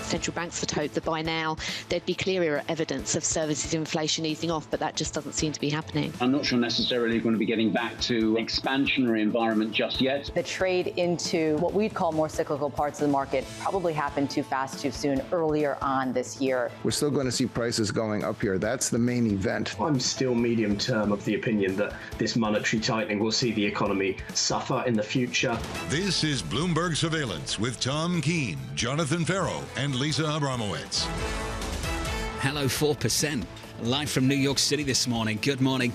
central banks would hope that by now there'd be clearer evidence of services inflation easing off, but that just doesn't seem to be happening. I'm not sure necessarily we're going to be getting back to expansionary environment just yet. The trade into what we'd call more cyclical parts of the market probably happened too fast, too soon, earlier on this year. We're still going to see prices going up here. That's the main event. I'm still medium term of the opinion that this monetary tightening will see the economy suffer in the future. This is Bloomberg Surveillance with Tom Keene, Jonathan Ferro, and Lisa Abramowicz. Hello, 4%. Live from New York City this morning. Good morning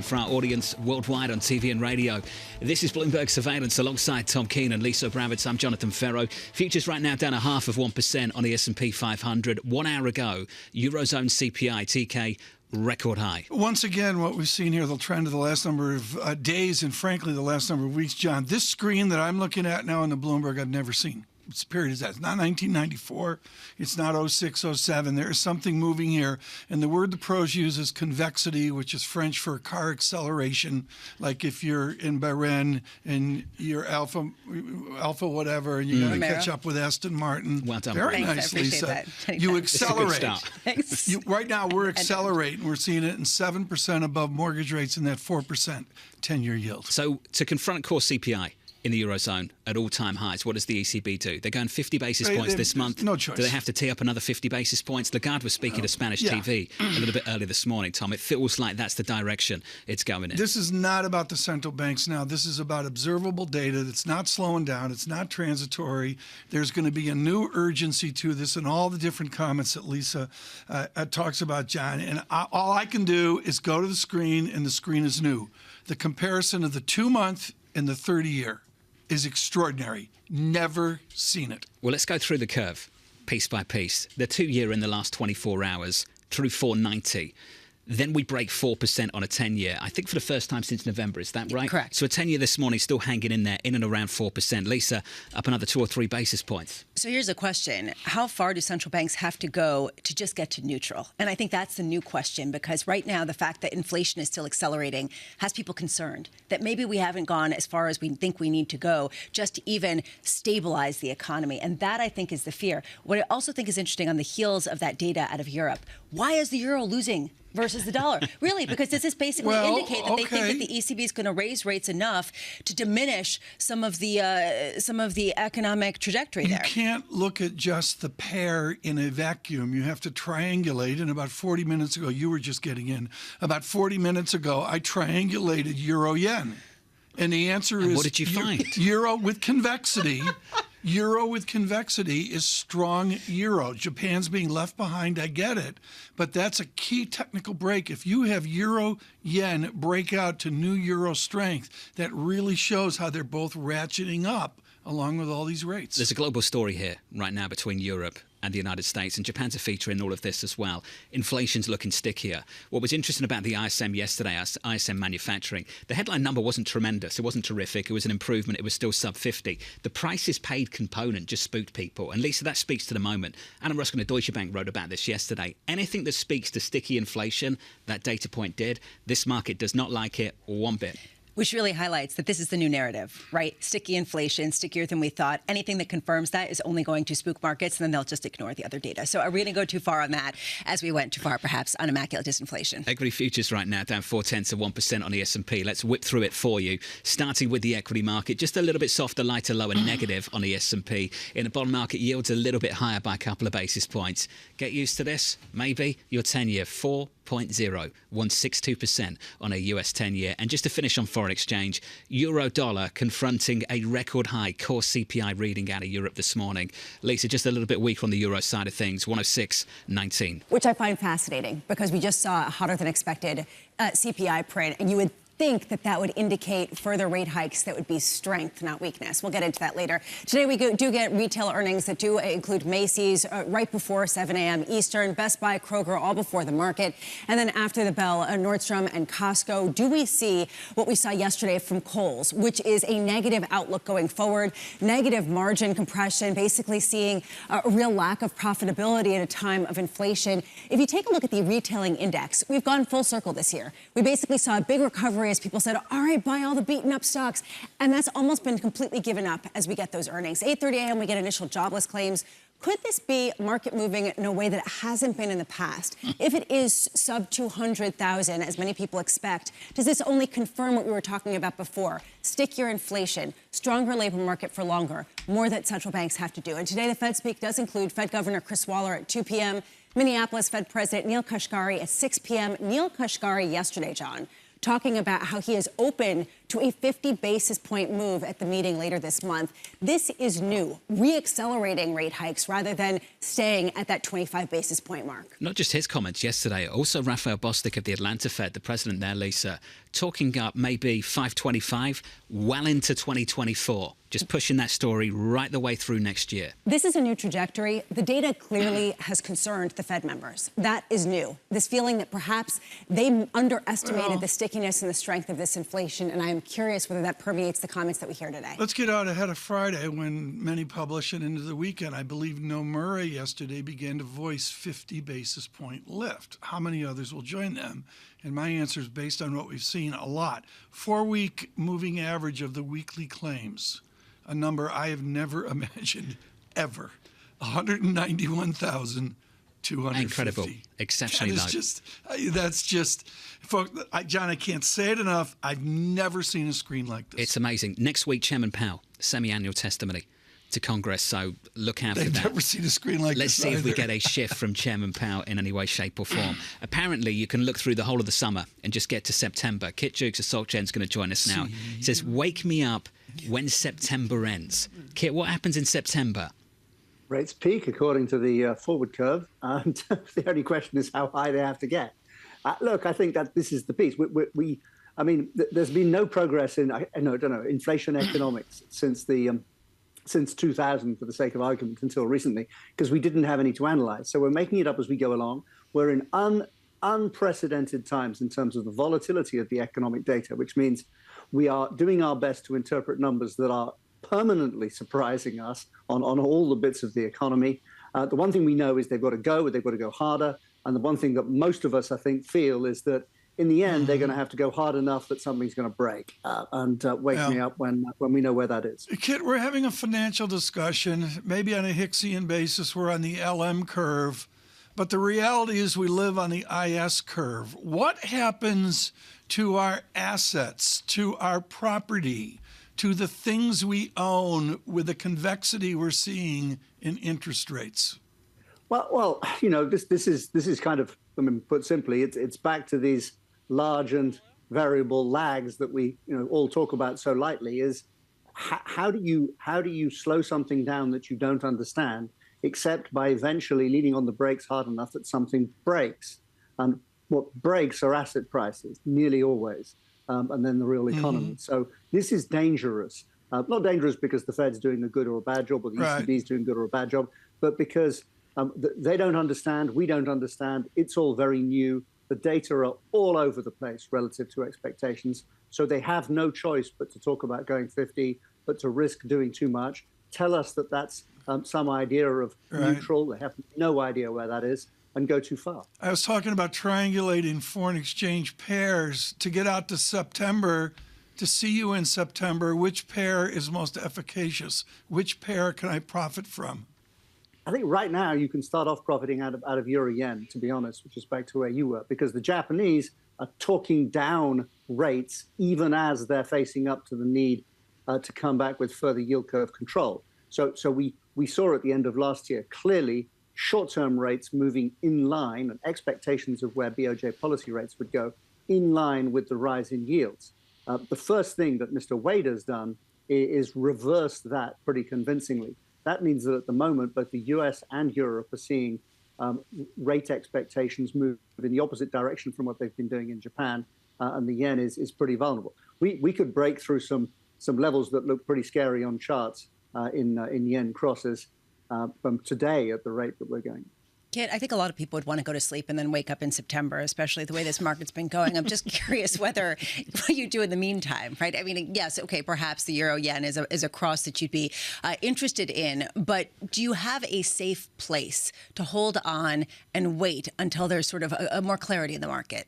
for our audience worldwide on TV and radio. This is Bloomberg Surveillance alongside Tom Keene and Lisa Abramowicz. I'm Jonathan Ferro. Futures right now down 0.5% on the S&P 500. 1 hour ago, Eurozone CPI, TK, record high. Once again, what we've seen here, the trend of the last number of days and frankly the last number of weeks, John, this screen that I'm looking at now in the Bloomberg I've never seen. What period is that? It's not 1994. It's not 06, 07. There is something moving here. And the word the pros use is convexity, which is French for car acceleration. Like if you're in Bahrain and you're Alpha whatever, and you got to catch up with Aston Martin. Well done. Very Thanks, nice, Lisa. that. You accelerate. Thanks. Right now, we're accelerating. We're seeing it in 7% above mortgage rates and that 4% 10-year yield. So to confront core CPI in the Eurozone at all-time highs, what does the ECB do? They're going 50 basis points this month. No choice. Do they have to tee up another 50 basis points? Lagarde was speaking to Spanish TV a little bit earlier this morning, Tom. It feels like that's the direction it's going in. This is not about the central banks now. This is about observable data that's not slowing down. It's not transitory. There's going to be a new urgency to this and all the different comments that Lisa talks about, John. And all I can do is go to the screen, and the screen is new. The comparison of the 2-month and the 30-year is extraordinary. Never seen it. Well, let's go through the curve piece by piece. The 2-year in the last 24 hours through 490. Then we break 4% on a 10-year, I think for the first time since November. Is that right? Correct. So a 10-year this morning still hanging in there, in and around 4%. Lisa, up another 2 or 3 basis points. So here's a question. How far do central banks have to go to just get to neutral? And I think that's the new question, because right now the fact that inflation is still accelerating has people concerned that maybe we haven't gone as far as we think we need to go just to even stabilize the economy. And that, I think, is the fear. What I also think is interesting on the heels of that data out of Europe, why is the euro losing versus the dollar? Really, because does this basically indicate that they think that the ECB is going to raise rates enough to diminish some of the economic trajectory there? You can't look at just the pair in a vacuum. You have to triangulate. And about 40 minutes ago, you were just getting in. About 40 minutes ago, I triangulated euro-yen. And the answer is... what did you find? Euro with convexity. Euro with convexity is strong euro. Japan's being left behind, I get it. But that's a key technical break. If you have euro-yen break out to new euro strength, that really shows how they're both ratcheting up along with all these rates. There's a global story here right now between Europe and the United States, and Japan's a feature in all of this as well. Inflation's looking stickier. What was interesting about the ISM yesterday, ISM manufacturing, the headline number wasn't tremendous. It wasn't terrific. It was an improvement. It was still sub 50. The prices paid component just spooked people. And Lisa, that speaks to the moment. Anna Ruskin of Deutsche Bank wrote about this yesterday. Anything that speaks to sticky inflation, that data point did. This market does not like it one bit. Which really highlights that this is the new narrative, right? Sticky inflation, stickier than we thought. Anything that confirms that is only going to spook markets, and then they'll just ignore the other data. So are we going to go too far on that, as we went too far, perhaps, on immaculate disinflation? Equity futures right now down 0.4% on the S&P. Let's whip through it for you. Starting with the equity market, just a little bit softer, lighter, lower, negative on the S&P. In the bond market, yields a little bit higher by a couple of basis points. Get used to this, maybe. Your 10-year, 4.0162% on a US 10-year. And just to finish on foreign exchange, euro dollar confronting a record high core CPI reading out of Europe this morning. Lisa, just a little bit weaker on the euro side of things, 106.19. Which I find fascinating, because we just saw a hotter than expected CPI print, and you would think that that would indicate further rate hikes that would be strength, not weakness. We'll get into that later. Today, we do get retail earnings that do include Macy's right before 7 a.m. Eastern, Best Buy, Kroger, all before the market. And then after the bell, Nordstrom and Costco. Do we see what we saw yesterday from Kohl's, which is a negative outlook going forward, negative margin compression, basically seeing a real lack of profitability at a time of inflation? If you take a look at the retailing index, we've gone full circle this year. We basically saw a big recovery as people said, all right, buy all the beaten up stocks. And that's almost been completely given up as we get those earnings. 8:30 a.m., we get initial jobless claims. Could this be market moving in a way that it hasn't been in the past? If it is sub 200,000, as many people expect, does this only confirm what we were talking about before? Stickier inflation, stronger labor market for longer, more that central banks have to do. And today, the Fed speak does include Fed Governor Chris Waller at 2 p.m., Minneapolis Fed President Neil Kashkari at 6 p.m. Neil Kashkari yesterday, John, talking about how he is open to a 50 basis point move at the meeting later this month. This is new, re-accelerating rate hikes rather than staying at that 25 basis point mark. Not just his comments yesterday, also Raphael Bostic of the Atlanta Fed, the president there, Lisa, talking up maybe 525 well into 2024, just pushing that story right the way through next year. This is a new trajectory. The data clearly has concerned the Fed members. That is new. This feeling that perhaps they underestimated the stickiness and the strength of this inflation, and I am curious whether that permeates the comments that we hear today. Let's get out ahead of Friday when many publish and into the weekend. I believe Nomura yesterday began to voice 50 basis point lift. How many others will join them? And my answer is based on what we've seen a lot. 4-week moving average of the weekly claims, a number I have never imagined ever, 191,250. Incredible, exceptionally low. That's just, folks, John, I can't say it enough. I've never seen a screen like this. It's amazing. Next week, Chairman Powell, semi-annual testimony to Congress, so look out for that. They've never seen a screen like Let's this see if we either. get a shift from Chairman Powell in any way, shape or form. Apparently, you can look through the whole of the summer and just get to September. Kit Jukes of SocGen's going to join us now. He says, wake me up when September ends. Kit, what happens in September? Rates peak according to the forward curve. And the only question is how high they have to get. Look, I think that this is the piece. There's been no progress in, inflation economics since 2000, for the sake of argument, until recently, because we didn't have any to analyze. So we're making it up as we go along. We're in unprecedented times in terms of the volatility of the economic data, which means we are doing our best to interpret numbers that are permanently surprising us on all the bits of the economy. The one thing we know is they've got to go harder. And the one thing that most of us, I think, feel is that in the end, they're going to have to go hard enough that something's going to break and wake me up when we know where that is. Kit, we're having a financial discussion, maybe on a Hicksian basis. We're on the LM curve. But the reality is we live on the IS curve. What happens to our assets, to our property, to the things we own with the convexity we're seeing in interest rates? Well, this is kind of, put simply, it's back to these large and variable lags that we all talk about so lightly. Is how do you slow something down that you don't understand, except by eventually leaning on the brakes hard enough that something breaks? And what breaks are asset prices, nearly always, and then the real economy. So this is dangerous. Not dangerous because the Fed's doing a good or a bad job, or the ECB's doing a good or a bad job, but because they don't understand, we don't understand. It's all very new. The data are all over the place relative to expectations. So they have no choice but to talk about going 50, but to risk doing too much. Tell us that that's some idea of neutral. They have no idea where that is, and go too far. I was talking about triangulating foreign exchange pairs to get out to September, to see you in September. Which pair is most efficacious? Which pair can I profit from? I think right now you can start off profiting out of euro yen, to be honest, with respect to where you were, because the Japanese are talking down rates even as they're facing up to the need to come back with further yield curve control. So we saw at the end of last year clearly short-term rates moving in line and expectations of where BOJ policy rates would go in line with the rise in yields. The first thing that Mr. Wade has done is reverse that pretty convincingly. That means that at the moment, both the US and Europe are seeing rate expectations move in the opposite direction from what they've been doing in Japan, and the yen is pretty vulnerable. We could break through some levels that look pretty scary on charts in yen crosses from today at the rate that we're going. Kit, I think a lot of people would want to go to sleep and then wake up in September, especially the way this market's been going. I'm just curious what you do in the meantime, right? I mean, yes, okay, perhaps the euro yen is a cross that you'd be interested in, but do you have a safe place to hold on and wait until there's sort of a more clarity in the market?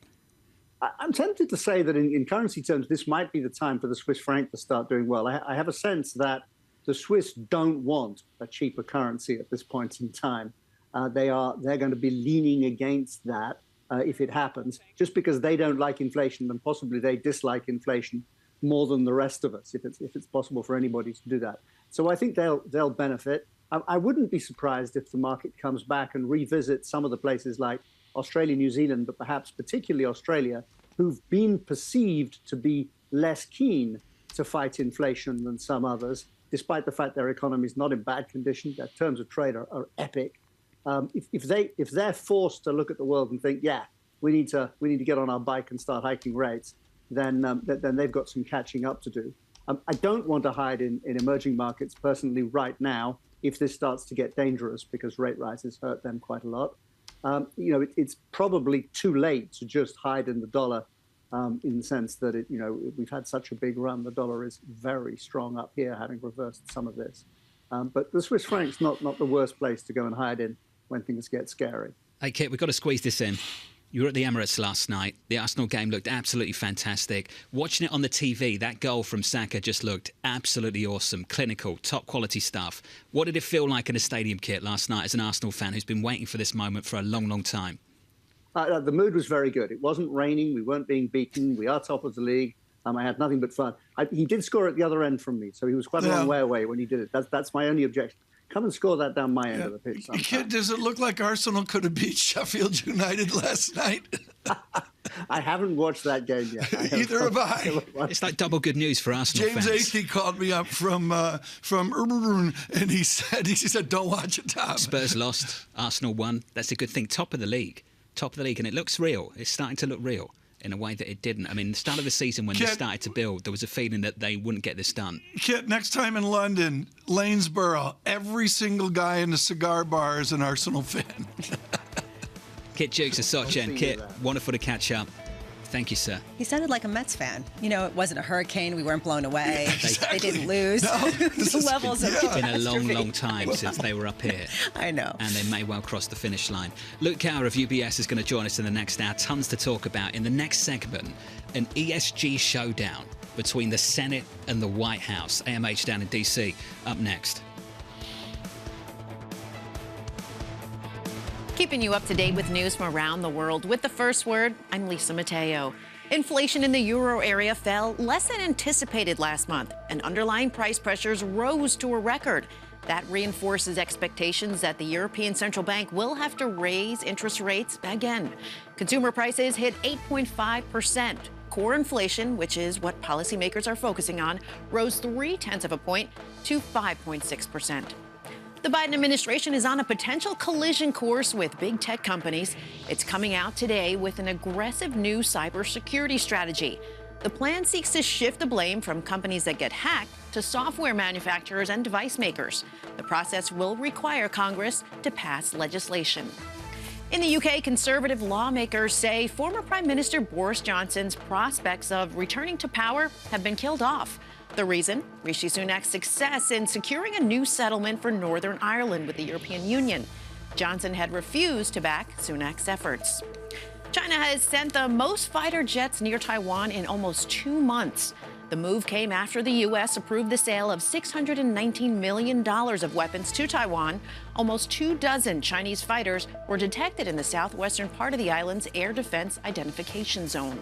I'm tempted to say that in currency terms, this might be the time for the Swiss franc to start doing well. I have a sense that the Swiss don't want a cheaper currency at this point in time. They're going to be leaning against that if it happens, just because they don't like inflation and possibly they dislike inflation more than the rest of us, if it's possible for anybody to do that. So I think they'll benefit. I wouldn't be surprised if the market comes back and revisits some of the places like Australia, New Zealand, but perhaps particularly Australia, who've been perceived to be less keen to fight inflation than some others, despite the fact their economy is not in bad condition. Their terms of trade are epic. If they're forced to look at the world and think, yeah, we need to get on our bike and start hiking rates, then they've got some catching up to do. I don't want to hide in emerging markets personally right now if this starts to get dangerous, because rate rises hurt them quite a lot. It's probably too late to just hide in the dollar, in the sense that we've had such a big run. The dollar is very strong up here, having reversed some of this. But the Swiss franc's not the worst place to go and hide in when things get scary. Hey, Kit, we've got to squeeze this in. You were at the Emirates last night. The Arsenal game looked absolutely fantastic. Watching it on the TV, that goal from Saka just looked absolutely awesome, clinical, top quality stuff. What did it feel like in a stadium, Kit, last night as an Arsenal fan who's been waiting for this moment for a long, long time? The mood was very good. It wasn't raining. We weren't being beaten. We are top of the league. I had nothing but fun. He did score at the other end from me, so he was quite a long way away when he did it. That's my only objection. Come and score that down my end of the pitch sometime. Kid, does it look like Arsenal could have beat Sheffield United last night? I haven't watched that game yet. Either have I. It's like double good news for Arsenal James fans. Athey called me up from Inversion, and he said, don't watch it, Tom. Spurs lost, Arsenal won. That's a good thing. Top of the league, and it looks real. It's starting to look real in a way that it didn't. I mean, the start of the season when they started to build, there was a feeling that they wouldn't get this done. Kit, next time in London, Lanesborough, every single guy in the cigar bar is an Arsenal fan. Kit Jukes of Sochen. Kit, wonderful to catch up. Thank you, sir. He sounded like a Mets fan. It wasn't a hurricane. We weren't blown away. Exactly. They didn't lose. No, the levels of It's been a long, long time since they were up here. I know. And they may well cross the finish line. Luke Cower of UBS is going to join us in the next hour. Tons to talk about. In the next segment, an ESG showdown between the Senate and the White House. AMH down in D.C. up next. Keeping you up to date with news from around the world. With the first word, I'm Lisa Mateo. Inflation in the euro area fell less than anticipated last month, and underlying price pressures rose to a record. That reinforces expectations that the European Central Bank will have to raise interest rates again. Consumer prices hit 8.5%. Core inflation, which is what policymakers are focusing on, rose 0.3 of a point to 5.6%. The Biden administration is on a potential collision course with big tech companies. It's coming out today with an aggressive new cybersecurity strategy. The plan seeks to shift the blame from companies that get hacked to software manufacturers and device makers. The process will require Congress to pass legislation. In the UK, Conservative lawmakers say former Prime Minister Boris Johnson's prospects of returning to power have been killed off. The reason? Rishi Sunak's success in securing a new settlement for Northern Ireland with the European Union. Johnson had refused to back Sunak's efforts. China has sent the most fighter jets near Taiwan in almost 2 months. The move came after the U.S. approved the sale of $619 million of weapons to Taiwan. Almost 24 Chinese fighters were detected in the southwestern part of the island's air defense identification zone.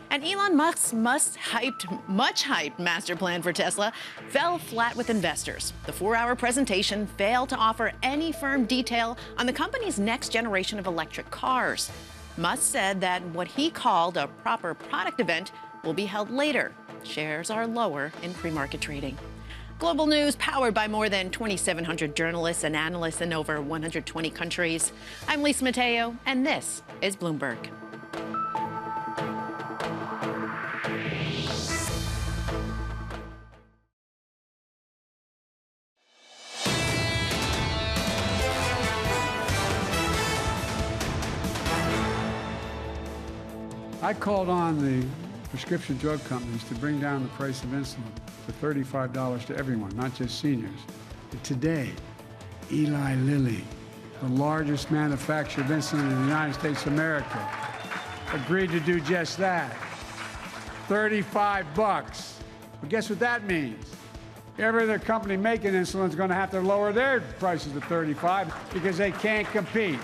And Elon Musk's much hyped master plan for Tesla fell flat with investors. The 4-hour presentation failed to offer any firm detail on the company's next generation of electric cars. Musk said that what he called a proper product event will be held later. Shares are lower in pre-market trading. Global news powered by more than 2,700 journalists and analysts in over 120 countries. I'm Lisa Mateo, and this is Bloomberg. I called on the prescription drug companies to bring down the price of insulin to $35 to everyone, not just seniors. But today, Eli Lilly, the largest manufacturer of insulin in the United States of America, agreed to do just that. $35. But guess what that means? Every other company making insulin is going to have to lower their prices to $35 because they can't compete.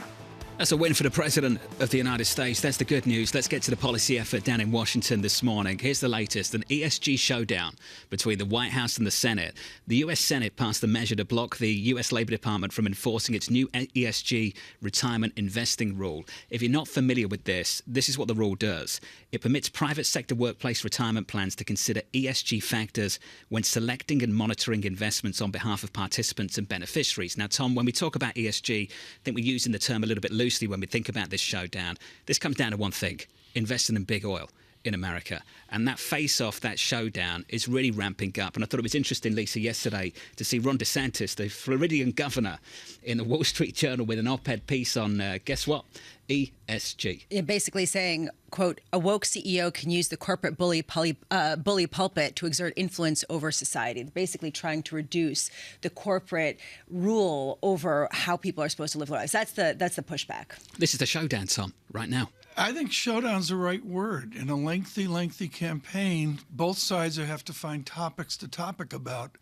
That's a win for the President of the United States. That's the good news. Let's get to the policy effort down in Washington this morning. Here's the latest, an ESG showdown between the White House and the Senate. The U.S. Senate passed a measure to block the U.S. Labor Department from enforcing its new ESG retirement investing rule. If you're not familiar with this is what the rule does. It permits private sector workplace retirement plans to consider ESG factors when selecting and monitoring investments on behalf of participants and beneficiaries. Now, Tom, when we talk about ESG, I think we're using the term a little bit loosely when we think about this showdown. This comes down to one thing: investing in big oil in America. And that face-off, that showdown, is really ramping up. And I thought it was interesting, Lisa, yesterday to see Ron DeSantis, the Floridian governor, in the Wall Street Journal with an op-ed piece on, guess what? ESG. You're basically saying, quote, a woke CEO can use the corporate bully pulpit to exert influence over society. They're basically trying to reduce the corporate rule over how people are supposed to live their lives. That's the pushback. This is the showdown, Tom, right now. I think showdown's the right word. In a lengthy campaign, both sides have to find topics to topic about.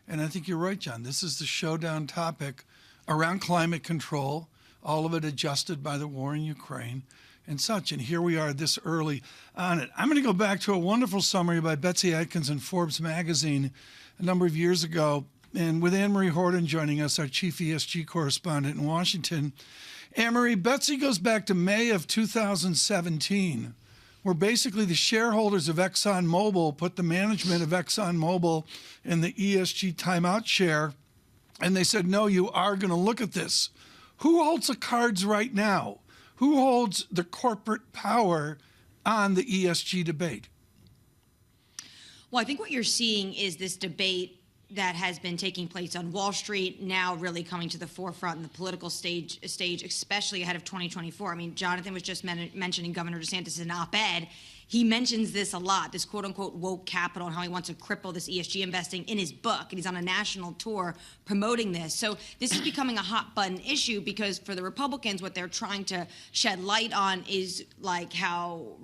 And I think you're right, John. This is the showdown topic around climate control, all of it adjusted by the war in Ukraine and such. And here we are this early on it. I'm going to go back to a wonderful summary by Betsy Atkins in Forbes magazine a number of years ago. And with Anne-Marie Horton joining us, our chief ESG correspondent in Washington. Anne-Marie, Betsy goes back to May of 2017, where basically the shareholders of ExxonMobil put the management of ExxonMobil in the ESG timeout chair, and they said, no, you are going to look at this. Who holds the cards right now? Who holds the corporate power on the ESG debate? Well, I think what you're seeing is this debate that has been taking place on Wall Street now really coming to the forefront in the political stage, especially ahead of 2024. I mean, Jonathan was just mentioning Governor DeSantis in an op-ed. He mentions this a lot, this quote-unquote woke capital, and how he wants to cripple this ESG investing in his book. And he's on a national tour promoting this. So this is becoming a hot-button issue because for the Republicans, what they're trying to shed light on is like how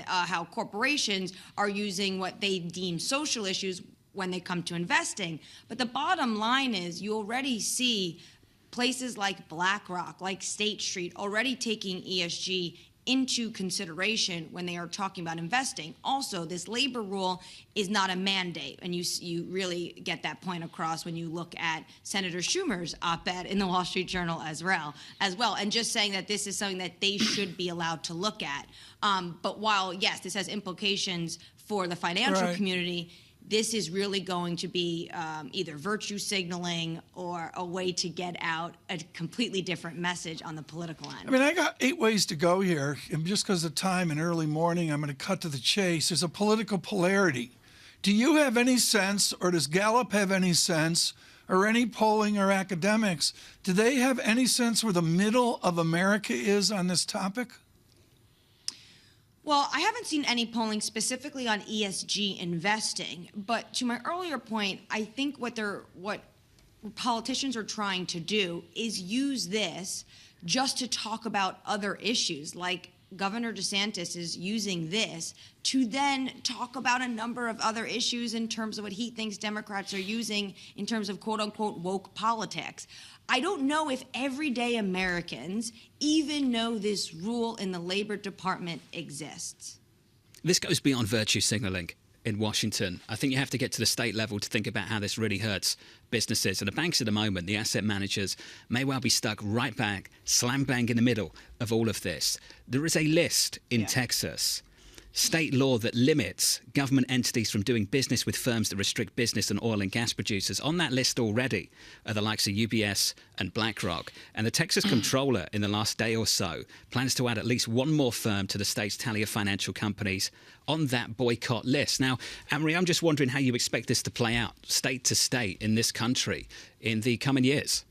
how corporations are using what they deem social issues when they come to investing. But the bottom line is you already see places like BlackRock, like State Street, already taking ESG into consideration when they are talking about investing. Also, this labor rule is not a mandate, and you really get that point across when you look at Senator Schumer's op-ed in the Wall Street Journal as well, and just saying that this is something that they should be allowed to look at. But while, yes, this has implications for the financial community, this is really going to be either virtue signaling or a way to get out a completely different message on the political end. I mean, I got 8 ways to go here. And just because of time and early morning, I'm going to cut to the chase. There's a political polarity. Do you have any sense, or does Gallup have any sense, or any polling or academics, do they have any sense where the middle of America is on this topic? Well, I haven't seen any polling specifically on ESG investing, but to my earlier point, I think what politicians are trying to do is use this just to talk about other issues, like Governor DeSantis is using this to then talk about a number of other issues in terms of what he thinks Democrats are using in terms of quote-unquote woke politics. I don't know if everyday Americans even know this rule in the Labor Department exists. This goes beyond virtue signaling in Washington. I think you have to get to the state level to think about how this really hurts businesses. And the banks at the moment, the asset managers, may well be stuck right back, slam bang in the middle of all of this. There is a list in Texas, state law, that limits government entities from doing business with firms that restrict business on oil and gas producers. On that list already are the likes of UBS and BlackRock. And the Texas comptroller in the last day or so plans to add at least one more firm to the state's tally of financial companies on that boycott list. Now, Anne-Marie, I'm just wondering how you expect this to play out state to state in this country in the coming years.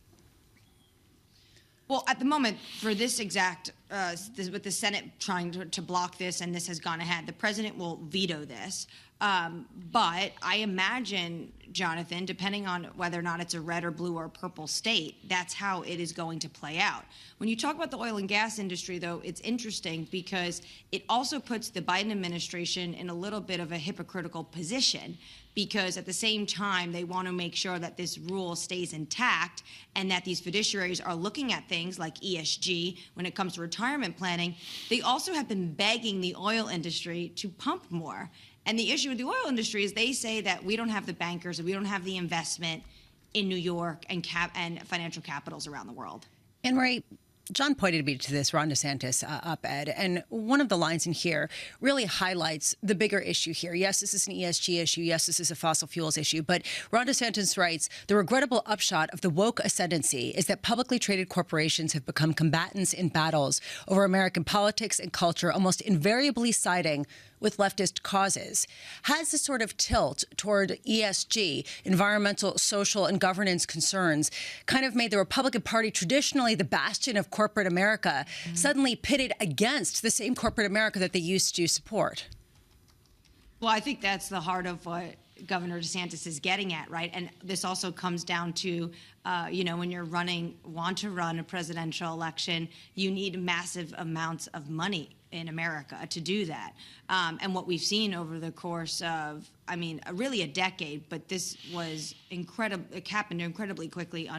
Well, at the moment, for this exact, with the Senate trying to block this, and this has gone ahead, the president will veto this. But I imagine, Jonathan, depending on whether or not it's a red or blue or purple state, that's how it is going to play out. When you talk about the oil and gas industry, though, it's interesting because it also puts the Biden administration in a little bit of a hypocritical position, because at the same time, they want to make sure that this rule stays intact and that these fiduciaries are looking at things like ESG when it comes to retirement planning. They also have been begging the oil industry to pump more. And the issue with the oil industry is they say that we don't have the bankers and we don't have the investment in New York and financial capitals around the world. And Marie, John pointed me to this Ron DeSantis op-ed, and one of the lines in here really highlights the bigger issue here. Yes, this is an ESG issue. Yes, this is a fossil fuels issue. But Ron DeSantis writes, the regrettable upshot of the woke ascendancy is that publicly traded corporations have become combatants in battles over American politics and culture, almost invariably siding with leftist causes. Has this sort of tilt toward ESG, environmental, social, and governance concerns, kind of made the Republican Party, traditionally the bastion of corporate America, suddenly pitted against the same corporate America that they used to support? Well, I think that's the heart of what Governor DeSantis is getting at, right? And this also comes down to, when you're want to run a presidential election, you need massive amounts of money in America to do that. And what we've seen over the course of, really a decade, but this was incredible. It happened incredibly quickly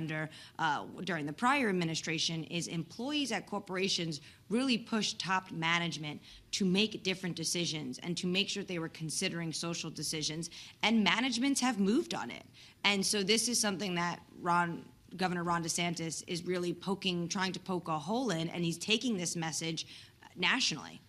during the prior administration, is employees at corporations really pushed top management to make different decisions and to make sure they were considering social decisions, and managements have moved on it. And so this is something that Governor Ron DeSantis is really trying to poke a hole in, and he's taking this message nationally.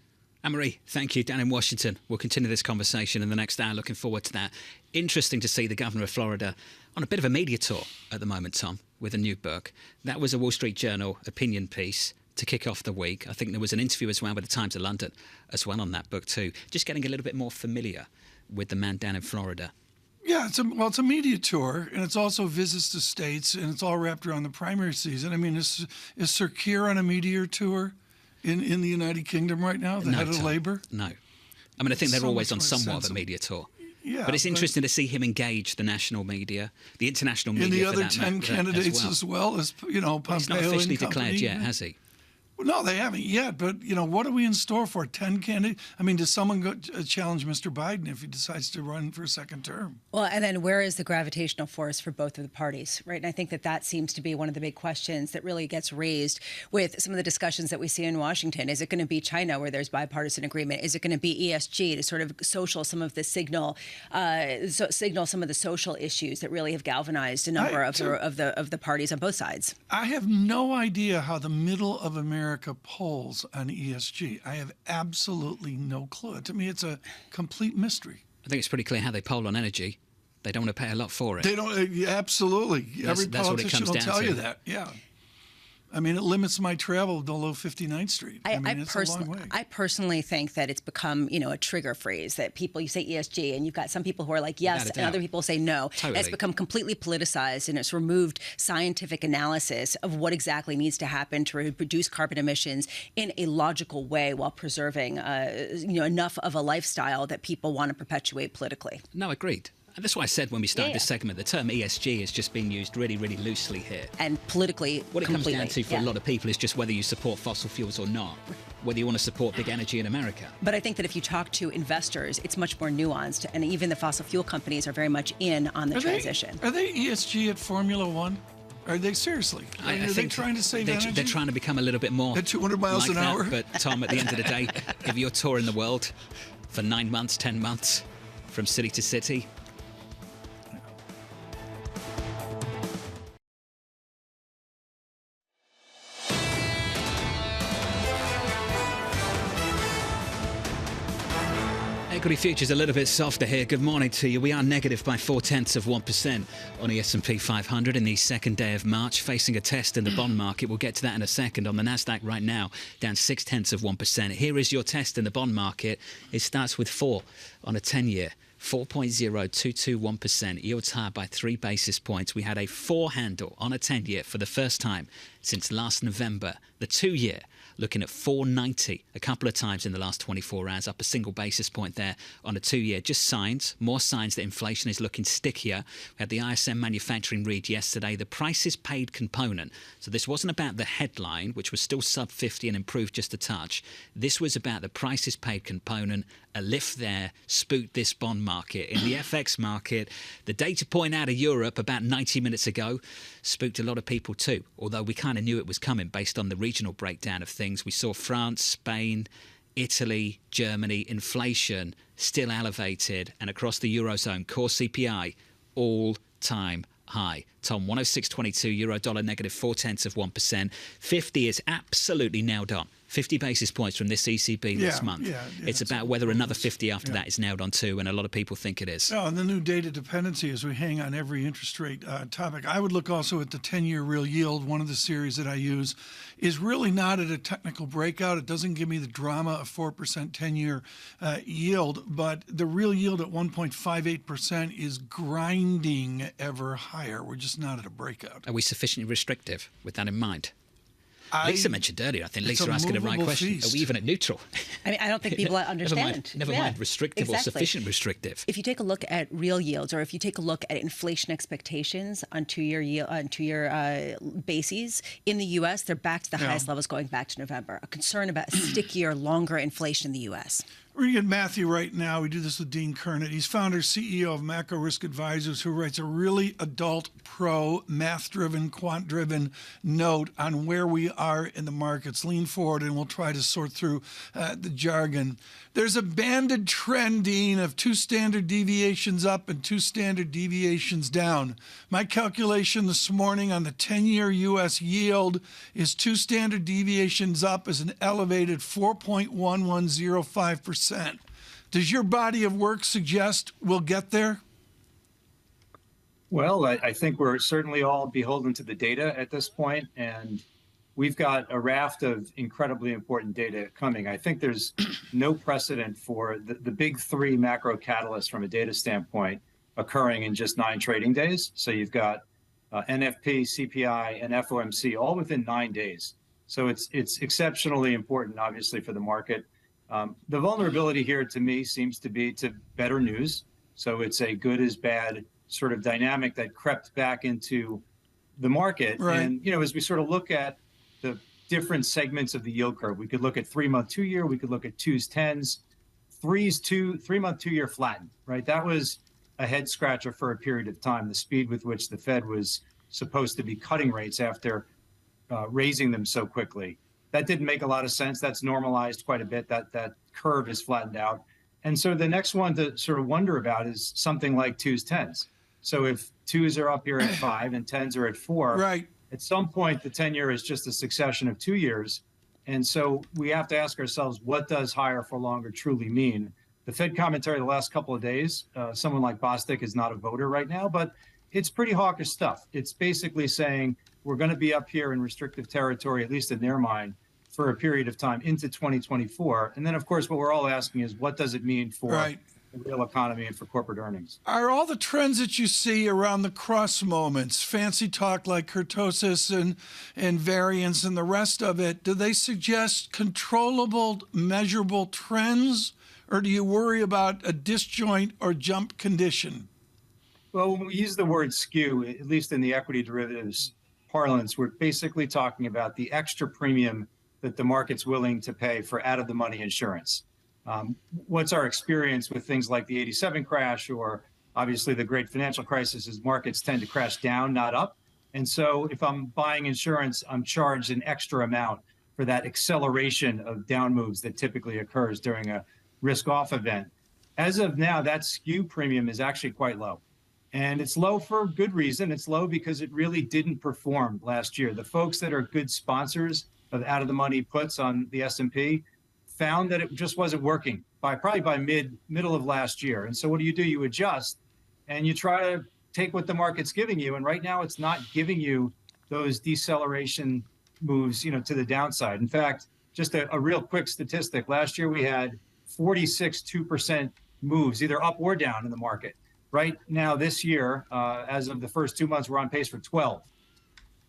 Anne-Marie, thank you. Down in Washington, we'll continue this conversation in the next hour. Looking forward to that. Interesting to see the governor of Florida on a bit of a media tour at the moment, Tom, with a new book. That was a Wall Street Journal opinion piece to kick off the week. I think there was an interview as well with the Times of London as well on that book too. Just getting a little bit more familiar with the man down in Florida. Yeah, it's a media tour, and it's also visits to states, and it's all wrapped around the primary season. Is Sir Keir on a media tour in the United Kingdom right now, the head of Labour? No. I think they're always on somewhat of a media tour. Yeah, but it's interesting to see him engage the national media, the international media, and the for other 10 candidates as well as Pompeo. He's not officially and declared yet, has he? No, they haven't yet. But, what are we in store for? 10 candidates? Does someone challenge Mr. Biden if he decides to run for a second term? Well, and then where is the gravitational force for both of the parties, right? And I think that seems to be one of the big questions that really gets raised with some of the discussions that we see in Washington. Is it going to be China, where there's bipartisan agreement? Is it going to be ESG to sort of signal some of the social issues that really have galvanized a number of the parties on both sides? I have no idea how the middle of America polls on ESG. I have absolutely no clue. To me, it's a complete mystery. I think it's pretty clear how they poll on energy. They don't want to pay a lot for it. They don't. Absolutely. Every politician will tell you that. Yeah. It limits my travel below 59th Street. It's a long way. I personally think that it's become, a trigger phrase that you say ESG, and you've got some people who are like, yes, and other people say no. Totally. It's become completely politicized, and it's removed scientific analysis of what exactly needs to happen to reduce carbon emissions in a logical way while preserving, enough of a lifestyle that people want to perpetuate politically. No, agreed. And that's why I said when we started this segment, the term ESG is just being used really, really loosely here. And politically, what it comes down to for a lot of people is just whether you support fossil fuels or not, whether you want to support big energy in America. But I think that if you talk to investors, it's much more nuanced, and even the fossil fuel companies are very much in on the transition. Are they ESG at Formula One? Are they seriously? I think they trying to save energy? They're trying to become a little bit more at 200 miles an hour. But Tom, at the end of the day, if you're touring the world for 9 months, 10 months, from city to city, equity futures a little bit softer here. Good morning to you. We are negative by 0.4% on the S&P 500 in the second day of March, facing a test in the bond market. We'll get to that in a second. On the Nasdaq right now, down 0.6%. Here is your test in the bond market. It starts with 4 on a 10-year. 4.0221%, yields higher by 3 basis points. We had a 4 handle on a 10-year for the first time since last November. The 2-year looking at 490 a couple of times in the last 24 hours, up a single basis point there on a 2-year. Just signs, more signs that inflation is looking stickier. We had the ISM manufacturing read yesterday, the prices paid component. So this wasn't about the headline, which was still sub 50 and improved just a touch. This was about the prices paid component. A lift there spooked this bond market. In the FX market, the data point out of Europe about 90 minutes ago spooked a lot of people too, although we kind of knew it was coming based on the regional breakdown of things. We saw France, Spain, Italy, Germany, inflation still elevated, and across the Eurozone, core CPI all-time high. Tom, 106.22, euro dollar negative 0.4%. 50 is absolutely nailed on. 50 basis points from this ECB this month. It's about whether another 50 after that is nailed on too, and a lot of people think it is. Oh, and the new data dependency as we hang on every interest rate topic. I would look also at the 10-year real yield. One of the series that I use is really not at a technical breakout. It doesn't give me the drama of 4% 10-year yield, but the real yield at 1.58% is grinding ever higher. We're just not at a breakout. Are we sufficiently restrictive with that in mind? Lisa mentioned earlier, I think Lisa asking the right question. Feast. Are we even at neutral? I mean, I don't think people understand. Never mind restrictive or sufficient restrictive. If you take a look at real yields, or if you take a look at inflation expectations on 2-year yield, on 2-year bases in the U.S., they're back to the highest levels going back to November. A concern about stickier, longer inflation in the U.S. We're going to get Matthew right now. We do this with Dean Kernett. He's founder, CEO of Macro Risk Advisors, who writes a really adult, pro, math-driven, quant-driven note on where we are in the markets. Lean forward, and we'll try to sort through the jargon. There's a banded trend, Dean, of 2 standard deviations up and 2 standard deviations down. My calculation this morning on the 10-year U.S. yield is 2 standard deviations up is an elevated 4.1105%. Does your body of work suggest we'll get there? Well, I think we're certainly all beholden to the data at this point, and we've got a raft of incredibly important data coming. I think there's no precedent for the big 3 macro catalysts from a data standpoint occurring in just 9 trading days. So you've got NFP, CPI, and FOMC all within 9 days. So it's exceptionally important, obviously, for the market. The vulnerability here to me seems to be to better news. So it's a good as bad sort of dynamic that crept back into the market. Right. And, as we sort of look at the different segments of the yield curve, we could look at 3-month, 2-year, we could look at 2s, 10s, 3-month, 2-year flattened, right? That was a head scratcher for a period of time, the speed with which the Fed was supposed to be cutting rates after raising them so quickly. That didn't make a lot of sense. That's normalized quite a bit. That curve is flattened out. And so the next one to sort of wonder about is something like 2s, 10s. So if 2s are up here at 5 and 10s are at 4, right, at some point the 10-year is just a succession of 2 years. And so we have to ask ourselves, what does higher for longer truly mean? The Fed commentary the last couple of days, someone like Bostic is not a voter right now, but it's pretty hawkish stuff. It's basically saying we're going to be up here in restrictive territory, at least in their mind, for a period of time into 2024. And then, of course, what we're all asking is, what does it mean for the real economy and for corporate earnings? Are all the trends that you see around the cross moments, fancy talk like kurtosis and variance and the rest of it, do they suggest controllable, measurable trends, or do you worry about a disjoint or jump condition? Well, when we use the word skew, at least in the equity derivatives parlance, we're basically talking about the extra premium that the market's willing to pay for out-of-the-money insurance. What's our experience with things like the 87 crash, or obviously the great financial crisis, is markets tend to crash down, not up. And so if I'm buying insurance, I'm charged an extra amount for that acceleration of down moves that typically occurs during a risk-off event. As of now, that skew premium is actually quite low. And it's low for good reason. It's low because it really didn't perform last year. The folks that are good sponsors of out-of-the-money puts on the S&P found that it just wasn't working probably by middle of last year. And so what do? You adjust and you try to take what the market's giving you. And right now it's not giving you those deceleration moves, to the downside. In fact, just a real quick statistic. Last year we had 46 2% moves, either up or down in the market. Right now this year, as of the first 2 months, we're on pace for 12.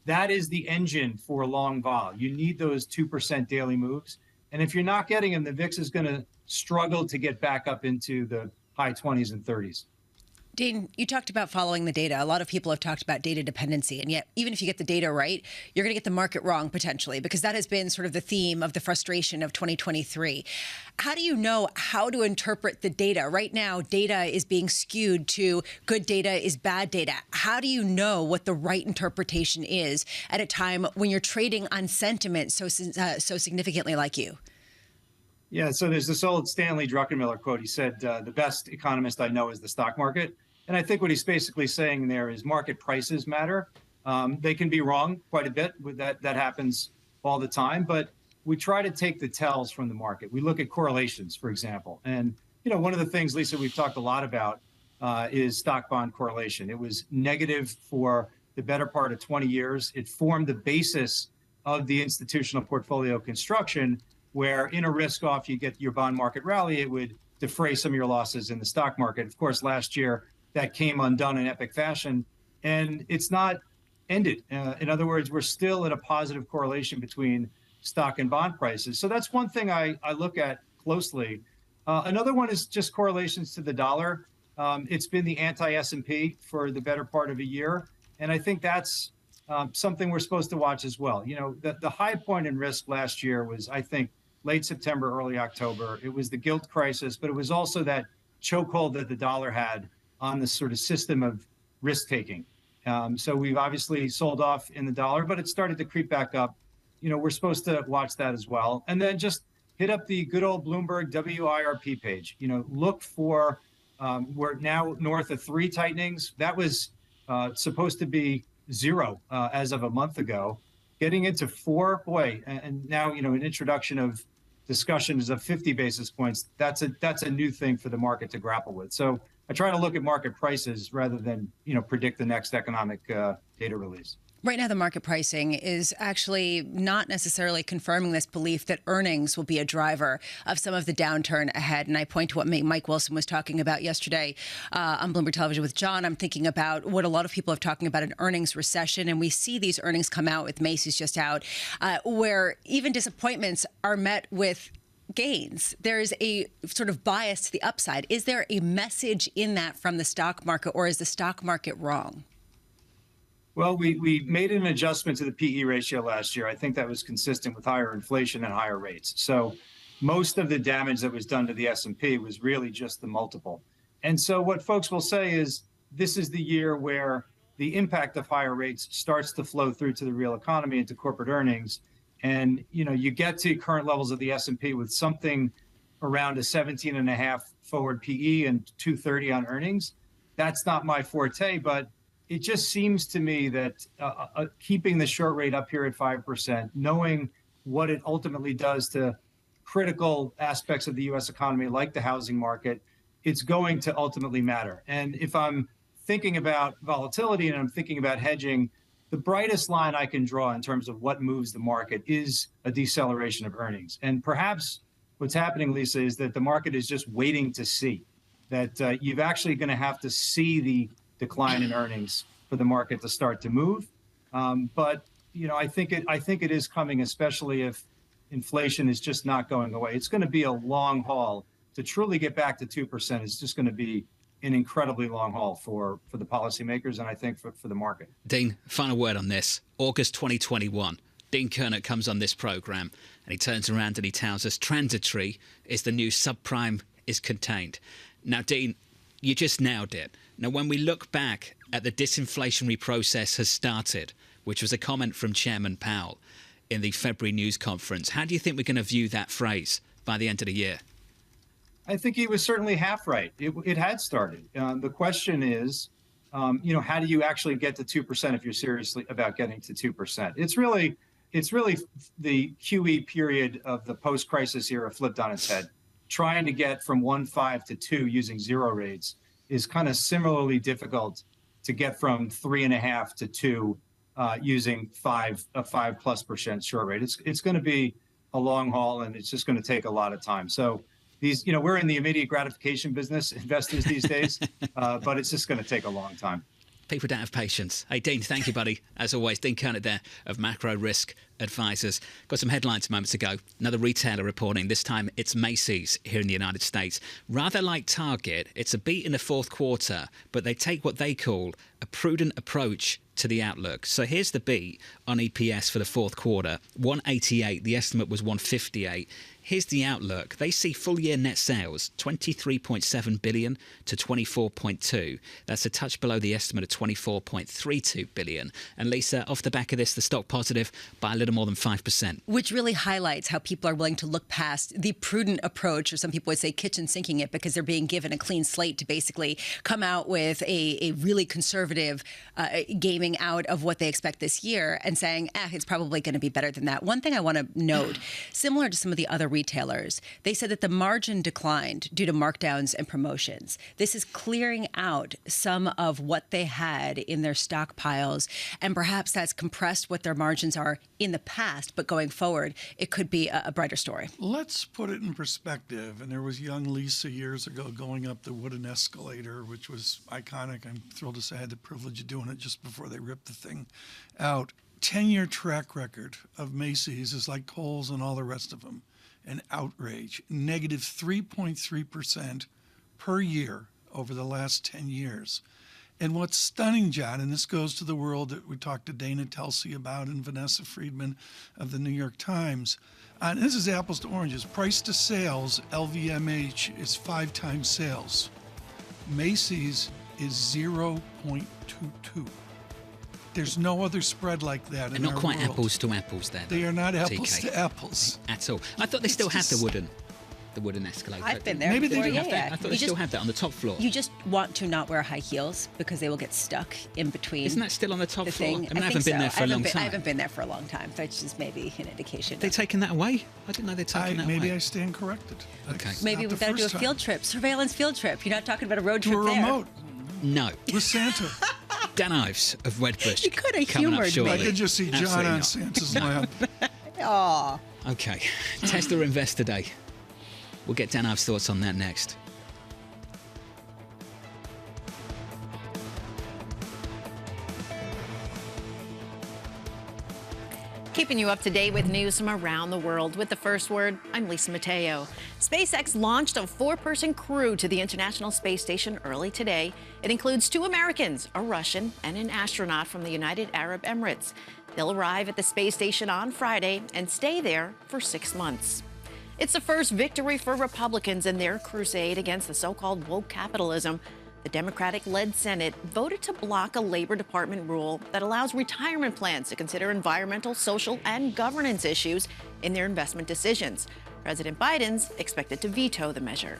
that is the engine for long vol. You need those 2% daily moves. And if you're not getting them, the VIX is going to struggle to get back up into the high 20s and 30s. Dean, you talked about following the data. A lot of people have talked about data dependency. And yet, even if you get the data right, you're going to get the market wrong potentially, because that has been sort of the theme of the frustration of 2023. How do you know how to interpret the data? Right now, data is being skewed to good data is bad data. How do you know what the right interpretation is at a time when you're trading on sentiment so significantly like you? Yeah, so there's this old Stanley Druckenmiller quote. He said, the best economist I know is the stock market. And I think what he's basically saying there is market prices matter. They can be wrong quite a bit. That happens all the time. But we try to take the tells from the market. We look at correlations, for example. And, one of the things, Lisa, we've talked a lot about is stock bond correlation. It was negative for the better part of 20 years. It formed the basis of the institutional portfolio construction, where in a risk off, you get your bond market rally, it would defray some of your losses in the stock market. Of course, last year, that came undone in epic fashion, and it's not ended. In other words, we're still at a positive correlation between stock and bond prices. So that's one thing I look at closely. Another one is just correlations to the dollar. It's been the anti-S&P for the better part of a year, and I think that's something we're supposed to watch as well. The high point in risk last year was, I think, late September, early October. It was the gilt crisis, but it was also that chokehold that the dollar had on the sort of system of risk-taking. So we've obviously sold off in the dollar, but it started to creep back up. We're supposed to watch that as well. And then just hit up the good old Bloomberg WIRP page. Look for, we're now north of 3 tightenings. That was supposed to be 0 as of a month ago. Getting into 4, boy, and now, an introduction of discussions of 50 basis points, that's a new thing for the market to grapple with. So I try to look at market prices rather than, predict the next economic data release. Right now, the market pricing is actually not necessarily confirming this belief that earnings will be a driver of some of the downturn ahead. And I point to what Mike Wilson was talking about yesterday on Bloomberg Television with John. I'm thinking about what a lot of people are talking about, an earnings recession. And we see these earnings come out, with Macy's just out, where even disappointments are met with gains. There's a sort of bias to the upside. Is there a message in that from the stock market, or is the stock market wrong? Well, we made an adjustment to the PE ratio last year. I think that was consistent with higher inflation and higher rates. So most of the damage that was done to the S&P was really just the multiple. And so what folks will say is this is the year where the impact of higher rates starts to flow through to the real economy and to corporate earnings. And, you get to current levels of the S&P with something around a 17.5 forward PE and 230 on earnings. That's not my forte, but it just seems to me that keeping the short rate up here at 5%, knowing what it ultimately does to critical aspects of the U.S. economy, like the housing market, it's going to ultimately matter. And if I'm thinking about volatility and I'm thinking about hedging, the brightest line I can draw in terms of what moves the market is a deceleration of earnings. And perhaps what's happening, Lisa, is that the market is just waiting to see that you've actually going to have to see the decline in earnings for the market to start to move. But I think it is coming, especially if inflation is just not going away. It's going to be a long haul to truly get back to 2%. It's just going to be an incredibly long haul for the policymakers and I think for the market. Dean, final word on this. August 2021. Dean Kernock comes on this program and he turns around and he tells us transitory is the new subprime is contained. Now, Dean, you just nailed it. Now, when we look back at the disinflationary process has started, which was a comment from Chairman Powell in the February news conference, how do you think we're going to view that phrase by the end of the year? I think he was certainly half right. It had started. The question is, how do you actually get to 2% if you're seriously about getting to 2%? It's really the QE period of the post-crisis era flipped on its head. Trying to get from 1.5 to 2 using zero rates is kind of similarly difficult to get from 3.5 to 2 using a 5+% short rate. It's going to be a long haul, and it's just going to take a lot of time. So we're in the immediate gratification business, investors these days, but it's just going to take a long time. People don't have patience. Hey, Dean, thank you, buddy. As always, Dean Kernet there of Macro Risk Advisors. Got some headlines moments ago. Another retailer reporting. This time it's Macy's here in the United States. Rather like Target, it's a beat in the fourth quarter, but they take what they call a prudent approach to the outlook. So here's the beat on EPS for the fourth quarter. 188. The estimate was 158. Here's the outlook. They see full-year net sales, $23.7 billion to $24.2. That's a touch below the estimate of $24.32 billion. And Lisa, off the back of this, the stock positive by a little more than 5%. Which really highlights how people are willing to look past the prudent approach, or some people would say kitchen sinking it, because they're being given a clean slate to basically come out with a really conservative gaming out of what they expect this year and saying, it's probably going to be better than that. One thing I want to note, similar to some of the other retailers, they said that the margin declined due to markdowns and promotions. This is clearing out some of what they had in their stockpiles, and perhaps that's compressed what their margins are in the past, but going forward, it could be a brighter story. Let's put it in perspective. And there was young Lisa years ago going up the wooden escalator, which was iconic. I'm thrilled to say I had the privilege of doing it just before they ripped the thing out. 10-year track record of Macy's is like Kohl's and all the rest of them. An outrage, negative 3.3% per year over the last 10 years. And what's stunning, John, and this goes to the world that we talked to Dana Telsey about and Vanessa Friedman of the New York Times. And this is apples to oranges. Price to sales, LVMH, is 5 times sales. Macy's is 0.22. There's no other spread like that in our world. And not quite apples to apples there. They are not apples TK. to apples. At all. I thought they still had the wooden escalator. I've been there. Maybe they before, do. yeah. I thought they still had that on the top floor. You just want to not wear high heels because they will get stuck in between. Isn't that still on the top floor? Thing. I haven't been there for a long time. I haven't been there for a long time. That's just maybe an indication. They've taken that away? I didn't know they'd taken that away. Maybe I stand corrected. Okay. Maybe we've got to do a field trip, surveillance field trip. You're not talking about a road trip Do a there. remote. No. With Santa. Dan Ives of Wedbush. You could have coming up humoured shortly. I could just see John Absolutely on not. Santa's lap. Aw. Okay. Tesla Investor Day. We'll get Dan Ives' thoughts on that next. Keeping you up to date with news from around the world. With the first word, I'm Lisa Mateo. SpaceX launched a 4-person crew to the International Space Station early today. It includes 2 Americans, a Russian, and an astronaut from the United Arab Emirates. They'll arrive at the space station on Friday and stay there for 6 months. It's the first victory for Republicans in their crusade against the so-called woke capitalism. The Democratic-led Senate voted to block a Labor Department rule that allows retirement plans to consider environmental, social, and governance issues in their investment decisions. President Biden's expected to veto the measure.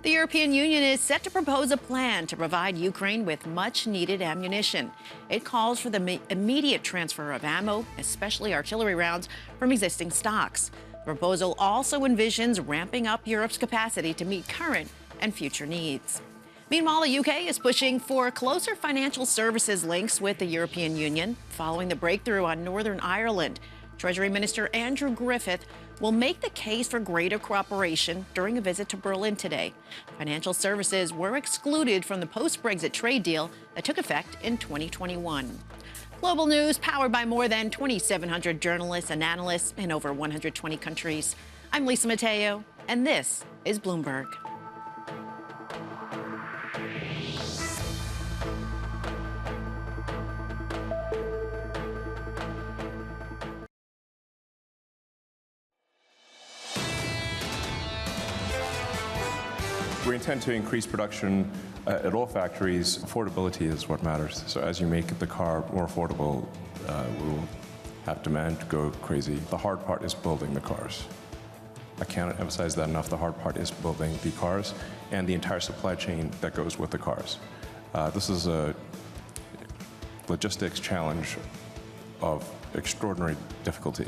The European Union is set to propose a plan to provide Ukraine with much-needed ammunition. It calls for the immediate transfer of ammo, especially artillery rounds, from existing stocks. The proposal also envisions ramping up Europe's capacity to meet current and future needs. Meanwhile, the UK is pushing for closer financial services links with the European Union following the breakthrough on Northern Ireland. Treasury Minister Andrew Griffith will make the case for greater cooperation during a visit to Berlin today. Financial services were excluded from the post-Brexit trade deal that took effect in 2021. Global news powered by more than 2,700 journalists and analysts in over 120 countries. I'm Lisa Mateo, and this is Bloomberg. We intend to increase production at all factories. Affordability is what matters. So as you make the car more affordable, we will have demand go crazy. The hard part is building the cars. I can't emphasize that enough. The hard part is building the cars and the entire supply chain that goes with the cars. This is a logistics challenge of extraordinary difficulty.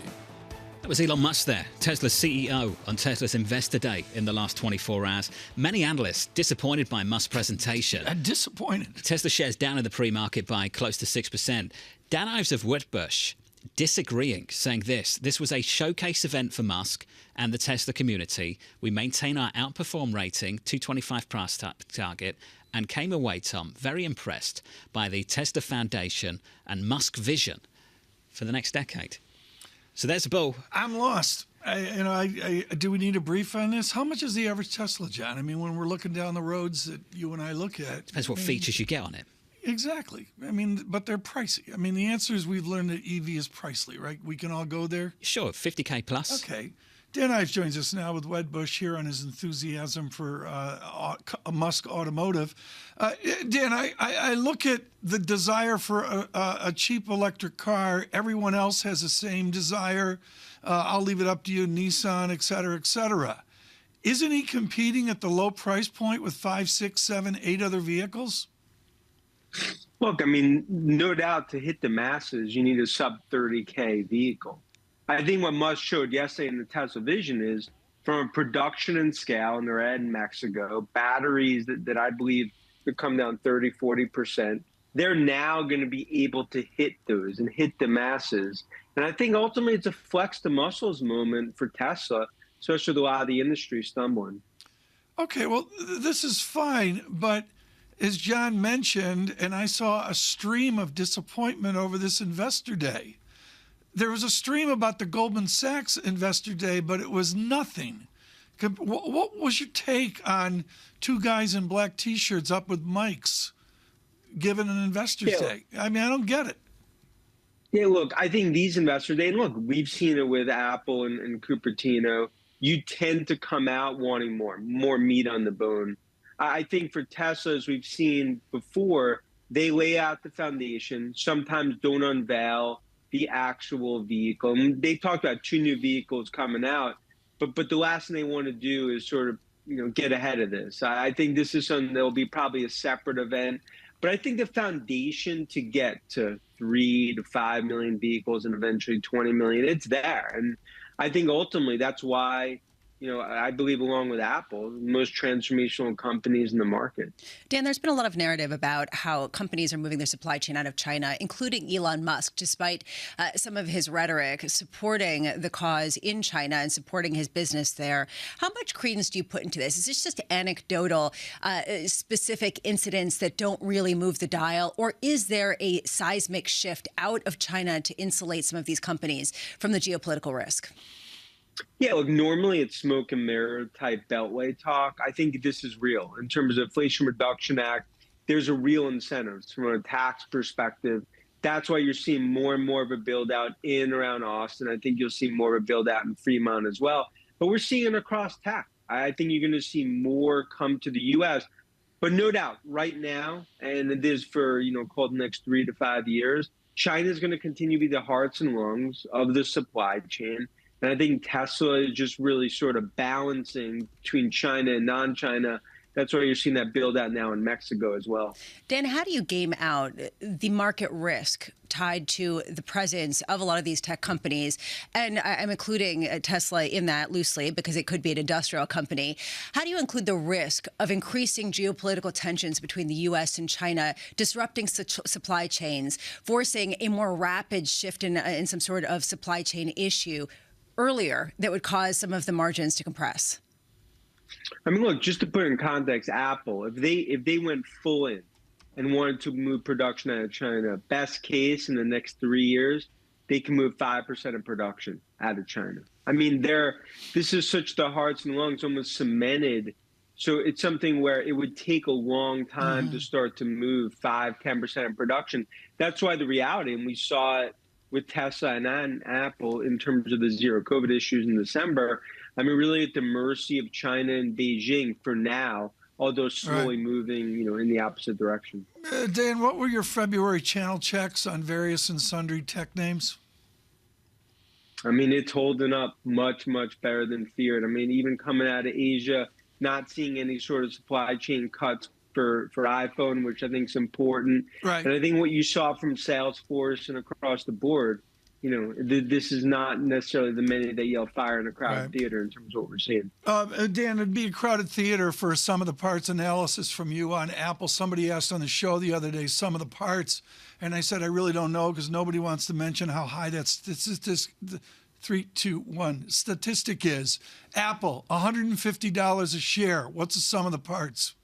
That was Elon Musk there, Tesla's CEO, on Tesla's Investor Day in the last 24 hours. Many analysts disappointed by Musk's presentation. Disappointed. Tesla shares down in the pre-market by close to 6%. Dan Ives of Whitbush disagreeing, saying this was a showcase event for Musk and the Tesla community. We maintain our outperform rating, 225 price target, and came away, Tom, very impressed by the Tesla Foundation and Musk vision for the next decade. So there's a bull. I'm lost. Do we need a brief on this? How much is the average Tesla, John? I mean, when we're looking down the roads that you and I look at. Depends what features you get on it. Exactly. I mean, but they're pricey. I mean, the answer is we've learned that EV is pricey, right? We can all go there. Sure, 50K plus. Okay. Dan Ives joins us now with Wedbush here on his enthusiasm for Musk Automotive. Dan, I look at the desire for a cheap electric car. Everyone else has the same desire. I'll leave it up to you, Nissan, et cetera, et cetera. Isn't he competing at the low price point with 5, 6, 7, 8 other vehicles? Look, I mean, no doubt to hit the masses, you need a sub 30K vehicle. I think what Musk showed yesterday in the Tesla Vision is from a production and scale, and they're in Mexico, batteries that I believe could come down 30, 40%. They're now going to be able to hit those and hit the masses. And I think ultimately it's a flex the muscles moment for Tesla, especially with a lot of the industry stumbling. Okay, well, this is fine, but as John mentioned, and I saw a stream of disappointment over this investor day. There was a stream about the Goldman Sachs investor day, but it was nothing. What was your take on two guys in black T-shirts up with mics given an investor's day? I mean, I don't get it. Yeah, look, I think these investors, look, we've seen it with Apple and Cupertino. You tend to come out wanting more meat on the bone. I think for Tesla, as we've seen before, they lay out the foundation, sometimes don't unveil the actual vehicle. And they talked about 2 new vehicles coming out, but the last thing they want to do is sort of get ahead of this. I think this is something that will be probably a separate event. But I think the foundation to get to 3 to 5 million vehicles and eventually 20 million, it's there. And I think ultimately that's why, I believe along with Apple, the most transformational companies in the market. Dan, there's been a lot of narrative about how companies are moving their supply chain out of China, including Elon Musk, despite some of his rhetoric supporting the cause in China and supporting his business there. How much credence do you put into this? Is this just anecdotal, specific incidents that don't really move the dial? Or is there a seismic shift out of China to insulate some of these companies from the geopolitical risk? Yeah, look, normally it's smoke and mirror type beltway talk. I think this is real. In terms of Inflation Reduction Act, there's a real incentive from a tax perspective. That's why you're seeing more and more of a build out in around Austin. I think you'll see more of a build out in Fremont as well. But we're seeing it across tech. I think you're going to see more come to the U.S. But no doubt, right now, and it is for, called the next 3 to 5 years, China is going to continue to be the hearts and lungs of the supply chain. And I think Tesla is just really sort of balancing between China and non-China. That's why you're seeing that build out now in Mexico as well. Dan, how do you game out the market risk tied to the presence of a lot of these tech companies? And I'm including Tesla in that loosely because it could be an industrial company. How do you include the risk of increasing geopolitical tensions between the U.S. and China, disrupting supply chains, forcing a more rapid shift in some sort of supply chain issue earlier that would cause some of the margins to compress? I mean, look, just to put it in context, Apple, if they went full in and wanted to move production out of China, best case in the next 3 years, they can move 5% of production out of China. I mean, this is such the hearts and lungs, almost cemented. So it's something where it would take a long time to start to move 5, 10% of production. That's why the reality, and we saw it with Tesla and Apple in terms of the zero COVID issues in December. I mean, really at the mercy of China and Beijing for now, although slowly moving, in the opposite direction. Dan, what were your February channel checks on various and sundry tech names? I mean, it's holding up much, much better than feared. I mean, even coming out of Asia, not seeing any sort of supply chain cuts for iPhone, which I think is important. Right. And I think what you saw from Salesforce and across the board, this is not necessarily the minute that yell fire in a crowded theater in terms of what we're seeing. Dan, it'd be a crowded theater for some of the parts analysis from you on Apple. Somebody asked on the show the other day some of the parts, and I said I really don't know because nobody wants to mention how high that the 3, 2, 1 statistic is. Apple, $150 a share. What's the sum of the parts?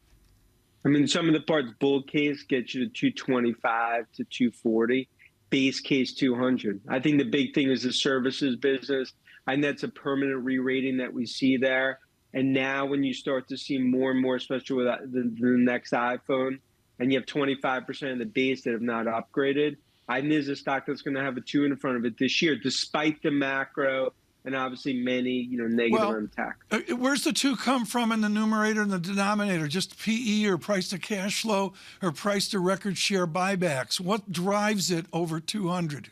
I mean, some of the parts bull case get you to 225 to 240. Base case 200. I think the big thing is the services business. I think that's a permanent re-rating that we see there. And now when you start to see more and more, especially with the next iPhone, and you have 25% of the base that have not upgraded, I think there's a stock that's going to have a 2 in front of it this year, despite the macro and obviously many, negative on tech. Where's the 2 come from in the numerator and the denominator? Just PE or price to cash flow or price to record share buybacks? What drives it over 200?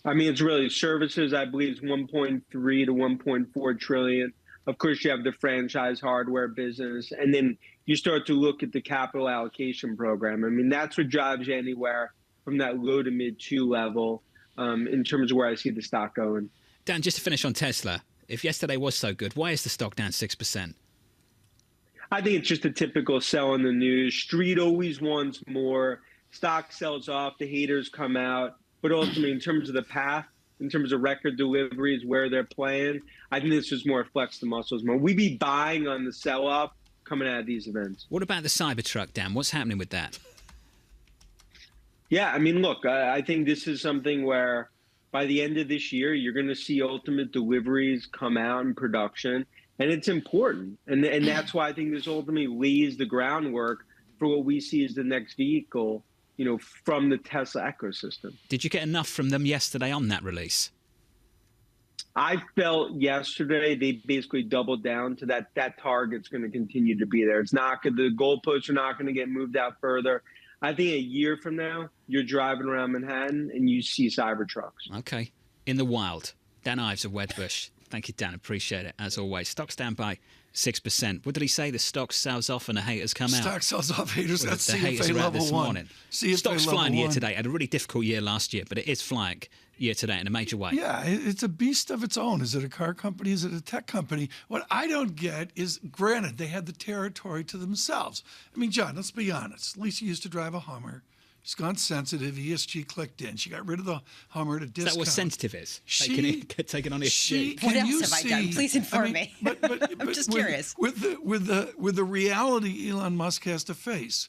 I mean, it's really services. I believe it's 1.3 to 1.4 trillion. Of course, you have the franchise hardware business, and then you start to look at the capital allocation program. I mean, that's what drives you anywhere from that low to mid 2 level in terms of where I see the stock going. Dan, just to finish on Tesla, if yesterday was so good, why is the stock down 6%? I think it's just a typical sell in the news. Street always wants more. Stock sells off, the haters come out. But ultimately, in terms of the path, in terms of record deliveries, where they're playing, I think this is more flex the muscles more. We'd be buying on the sell-off coming out of these events. What about the Cybertruck, Dan? What's happening with that? Yeah, I mean, look, I think this is something where by the end of this year, you're going to see ultimate deliveries come out in production, and it's important. And that's why I think this ultimately lays the groundwork for what we see as the next vehicle, from the Tesla ecosystem. Did you get enough from them yesterday on that release? I felt yesterday they basically doubled down to that target's going to continue to be there. It's not going the goalposts are not going to get moved out further. I think a year from now, you're driving around Manhattan and you see Cybertrucks. Okay. In the wild. Dan Ives of Wedbush. Thank you, Dan. Appreciate it, as always. Stock's down by 6%. What did he say? The stock sells off and the haters come out. Stock sells off, haters. Well, That's the CFA haters are out level this 1. morning. CFA Stock's level flying year 1. to date. Had a really difficult year last year, but it is flying year to date in a major way. Yeah, it's a beast of its own. Is it a car company? Is it a tech company? What I don't get is, granted, they had the territory to themselves. I mean, John, let's be honest. Lisa used to drive a Hummer. She's gone sensitive. ESG clicked in. She got rid of the Hummer at a discount. Is that what sensitive is? Taking on ESG. What else have I done? Please inform me. I'm just curious. With the reality Elon Musk has to face,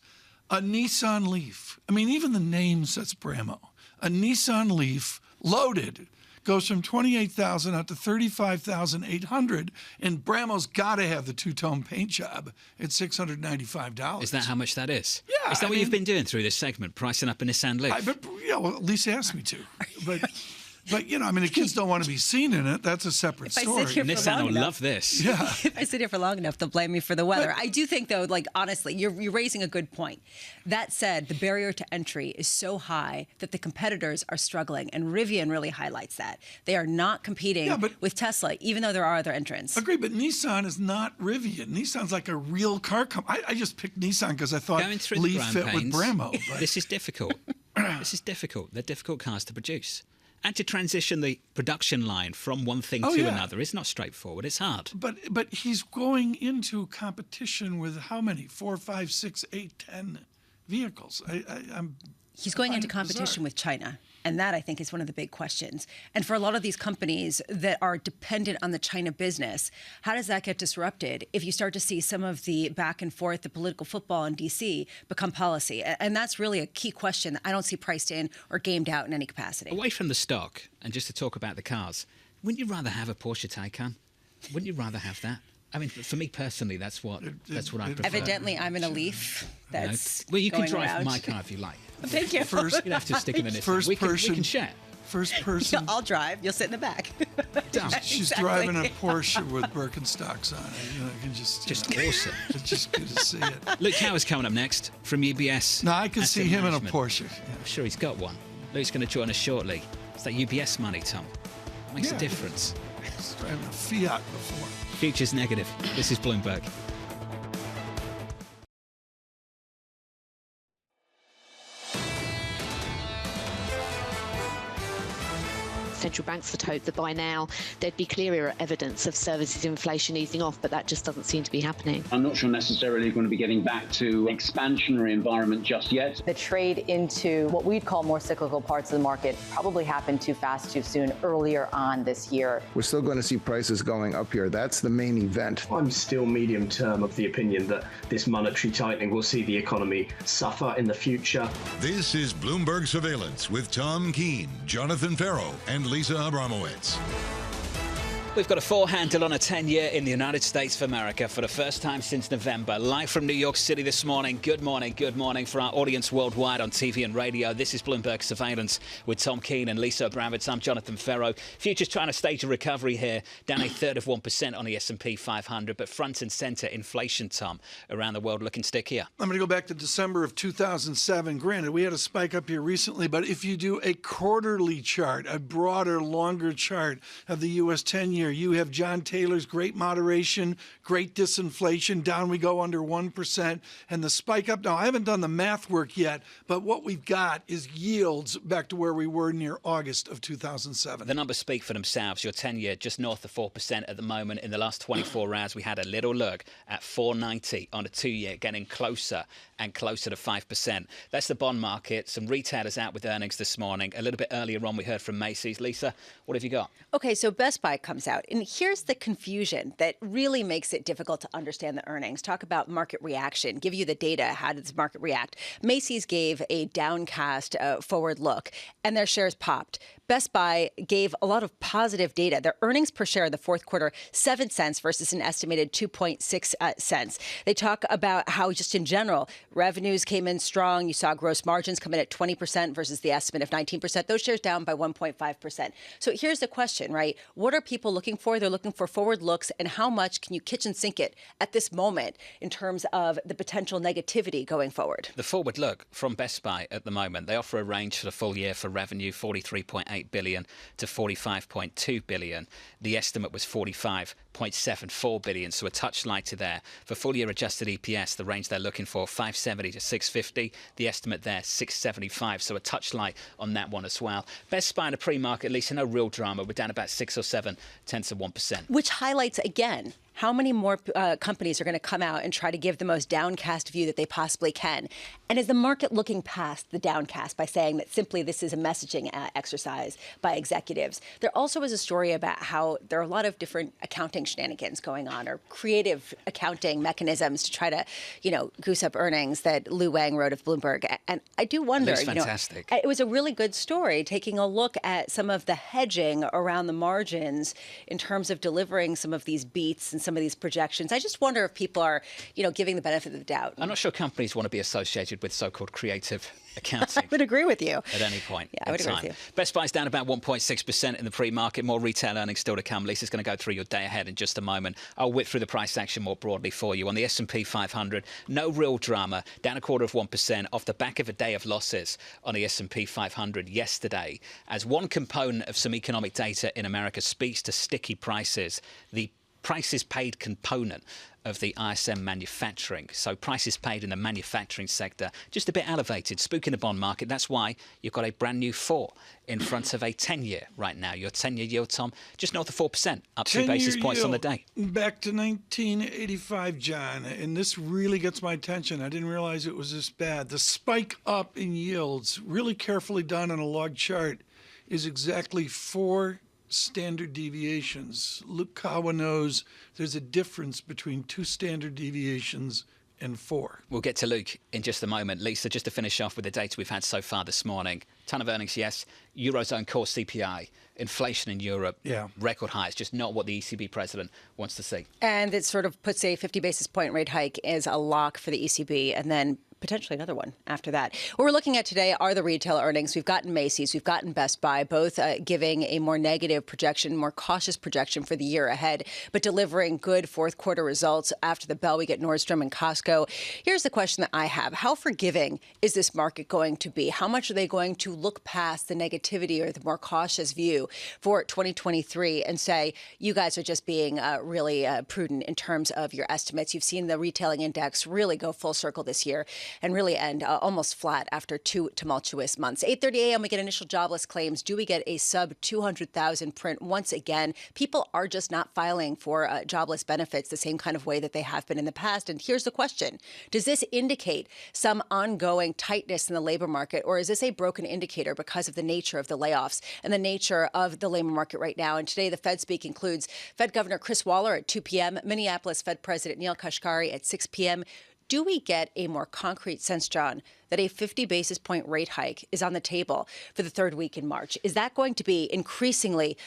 a Nissan Leaf. I mean, even the name says Bramo. A Nissan Leaf loaded goes from $28,000 out to $35,800, and Bramo's got to have the two-tone paint job at $695. Is that how much that is? Yeah. Is that what you've been doing through this segment, pricing up a Nissan Leaf? Well, Lisa asked me to. But the kids don't want to be seen in it. That's a separate story. Nissan will love this. Yeah. If I sit here for long enough, they'll blame me for the weather. I do think, though, honestly, you're raising a good point. That said, the barrier to entry is so high that the competitors are struggling, and Rivian really highlights that. They are not competing with Tesla, even though there are other entrants. Agree, but Nissan is not Rivian. Nissan's like a real car company. I just picked Nissan because I thought Leaf fit with Bramo. But This is difficult. This is difficult. They're difficult cars to produce. And to transition the production line from one thing to another is not straightforward. It's hard. But he's going into competition with how many? 4, 5, 6, 8, 10 vehicles. He's going into competition with China. And that, I think, is one of the big questions. And for a lot of these companies that are dependent on the China business, how does that get disrupted if you start to see some of the back and forth, the political football in D.C. become policy? And that's really a key question that I don't see priced in or gamed out in any capacity. Away from the stock, and just to talk about the cars, wouldn't you rather have a Porsche Taycan? Wouldn't you rather have that? I mean, for me personally, that's what I prefer. Evidently, I'm in a Leaf. That's well, you can going drive around. my car if you like. Thank you. You'd have to stick him in it. We can share. First person. I'll drive. You'll sit in the back. She's driving a Porsche with Birkenstocks on it. You can just awesome. It's just good to see it. Luke Howard's coming up next from UBS. No, I can see him in a Porsche. I'm sure he's got one. Luke's going to join us shortly. It's that UBS money, Tom. It makes a difference. He's driving a Fiat before. Future's negative. This is Bloomberg. central banks would hope that by now there'd be clearer evidence of services inflation easing off, but that just doesn't seem to be happening. I'm not sure necessarily going to be getting back to expansionary environment just yet. The trade into what we'd call more cyclical parts of the market probably happened too fast, too soon earlier on this year. We're still going to see prices going up here. That's the main event. I'm still medium term of the opinion that this monetary tightening will see the economy suffer in the future. This is Bloomberg Surveillance with Tom Keene, Jonathan Ferro, and Lisa Abramowicz. We've got a 4 handle on a 10-year in the United States of America for the first time since November. Live from New York City this morning. Good morning for our audience worldwide on TV and radio. This is Bloomberg Surveillance with Tom Keene and Lisa Abramowicz. I'm Jonathan Ferro. Futures trying to stage a recovery here, down 1/3% on the S&P 500, but front and center inflation, Tom, around the world looking stickier. I'm going to go back to December of 2007. Granted, we had a spike up here recently, but if you do a quarterly chart, a broader, longer chart of the U.S. 10-year, you have John Taylor's great moderation, great disinflation. Down we go under 1%. And the spike up. Now, I haven't done the math work yet, but what we've got is yields back to where we were near August of 2007. The numbers speak for themselves. Your 10-year just north of 4% at the moment. In the last 24 hours, we had a little look at 4.90 on a 2-year, getting closer and closer to 5%. That's the bond market. Some retailers out with earnings this morning. A little bit earlier on, we heard from Macy's. Lisa, what have you got? Okay, so Best Buy comes out. And here's the confusion that really makes it difficult to understand the earnings. Talk about market reaction. Give you the data. How does the market react? Macy's gave a downcast forward look, and their shares popped. Best Buy gave a lot of positive data. Their earnings per share in the fourth quarter, 7 cents versus an estimated 2.6 cents. They talk about how just in general, revenues came in strong. You saw gross margins come in at 20% versus the estimate of 19%. Those shares down by 1.5%. So here's the question, right? What are people looking for? They're looking for forward looks, and how much can you kitchen sink it at this moment in terms of the potential negativity going forward? The forward look from Best Buy at the moment, they offer a range for the full year for revenue, 43.8 billion to 45.2 billion. The estimate was 45.74 billion, so a touch lighter there. For full year adjusted EPS, the range they're looking for, 570 to 650. The estimate there, 675, so a touch light on that one as well. Best Buy in a pre-market, at least no real drama. We're down about 6 or 7 tenths of 1%. Which highlights, again, how many more companies are going to come out and try to give the most downcast view that they possibly can? And is the market looking past the downcast by saying that simply this is a messaging exercise by executives? There also is a story about how there are a lot of different accounting shenanigans going on, or creative accounting mechanisms to try to, goose up earnings that Lou Wang wrote of Bloomberg. And I do wonder, That's fantastic. It was a really good story taking a look at some of the hedging around the margins in terms of delivering some of these beats and some of these projections. I just wonder if people are, giving the benefit of the doubt. I'm not sure companies want to be associated with so-called creative accounting. I would agree with you. At any point. Yeah, I would agree with you. Best Buy's down about 1.6% in the pre-market. More retail earnings still to come. Lisa's going to go through your day ahead in just a moment. I'll whip through the price action more broadly for you. On the S&P 500, no real drama. Down 0.25% off the back of a day of losses on the S&P 500 yesterday. As one component of some economic data in America speaks to sticky prices, the prices paid component of the ISM manufacturing. So prices paid in the manufacturing sector just a bit elevated, spooking the bond market. That's why you've got a brand new 4 in front of a 10-year right now. Your 10-year yield, Tom, just north of 4%, up 2 basis points on the day. Back to 1985, John, and this really gets my attention. I didn't realize it was this bad. The spike up in yields, really carefully done on a log chart, is exactly 4 standard deviations. Luke Kawa knows there's a difference between 2 standard deviations and 4. We'll get to Luke in just a moment. Lisa, just to finish off with the data we've had so far this morning. Ton of earnings, yes. Eurozone core CPI, inflation in Europe, record highs, just not what the ECB president wants to see. And it sort of puts a 50 basis point rate hike as a lock for the ECB, and then potentially another one after that. What we're looking at today are the retail earnings. We've gotten Macy's, we've gotten Best Buy, both giving a more negative projection, more cautious projection for the year ahead, but delivering good fourth quarter results. After the bell, we get Nordstrom and Costco. Here's the question that I have. How forgiving is this market going to be? How much are they going to look past the negativity or the more cautious view for 2023 and say, you guys are just being really prudent in terms of your estimates? You've seen the retailing index really go full circle this year. and really end almost flat after 2 tumultuous months. 8:30 a.m. we get initial jobless claims. Do we get a sub 200,000 print once again? People are just not filing for jobless benefits the same kind of way that they have been in the past. And here's the question. Does this indicate some ongoing tightness in the labor market, or is this a broken indicator because of the nature of the layoffs and the nature of the labor market right now? And today the Fed speak includes Fed Governor Chris Waller at 2 p.m., Minneapolis Fed President Neil Kashkari at 6 p.m. Do we get a more concrete sense, John, that a 50 basis point rate hike is on the table for the third week in March? Is that going to be increasingly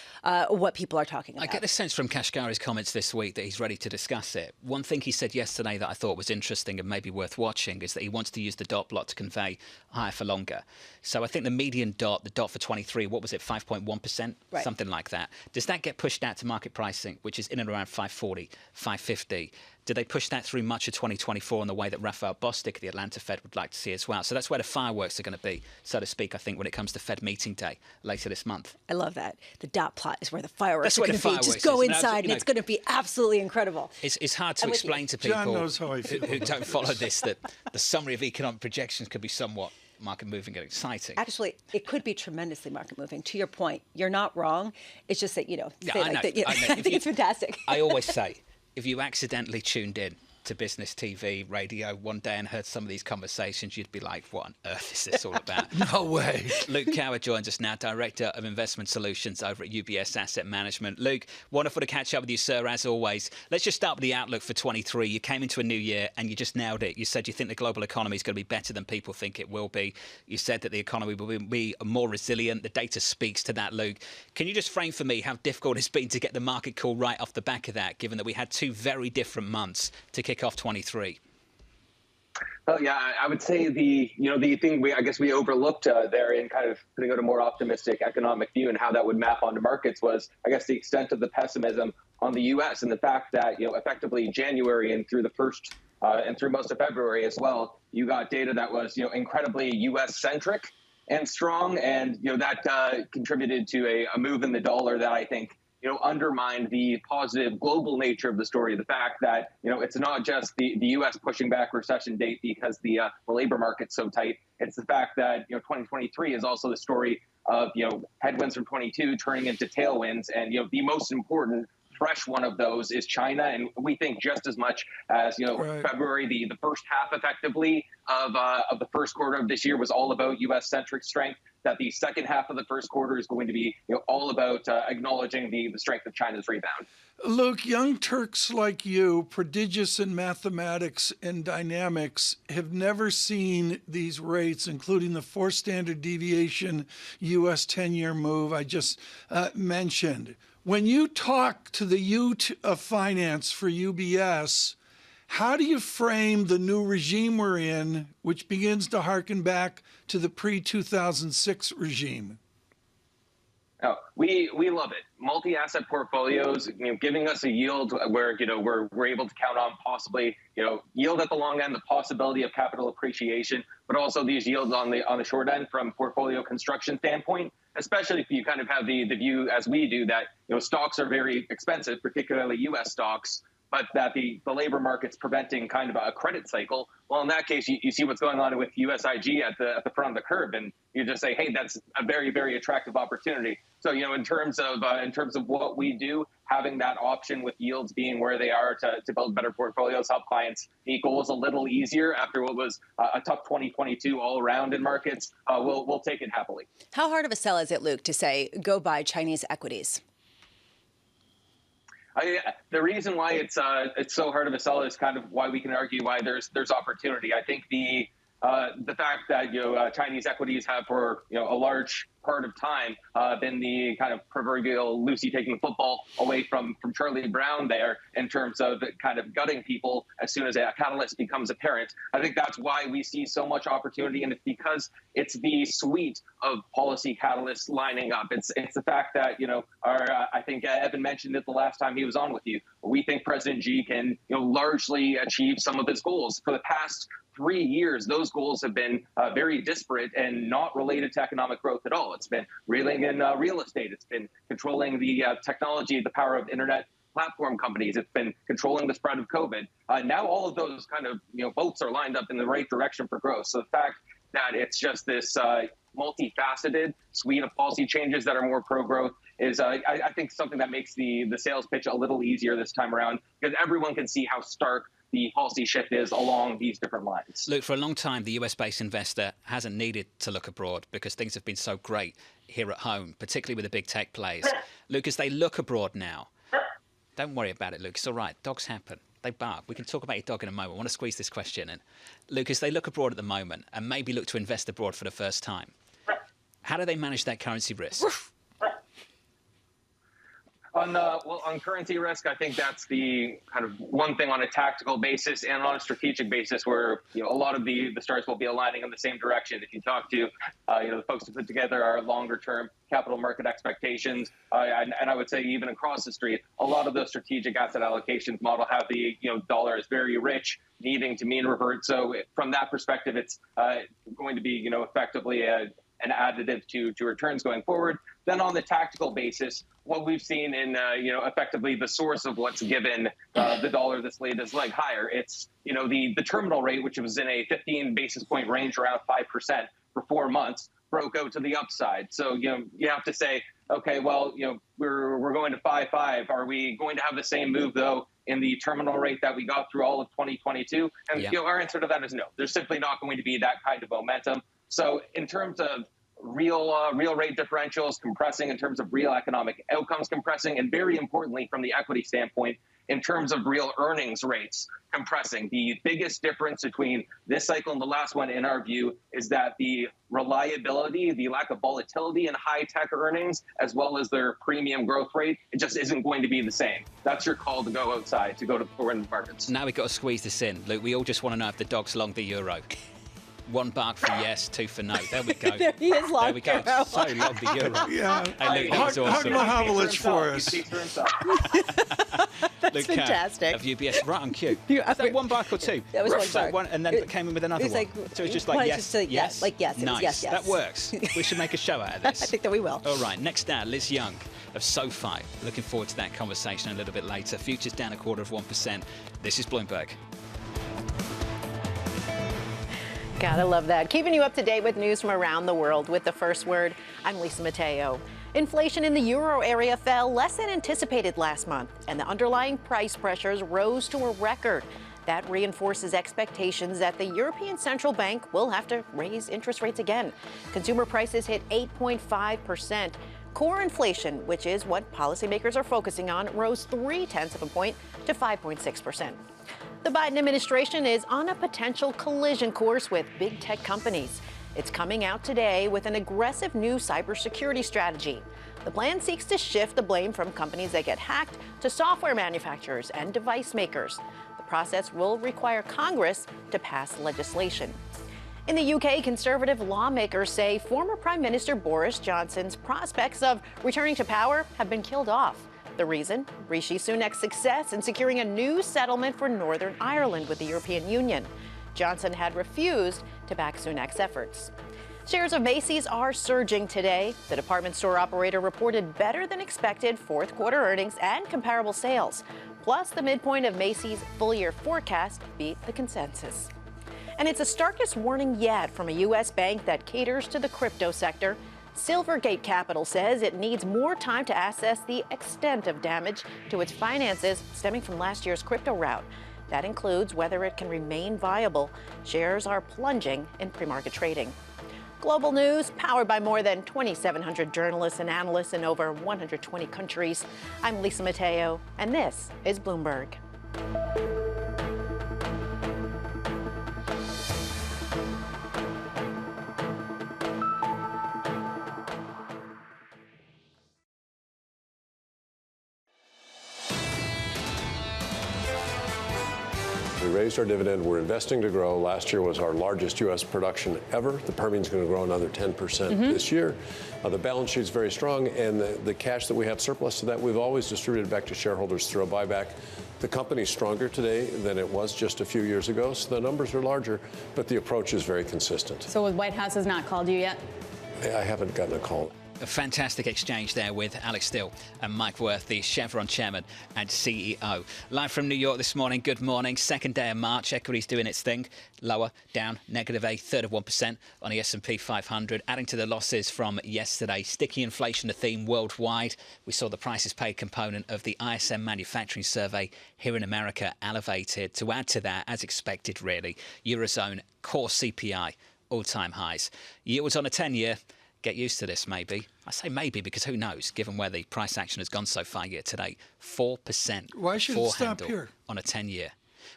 what people are talking about? I get the sense from Kashkari's comments this week that he's ready to discuss it. One thing he said yesterday that I thought was interesting and maybe worth watching is that he wants to use the dot plot to convey higher for longer. So I think the median dot, the dot for 23, what was it, 5.1%? Right. Something like that. Does that get pushed out to market pricing, which is in and around 540, 550? Do they push that through much of 2024 in the way that Raphael Bostic, the Atlanta Fed, would like to see as well? So that's where the fireworks are going to be, so to speak, I think, when it comes to Fed meeting day later this month. I love that. The dot plot is where the fireworks That's are where going the to be. Just fireworks go is. inside, and it's going to be absolutely incredible. It's hard to explain to people John knows how I feel. who don't follow this that the summary of economic projections could be somewhat market moving and exciting. Actually, it could be tremendously market moving. To your point, you're not wrong. It's just that, Yeah, say I like know, that. I know. I think it's fantastic. I always say, if you accidentally tuned in to business TV, radio one day and heard some of these conversations, you'd be like, what on earth is this all about? No way. Luke Cower joins us now, Director of Investment Solutions over at UBS Asset Management. Luke, wonderful to catch up with you, sir, as always. Let's just start with the outlook for 23. You came into a new year and you just nailed it. You said you think the global economy is going to be better than people think it will be. You said that the economy will be more resilient. The data speaks to that, Luke. Can you just frame for me how difficult it's been to get the market call right off the back of that, given that we had two very different months to kick off 23? Oh yeah, I would say the thing we overlooked there in kind of putting out a more optimistic economic view and how that would map onto markets was, I guess, the extent of the pessimism on the U.S. and the fact that effectively January and through the first and through most of February as well, you got data that was incredibly U.S. centric and strong, and that contributed to a move in the dollar that I think undermined the positive global nature of the story. The fact that, it's not just the U.S. pushing back recession date because the labor market's so tight. It's the fact that, 2023 is also the story of, headwinds from 22 turning into tailwinds. And, the most important fresh one of those is China. And we think just as much as, Right. February, the first half effectively of the first quarter of this year was all about U.S. centric strength, that the second half of the first quarter is going to be all about acknowledging the strength of China's rebound. Luke, young Turks like you, prodigious in mathematics and dynamics, have never seen these rates, including the 4 standard deviation U.S. 10-year move I just mentioned. When you talk to the Ute of finance for UBS, how do you frame the new regime we're in, which begins to harken back to the pre-2006 regime? Oh, we love it. Multi-asset portfolios, giving us a yield where we're able to count on possibly yield at the long end, the possibility of capital appreciation, but also these yields on the short end from portfolio construction standpoint. Especially if you kind of have the view as we do that stocks are very expensive, particularly U.S. stocks, but that the labor market's preventing kind of a credit cycle. Well, in that case, you see what's going on with USIG at the front of the curve, and you just say, hey, that's a very, very attractive opportunity. So, in terms of what we do, having that option with yields being where they are to build better portfolios, help clients meet goals a little easier after what was a tough 2022 all around in markets, we'll take it happily. How hard of a sell is it, Luke, to say go buy Chinese equities? The reason why it's so hard of a sell is kind of why we can argue why there's opportunity. I think the fact that Chinese equities have for a large part of time been the kind of proverbial Lucy taking the football away from Charlie Brown there in terms of kind of gutting people as soon as a catalyst becomes apparent. I think that's why we see so much opportunity, and it's because it's the suite of policy catalysts lining up. It's the fact that I think Evan mentioned it the last time he was on with you. We think President Xi can largely achieve some of his goals. For the past 3 years, those goals have been very disparate and not related to economic growth at all. It's been reeling in real estate. It's been controlling the technology, the power of internet platform companies. It's been controlling the spread of COVID. Now all of those kind of boats are lined up in the right direction for growth. So the fact that it's just this multifaceted suite of policy changes that are more pro-growth is, I think, something that makes the sales pitch a little easier this time around, because everyone can see how stark the policy shift is along these different lines. Look, for a long time, the US-based investor hasn't needed to look abroad because things have been so great here at home, particularly with the big tech players. Luke, as they look abroad now, don't worry about it, Luke. It's all right. Dogs happen. They bark. We can talk about your dog in a moment. I want to squeeze this question in. Luke, as they look abroad at the moment and maybe look to invest abroad for the first time, how do they manage that currency risk? On currency risk, I think that's the kind of one thing on a tactical basis and on a strategic basis where a lot of the stars will be aligning in the same direction. If you talk to the folks who put together our longer term capital market expectations, and I would say even across the street, a lot of those strategic asset allocations model have the dollar is very rich, needing to mean revert. So from that perspective, it's going to be effectively an additive to returns going forward. Then on the tactical basis, what we've seen in effectively the source of what's given the dollar this latest leg higher, it's the terminal rate, which was in a 15 basis point range around 5% for 4 months, broke out to the upside. So you have to say, okay, well we're going to 5.5. Are we going to have the same move though in the terminal rate that we got through all of 2022? And our answer to that is no. There's simply not going to be that kind of momentum. So in terms of real rate differentials compressing, in terms of real economic outcomes compressing, and very importantly from the equity standpoint, in terms of real earnings rates compressing. The biggest difference between this cycle and the last one, in our view, is that the reliability, the lack of volatility in high-tech earnings, as well as their premium growth rate, it just isn't going to be the same. That's your call to go outside, to go to foreign markets. Now we've got to squeeze this in. Luke, we all just want to know if the dog's long the euro. 1 bark for yes, 2 for no. There we go. There he is, long There we go. euro. So long the euro. Yeah. Hey, Luke, that was awesome. Hug Mahavlich for us. That's Luke fantastic. of UBS, right on cue. Is that 1 bark or 2? That was 1 So bark. and then came in with another one. So it's just like yes, yes. Like yes, it was nice. yes, yes. That works. We should make a show out of this. I think that we will. All right, next out, Liz Young of SoFi. Looking forward to that conversation a little bit later. Futures down 0.25%. This is Bloomberg. Gotta love that. Keeping you up to date with news from around the world with the first word. I'm Lisa Mateo. Inflation in the euro area fell less than anticipated last month, and the underlying price pressures rose to a record. That reinforces expectations that the European Central Bank will have to raise interest rates again. Consumer prices hit 8.5%. Core inflation, which is what policymakers are focusing on, rose 0.3 of a point to 5.6%. The Biden administration is on a potential collision course with big tech companies. It's coming out today with an aggressive new cybersecurity strategy. The plan seeks to shift the blame from companies that get hacked to software manufacturers and device makers. The process will require Congress to pass legislation. In the UK, Conservative lawmakers say former Prime Minister Boris Johnson's prospects of returning to power have been killed off. The reason? Rishi Sunak's success in securing a new settlement for Northern Ireland with the European Union. Johnson had refused to back Sunak's efforts. Shares of Macy's are surging today. The department store operator reported better than expected fourth quarter earnings and comparable sales. Plus, the midpoint of Macy's full-year forecast beat the consensus. And it's the starkest warning yet from a U.S. bank that caters to the crypto sector. Silvergate Capital says it needs more time to assess the extent of damage to its finances stemming from last year's crypto rout. That includes whether it can remain viable. Shares are plunging in pre-market trading. Global news powered by more than 2,700 journalists and analysts in over 120 countries. I'm Lisa Mateo, and this is Bloomberg. We raised our dividend. We're investing to grow. Last year was our largest U.S. production ever. The Permian's going to grow another 10% this year. The balance sheet's very strong, and the cash that we have surplus to that, we've always distributed back to shareholders through a buyback. The company's stronger today than it was just a few years ago, so the numbers are larger, but the approach is very consistent. So the White House has not called you yet? I haven't gotten a call. A fantastic exchange there with Alex Still and Mike Wirth, the Chevron chairman and CEO. Live from New York this morning. Good morning. Second day of March. Equities doing its thing. Lower, down, negative a third of 1% on the S&P 500. Adding to the losses from yesterday. Sticky inflation, a theme worldwide. We saw the prices paid component of the ISM manufacturing survey here in America elevated. To add to that, as expected, really, Eurozone core CPI, all-time highs. Yields on a 10-year. Get used to this, maybe. I say maybe because who knows, given where the price action has gone so far year to date. 4%. Why should it stop here? On a 10-year.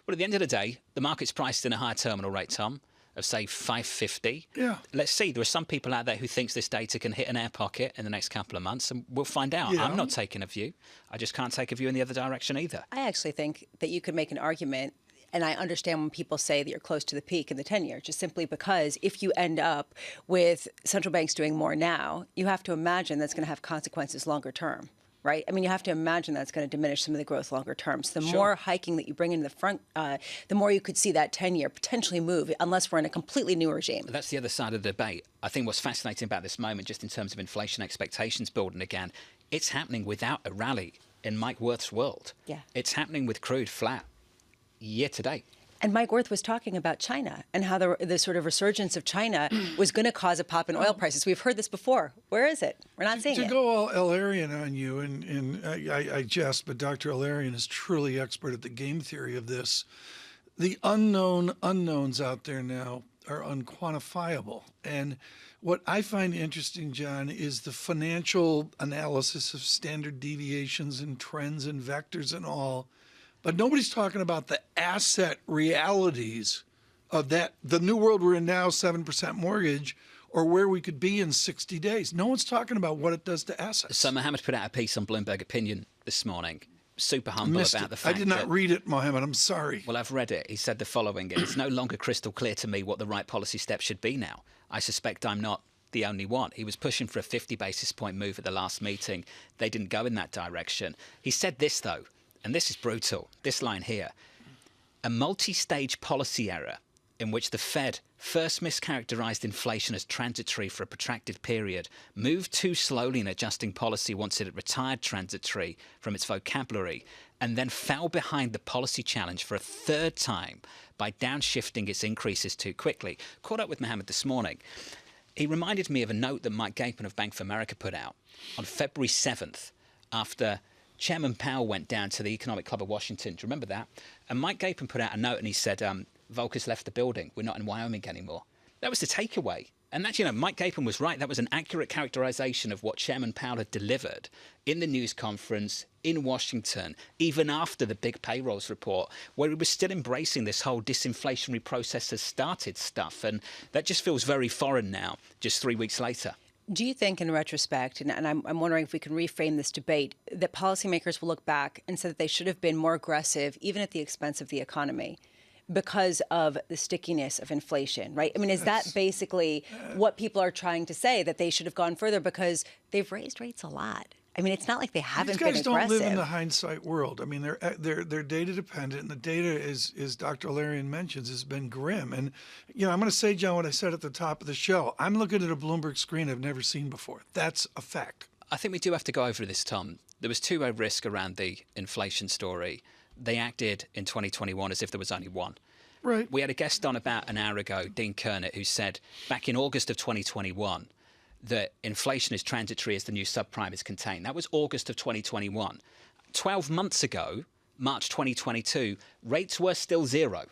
Well, at the end of the day, the market's priced in a higher terminal rate, Tom, of, say, 550. Yeah. Let's see. There are some people out there who thinks this data can hit an air pocket in the next couple of months, and we'll find out. Yeah. I'm not taking a view. I just can't take a view in the other direction either. I actually think that you could make an argument, and I understand when people say that you're close to the peak in the 10-year, just simply because if you end up with central banks doing more now, you have to imagine that's going to have consequences longer term, right? I mean, you have to imagine that's going to diminish some of the growth longer term. So the more hiking that you bring into the front, the more you could see that 10-year potentially move, unless we're in a completely new regime. That's the other side of the debate. I think what's fascinating about this moment, just in terms of inflation expectations building again, it's happening without a rally in Mike Wirth's world. Yeah. It's happening with crude flat year to date. And Mike Wirth was talking about China and how the sort of resurgence of China was going to cause a pop in oil prices. We've heard this before. Where is it? We're not seeing it. To go all Elarian on you, and I jest, but Dr. Elarian is truly expert at the game theory of this. The unknowns out there now are unquantifiable. And what I find interesting, John, is the financial analysis of standard deviations and trends and vectors and all. But nobody's talking about the asset realities of that, the new world we're in now, 7% mortgage, or where we could be in 60 days. No one's talking about what it does to assets. So Mohammed put out a piece on Bloomberg Opinion this morning, super humble about the fact I did not read it, Mohammed. I'm sorry. Well, I've read it. He said the following: it's no longer crystal clear to me what the right policy step should be now. I suspect I'm not the only one. He was pushing for a 50 basis point move at the last meeting. They didn't go in that direction. He said this, though. And this is brutal, this line here. A multi-stage policy error in which the Fed first mischaracterized inflation as transitory for a protracted period, moved too slowly in adjusting policy once it had retired transitory from its vocabulary, and then fell behind the policy challenge for a third time by downshifting its increases too quickly. Caught up with Mohammed this morning. He reminded me of a note that Mike Gapin of Bank of America put out on February 7th after Chairman Powell went down to the Economic Club of Washington. Do you remember that? And Mike Gapin put out a note and he said, Volcker's left the building. We're not in Wyoming anymore. That was the takeaway. And that, Mike Gapin was right. That was an accurate characterization of what Chairman Powell had delivered in the news conference in Washington, even after the big payrolls report, where he was still embracing this whole disinflationary process has started stuff. And that just feels very foreign now, just 3 weeks later. Do you think, in retrospect, and I'm wondering if we can reframe this debate, that policymakers will look back and say that they should have been more aggressive, even at the expense of the economy, because of the stickiness of inflation, right? I mean, is that basically what people are trying to say, that they should have gone further because they've raised rates a lot? I mean, it's not like they haven't been aggressive. These guys don't live in the hindsight world. I mean, they're data dependent, and the data is Dr. Olarian mentions, has been grim. And I'm going to say, John, what I said at the top of the show. I'm looking at a Bloomberg screen I've never seen before. That's a fact. I think we do have to go over this, Tom. There was two-way risk around the inflation story. They acted in 2021 as if there was only one. Right. We had a guest on about an hour ago, Dean Kernet, who said back in August of 2021 that inflation is transitory as the new subprime is contained. That was August of 2021. 12 months ago, March 2022, rates were still zero.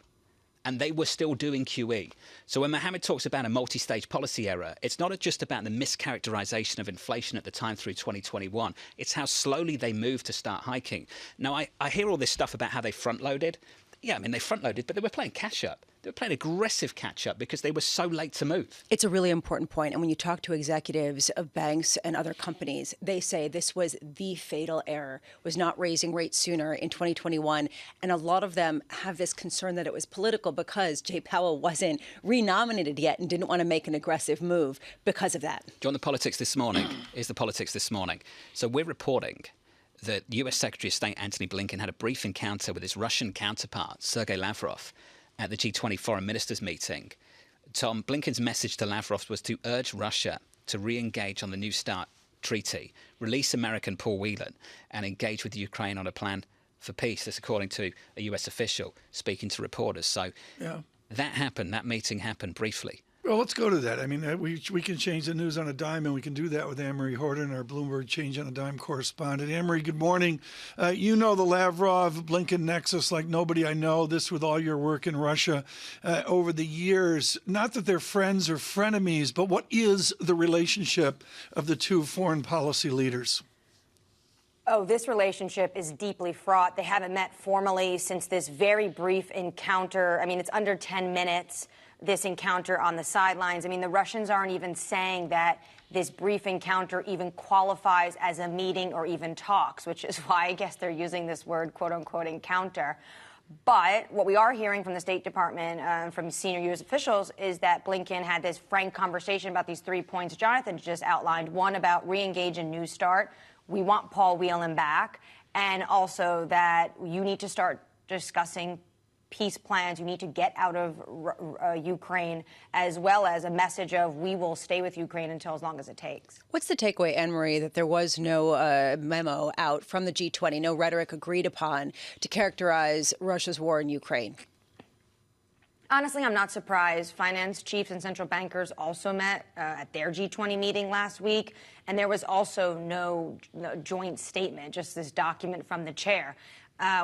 And they were still doing QE. So when Mohammed talks about a multi-stage policy error, it's not just about the mischaracterization of inflation at the time through 2021. It's how slowly they moved to start hiking. Now, I hear all this stuff about how they front-loaded. Yeah, I mean, they front-loaded, but they were playing catch-up. They were playing aggressive catch-up because they were so late to move. It's a really important point. And when you talk to executives of banks and other companies, they say this was the fatal error, was not raising rates sooner in 2021. And a lot of them have this concern that it was political because Jay Powell wasn't renominated yet and didn't want to make an aggressive move because of that. Do you want the politics this morning? Here's the politics this morning. So we're reporting that US Secretary of State Antony Blinken had a brief encounter with his Russian counterpart, Sergei Lavrov, at the G20 foreign ministers meeting. Tom, Blinken's message to Lavrov was to urge Russia to re-engage on the New START treaty, release American Paul Whelan, and engage with Ukraine on a plan for peace. That's according to a US official speaking to reporters. So that happened, that meeting happened briefly. Well, let's go to that. I mean, we can change the news on a dime, and we can do that with Anne-Marie Horton, our Bloomberg Change on a Dime correspondent. Anne-Marie, good morning. You know the Lavrov-Blinken nexus like nobody I know, this with all your work in Russia over the years. Not that they're friends or frenemies, but what is the relationship of the two foreign policy leaders? Oh, this relationship is deeply fraught. They haven't met formally since this very brief encounter. I mean, it's under 10 minutes. This encounter on the sidelines. I mean, the Russians aren't even saying that this brief encounter even qualifies as a meeting or even talks, which is why I guess they're using this word, quote unquote, encounter. But what we are hearing from the State Department, from senior U.S. officials, is that Blinken had this frank conversation about these 3 points Jonathan just outlined. One, about re-engage in New START. We want Paul Whelan back. And also that you need to start discussing peace plans. You need to get out of Ukraine, as well as a message of we will stay with Ukraine until as long as it takes. What's the takeaway, Anne-Marie, that there was no memo out from the G20, no rhetoric agreed upon to characterize Russia's war in Ukraine? Honestly, I'm not surprised. Finance chiefs and central bankers also met at their G20 meeting last week, and there was also no joint statement, just this document from the chair.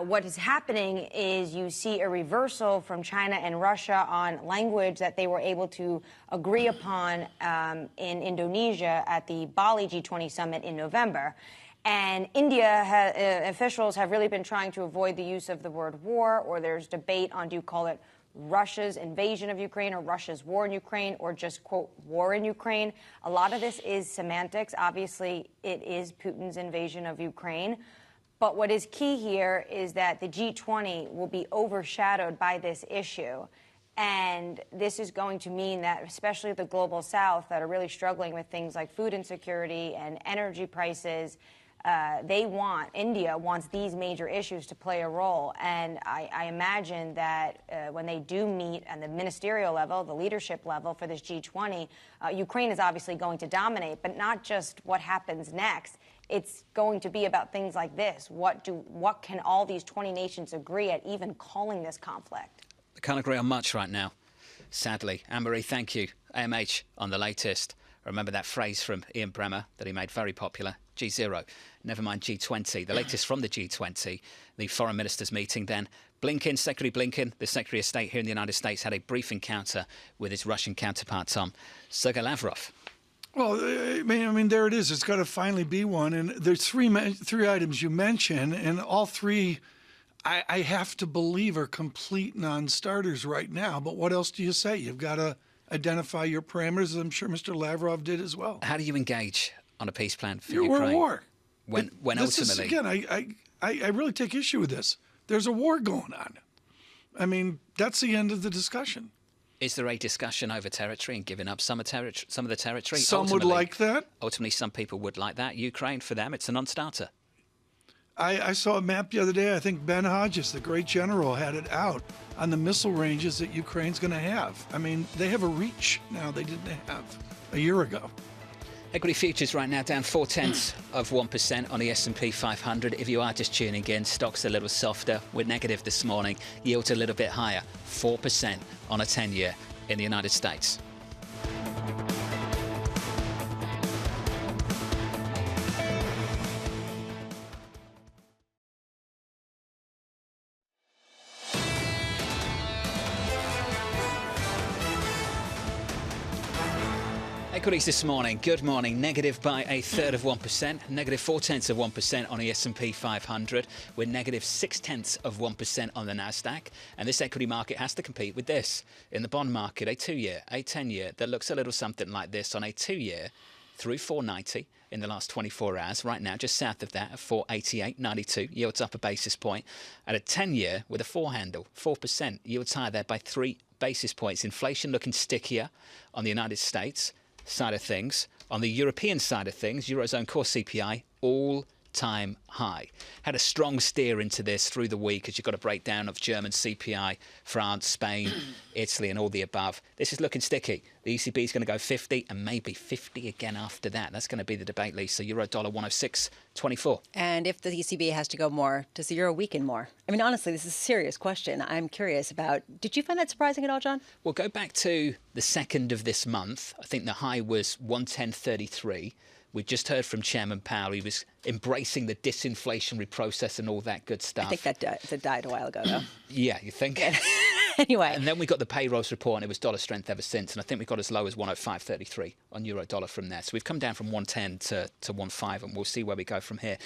What is happening is you see a reversal from China and Russia on language that they were able to agree upon in Indonesia at the Bali G20 summit in November. And India officials have really been trying to avoid the use of the word war, or there's debate on, do you call it Russia's invasion of Ukraine or Russia's war in Ukraine, or just, quote, war in Ukraine. A lot of this is semantics. Obviously, it is Putin's invasion of Ukraine. But what is key here is that the G20 will be overshadowed by this issue. And this is going to mean that, especially the global south that are really struggling with things like food insecurity and energy prices, India wants these major issues to play a role. And I imagine that when they do meet at the ministerial level, the leadership level for this G20, Ukraine is obviously going to dominate, but not just what happens next. It's going to be about things like this. What can all these 20 nations agree at even calling this conflict? I can't agree on much right now, sadly. Anne-Marie, thank you. AMH on the latest. Remember that phrase from Ian Bremmer that he made very popular, G0, never mind G20. The latest from the G20, the foreign ministers meeting then. Secretary Blinken, the Secretary of State here in the United States, had a brief encounter with his Russian counterpart, Sergei Lavrov. Well, I mean, there it is. It's got to finally be one. And there's three items you mentioned, and all three, I have to believe, are complete non-starters right now. But what else do you say? You've got to identify your parameters, as I'm sure Mr. Lavrov did as well. How do you engage on a peace plan for Ukraine? We're at war. When this ultimately... Is, again, I really take issue with this. There's a war going on. I mean, that's the end of the discussion. Is there a discussion over territory and giving up some of the territory? Some would like that. Ultimately, some people would like that. Ukraine, for them, it's a non-starter. I saw a map the other day. I think Ben Hodges, the great general, had it out on the missile ranges that Ukraine's going to have. I mean, they have a reach now they didn't have a year ago. Equity futures right now down 0.4% on the S&P 500. If you are just tuning in, stocks a little softer. We're negative this morning. Yields a little bit higher, 4% on a 10-year in the United States. Equities this morning, good morning, negative by a third of 1%, negative 0.4% on the S&P 500. We're negative 0.6% on the Nasdaq. And this equity market has to compete with this. In the bond market, a 2-year, a 10-year that looks a little something like this on a 2-year through 490 in the last 24 hours. Right now, just south of that, at 488.92, yields up a basis point. At a 10-year with a 4 handle, 4%, yields higher there by 3 basis points. Inflation looking stickier on the United States side of things. On the European side of things, Eurozone core CPI all all-time high. Had a strong steer into this through the week as you've got a breakdown of German CPI, France, Spain, Italy and all the above. This is looking sticky. The ECB is going to go 50 and maybe 50 again after that. That's going to be the debate, Lisa. Euro dollar 106.24. And if the ECB has to go more, does the euro weaken more? I mean, honestly, this is a serious question. I'm curious about. Did you find that surprising at all, John? Well, go back to the 2nd of this month. I think the high was 110.33. We just heard from Chairman Powell. He was embracing the disinflationary process and all that good stuff. I think that died a while ago, though. Yeah, you think? Anyway. And then we got the payrolls report, and it was dollar strength ever since. And I think we got as low as 105.33 on euro dollar from there. So we've come down from 110 to 1.5, and we'll see where we go from here.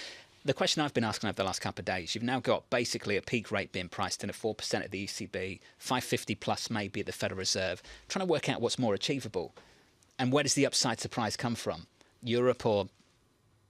The question I've been asking over the last couple of days, you've now got basically a peak rate being priced in at 4% at the ECB, 550 plus maybe at the Federal Reserve, trying to work out what's more achievable. And where does the upside surprise come from? Europe or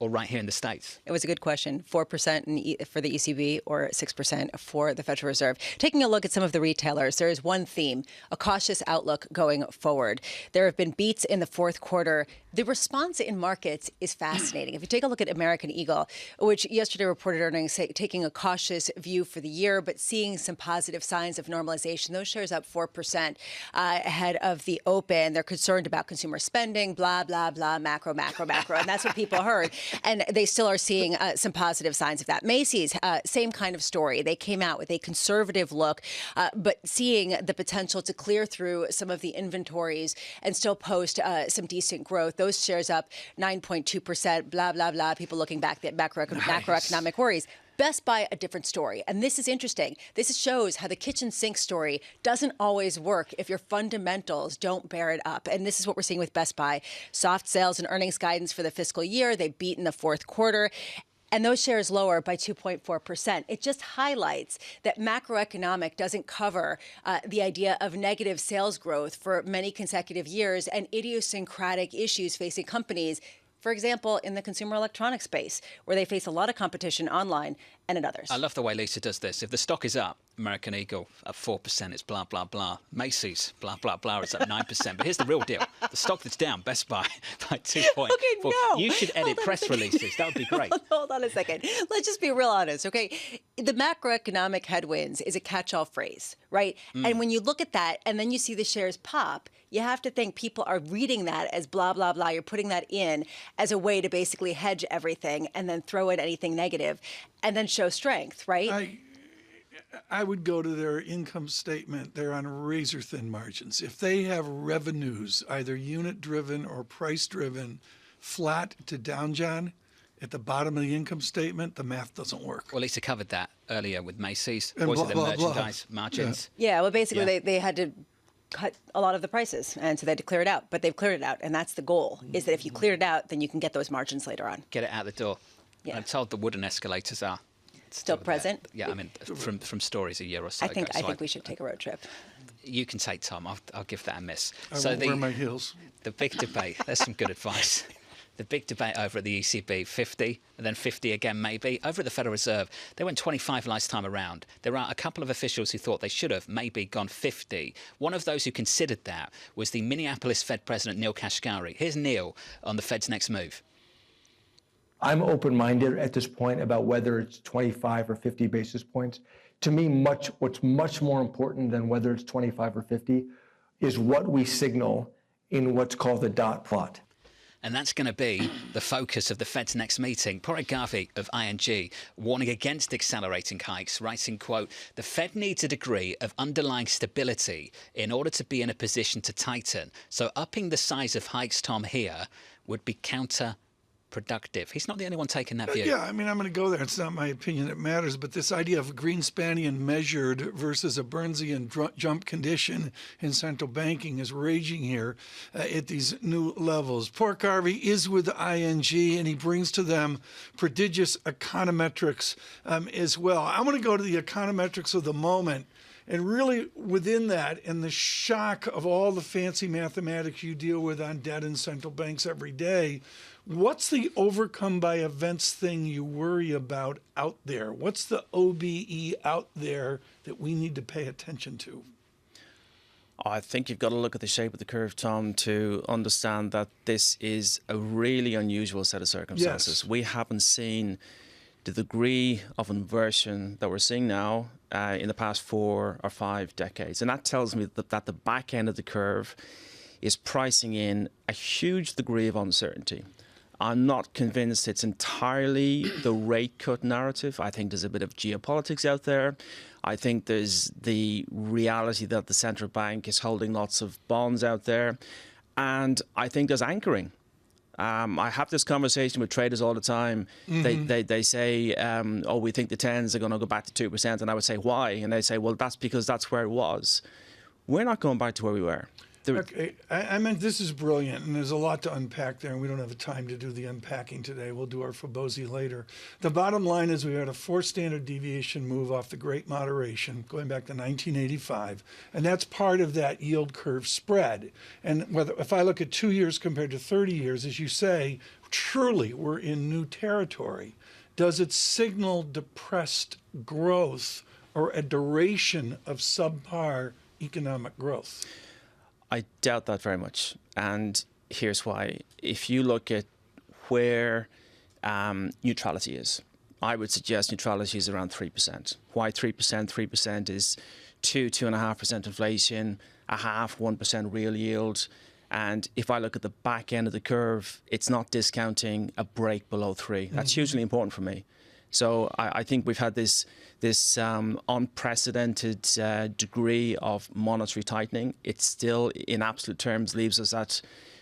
right here in the States? It was a good question. 4% for the ECB or 6% for the Federal Reserve. Taking a look at some of the retailers, there is one theme, a cautious outlook going forward. There have been beats in the fourth quarter. The response in markets is fascinating. If you take a look at American Eagle, which yesterday reported earnings taking a cautious view for the year, but seeing some positive signs of normalization. Those shares up 4% ahead of the open. They're concerned about consumer spending, blah, blah, blah, macro. And that's what people heard. And they still are seeing some positive signs of that. Macy's, same kind of story. They came out with a conservative look, but seeing the potential to clear through some of the inventories and still post some decent growth. Those shares up 9.2%, blah, blah, blah. People looking back at macroeconomic worries. Best Buy, a different story. And this is interesting. This shows how the kitchen sink story doesn't always work if your fundamentals don't bear it up. And this is what we're seeing with Best Buy. Soft sales and earnings guidance for the fiscal year. They beat in the fourth quarter. And those shares lower by 2.4%. It just highlights that macroeconomic doesn't cover the idea of negative sales growth for many consecutive years and idiosyncratic issues facing companies. For example, in the consumer electronics space, where they face a lot of competition online and in others. I love the way Lisa does this. If the stock is up, American Eagle up 4%, it's blah, blah, blah. Macy's, blah, blah, blah, it's up 9%. But here's the real deal. The stock that's down, Best Buy, by 2.4. Okay, no. You should edit press releases. That would be great. Hold on a second. Let's just be real honest, okay? The macroeconomic headwinds is a catch-all phrase, right? And when you look at that and then you see the shares pop, you have to think people are reading that as blah, blah, blah. You're putting that in as a way to basically hedge everything and then throw in anything negative and then show strength, right? I would go to their income statement. They're on razor-thin margins. If they have revenues, either unit-driven or price-driven, flat to down, John, at the bottom of the income statement, the math doesn't work. Well, Lisa covered that earlier with Macy's. And Was it the blah, blah, merchandise margins? Yeah, well, basically they had to cut a lot of the prices, and so they had to clear it out. But they've cleared it out, and that's the goal, is that if you clear it out, then you can get those margins later on. Get it out the door. Yeah. I'm told the wooden escalators are still present. Yeah, I mean, from stories a year or so I think ago. we should take a road trip. You can take Tom. I'll give that a miss. I won't wear my heels. The big debate. There's some good advice. The big debate over at the ECB, 50, and then 50 again maybe. Over at the Federal Reserve, they went 25 last time around. There are a couple of officials who thought they should have maybe gone 50. One of those who considered that was the Minneapolis Fed President, Neil Kashkari. Here's Neil on the Fed's next move. I'm open-minded at this point about whether it's 25 or 50 basis points. To me, what's much more important than whether it's 25 or 50 is what we signal in what's called the dot plot. And that's going to be the focus of the Fed's next meeting. Choreography of ING warning against accelerating hikes, writing, quote, the Fed needs a degree of underlying stability in order to be in a position to tighten. So upping the size of hikes, Tom, here would be counterproductive. He's not the only one taking that view. Yeah, I mean, I'm going to go there. It's not my opinion that matters, but this idea of Greenspanian measured versus a Burnsian jump condition in central banking is raging here at these new levels. Pork Harvey is with ING, and he brings to them prodigious econometrics as well. I'm going to go to the econometrics of the moment. And really within that, and the shock of all the fancy mathematics you deal with on debt in central banks every day, what's the overcome by events thing you worry about out there? What's the OBE out there that we need to pay attention to? I think you've got to look at the shape of the curve, Tom, to understand that this is a really unusual set of circumstances. Yes. We haven't seen the degree of inversion that we're seeing now in the past 4 or 5 decades. And that tells me that the back end of the curve is pricing in a huge degree of uncertainty. I'm not convinced it's entirely the rate cut narrative. I think there's a bit of geopolitics out there. I think there's the reality that the central bank is holding lots of bonds out there. And I think there's anchoring. I have this conversation with traders all the time. They say, oh, we think the 10s are going to go back to 2%. And I would say, why? And they say, well, that's because that's where it was. We're not going back to where we were. Okay, I mean, this is brilliant, and there's a lot to unpack there, and we don't have the time to do the unpacking today. We'll do our Fobosi later. The bottom line is we had a 4 standard deviation move off the Great Moderation going back to 1985, and that's part of that yield curve spread. And if I look at 2 years compared to 30 years, as you say, truly we're in new territory. Does it signal depressed growth or a duration of subpar economic growth? I doubt that very much. And here's why. If you look at where neutrality is, I would suggest neutrality is around 3%. Why 3%? 3% is 2.5% inflation, 1% real yield. And if I look at the back end of the curve, it's not discounting a break below 3. That's hugely important for me. So I think we've had this unprecedented degree of monetary tightening. It still, in absolute terms, leaves us at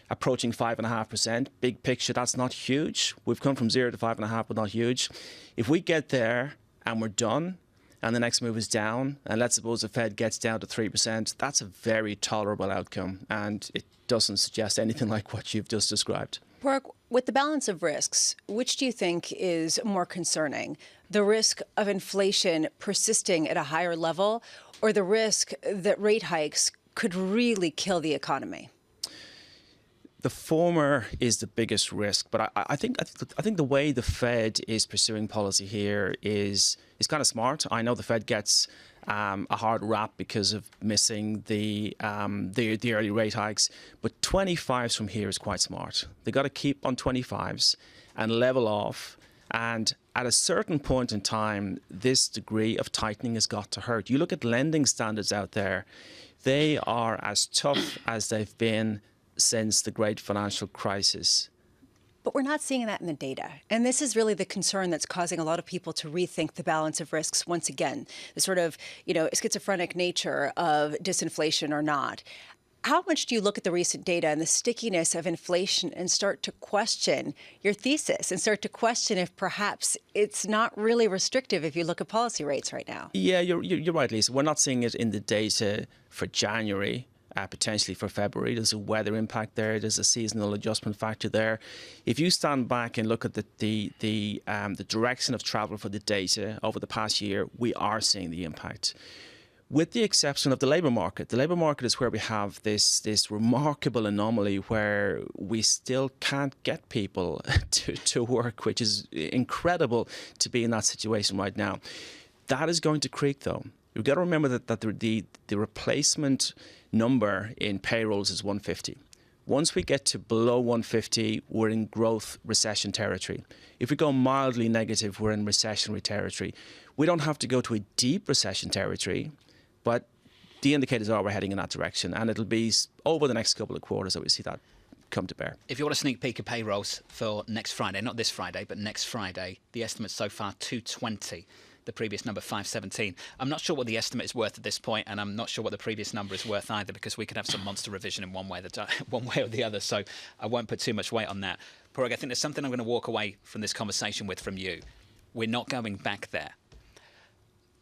approaching 5.5%. Big picture, that's not huge. We've come from 0 to 5.5, but not huge. If we get there and we're done, and the next move is down, and let's suppose the Fed gets down to 3%, that's a very tolerable outcome, and it doesn't suggest anything like what you've just described. Parag, with the balance of risks, which do you think is more concerning? The risk of inflation persisting at a higher level, or the risk that rate hikes could really kill the economy? The former is the biggest risk, but I think the way the Fed is pursuing policy here is kind of smart. I know the Fed gets a hard rap because of missing the early rate hikes, but 25s from here is quite smart. They got to keep on 25s and level off. And at a certain point in time, this degree of tightening has got to hurt. You look at lending standards out there; they are as tough as they've been since the great financial crisis. But we're not seeing that in the data. And this is really the concern that's causing a lot of people to rethink the balance of risks once again, the sort of, schizophrenic nature of disinflation or not. How much do you look at the recent data and the stickiness of inflation and start to question your thesis and start to question if perhaps it's not really restrictive if you look at policy rates right now? Yeah, you're right, Lisa. We're not seeing it in the data for January. Potentially for February. There's a weather impact there. There's a seasonal adjustment factor there. If you stand back and look at the direction of travel for the data over the past year, we are seeing the impact. With the exception of the labour market. The labour market is where we have this remarkable anomaly where we still can't get people to work, which is incredible to be in that situation right now. That is going to creak, though. You've got to remember that the replacement number in payrolls is 150. Once we get to below 150, we're in growth recession territory. If we go mildly negative, we're in recessionary territory. We don't have to go to a deep recession territory, but the indicators are we're heading in that direction, and it'll be over the next couple of quarters that we see that come to bear. If you want a sneak peek of payrolls for next Friday, not this Friday, but next Friday, the estimate so far 220. The previous number 517. I'm not sure what the estimate is worth at this point, and I'm not sure what the previous number is worth either, because we could have some monster revision in one way or the other. So I won't put too much weight on that. Parag, I think there's something I'm going to walk away from this conversation with from you. We're not going back there.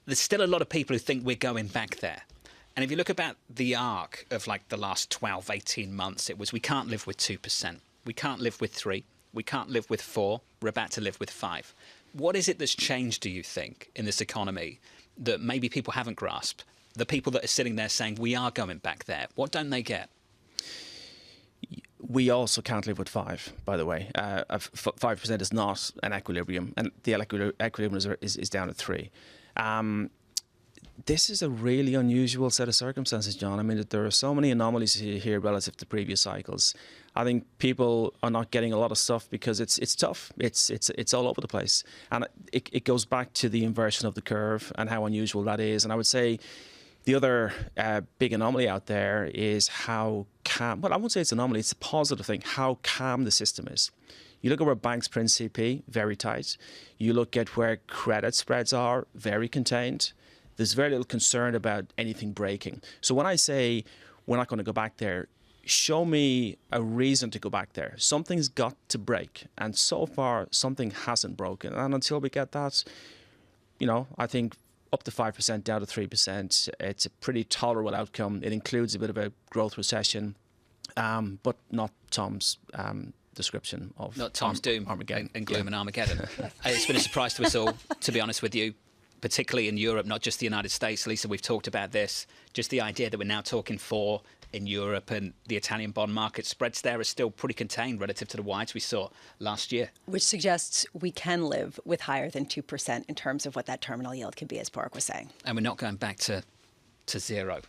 There's still a lot of people who think we're going back there. And if you look about the arc of like the last 12, 18 months, it was we can't live with 2%. We can't live with 3. We can't live with 4. We're about to live with 5. What is it that's changed, do you think, in this economy that maybe people haven't grasped? The people that are sitting there saying, we are going back there. What don't they get? We also can't live with 5, by the way. 5% is not an equilibrium, and the equilibrium is down at 3. this is a really unusual set of circumstances, John. I mean, there are so many anomalies here relative to previous cycles. I think people are not getting a lot of stuff because it's tough. It's all over the place, and it goes back to the inversion of the curve and how unusual that is. And I would say the other big anomaly out there is how calm. Well, I won't say it's an anomaly. It's a positive thing. How calm the system is. You look at where banks print CP, very tight. You look at where credit spreads are, very contained. There's very little concern about anything breaking. So when I say we're not going to go back there, show me a reason to go back there. Something's got to break. And so far, something hasn't broken. And until we get that, I think up to 5%, down to 3%, it's a pretty tolerable outcome. It includes a bit of a growth recession, but not Tom's description of not Tom's doom Armageddon. and gloom and Armageddon. It's been a surprise to us all, to be honest with you, particularly in Europe, not just the United States. Lisa, we've talked about this, just the idea that we're now talking for in Europe, and the Italian bond market spreads there are still pretty contained relative to the wides we saw last year. Which suggests we can live with higher than 2% in terms of what that terminal yield could be, as Park was saying. And we're not going back to zero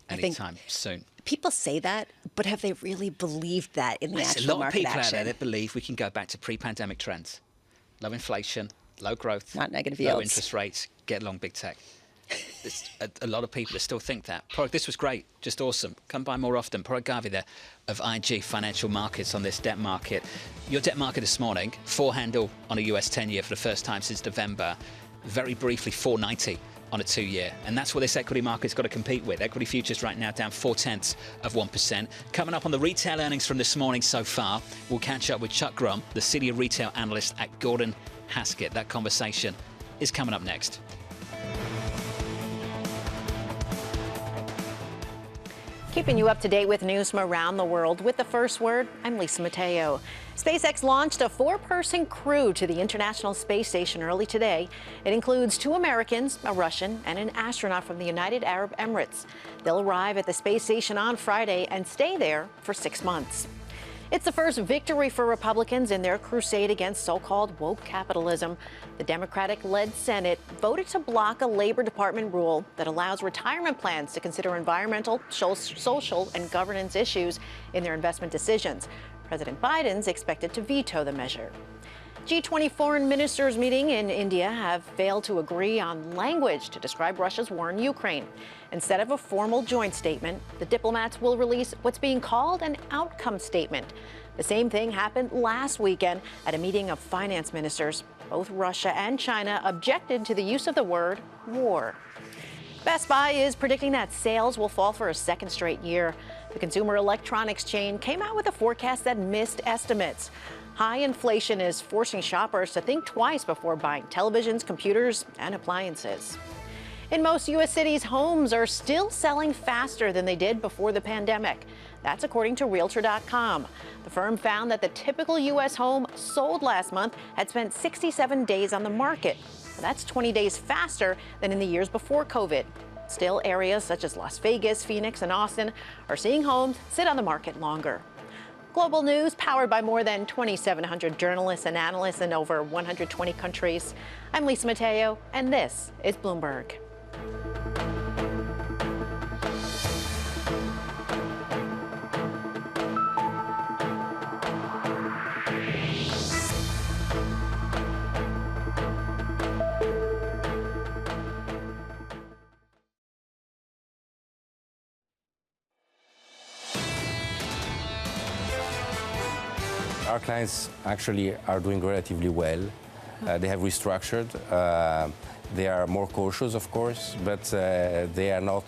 anytime soon. People say that, but have they really believed that in the actual market action? A lot of people out there that believe we can go back to pre-pandemic trends. Low inflation, low growth, not negative low yields, interest rates, get along big tech. A lot of people that still think that. Parag, this was great, just awesome. Come by more often. Parag Garvey there of IG Financial Markets on this debt market. Your debt market this morning, 4 handle on a US 10-year for the first time since November. Very briefly, 490 on a 2-year. And that's what this equity market's got to compete with. Equity futures right now down 0.4%. Coming up on the retail earnings from this morning so far, we'll catch up with Chuck Grum, the senior retail analyst at Gordon Haskett. That conversation is coming up next. Keeping you up to date with news from around the world with the first word, I'm Lisa Mateo. SpaceX launched a 4-person crew to the International Space Station early today. It includes 2 Americans, a Russian, and an astronaut from the United Arab Emirates. They'll arrive at the space station on Friday and stay there for 6 months. It's the first victory for Republicans in their crusade against so-called woke capitalism. The Democratic-led Senate voted to block a Labor Department rule that allows retirement plans to consider environmental, social, and governance issues in their investment decisions. President Biden's expected to veto the measure. G20 foreign ministers meeting in India have failed to agree on language to describe Russia's war in Ukraine. Instead of a formal joint statement, the diplomats will release what's being called an outcome statement. The same thing happened last weekend at a meeting of finance ministers. Both Russia and China objected to the use of the word war. Best Buy is predicting that sales will fall for a second straight year. The consumer electronics chain came out with a forecast that missed estimates. High inflation is forcing shoppers to think twice before buying televisions, computers, and appliances. In most U.S. cities, homes are still selling faster than they did before the pandemic. That's according to Realtor.com. The firm found that the typical U.S. home sold last month had spent 67 days on the market. That's 20 days faster than in the years before COVID. Still, areas such as Las Vegas, Phoenix, and Austin are seeing homes sit on the market longer. Global news powered by more than 2,700 journalists and analysts in over 120 countries. I'm Lisa Mateo, and this is Bloomberg. Our clients actually are doing relatively well. They have restructured. They are more cautious, of course, but they are not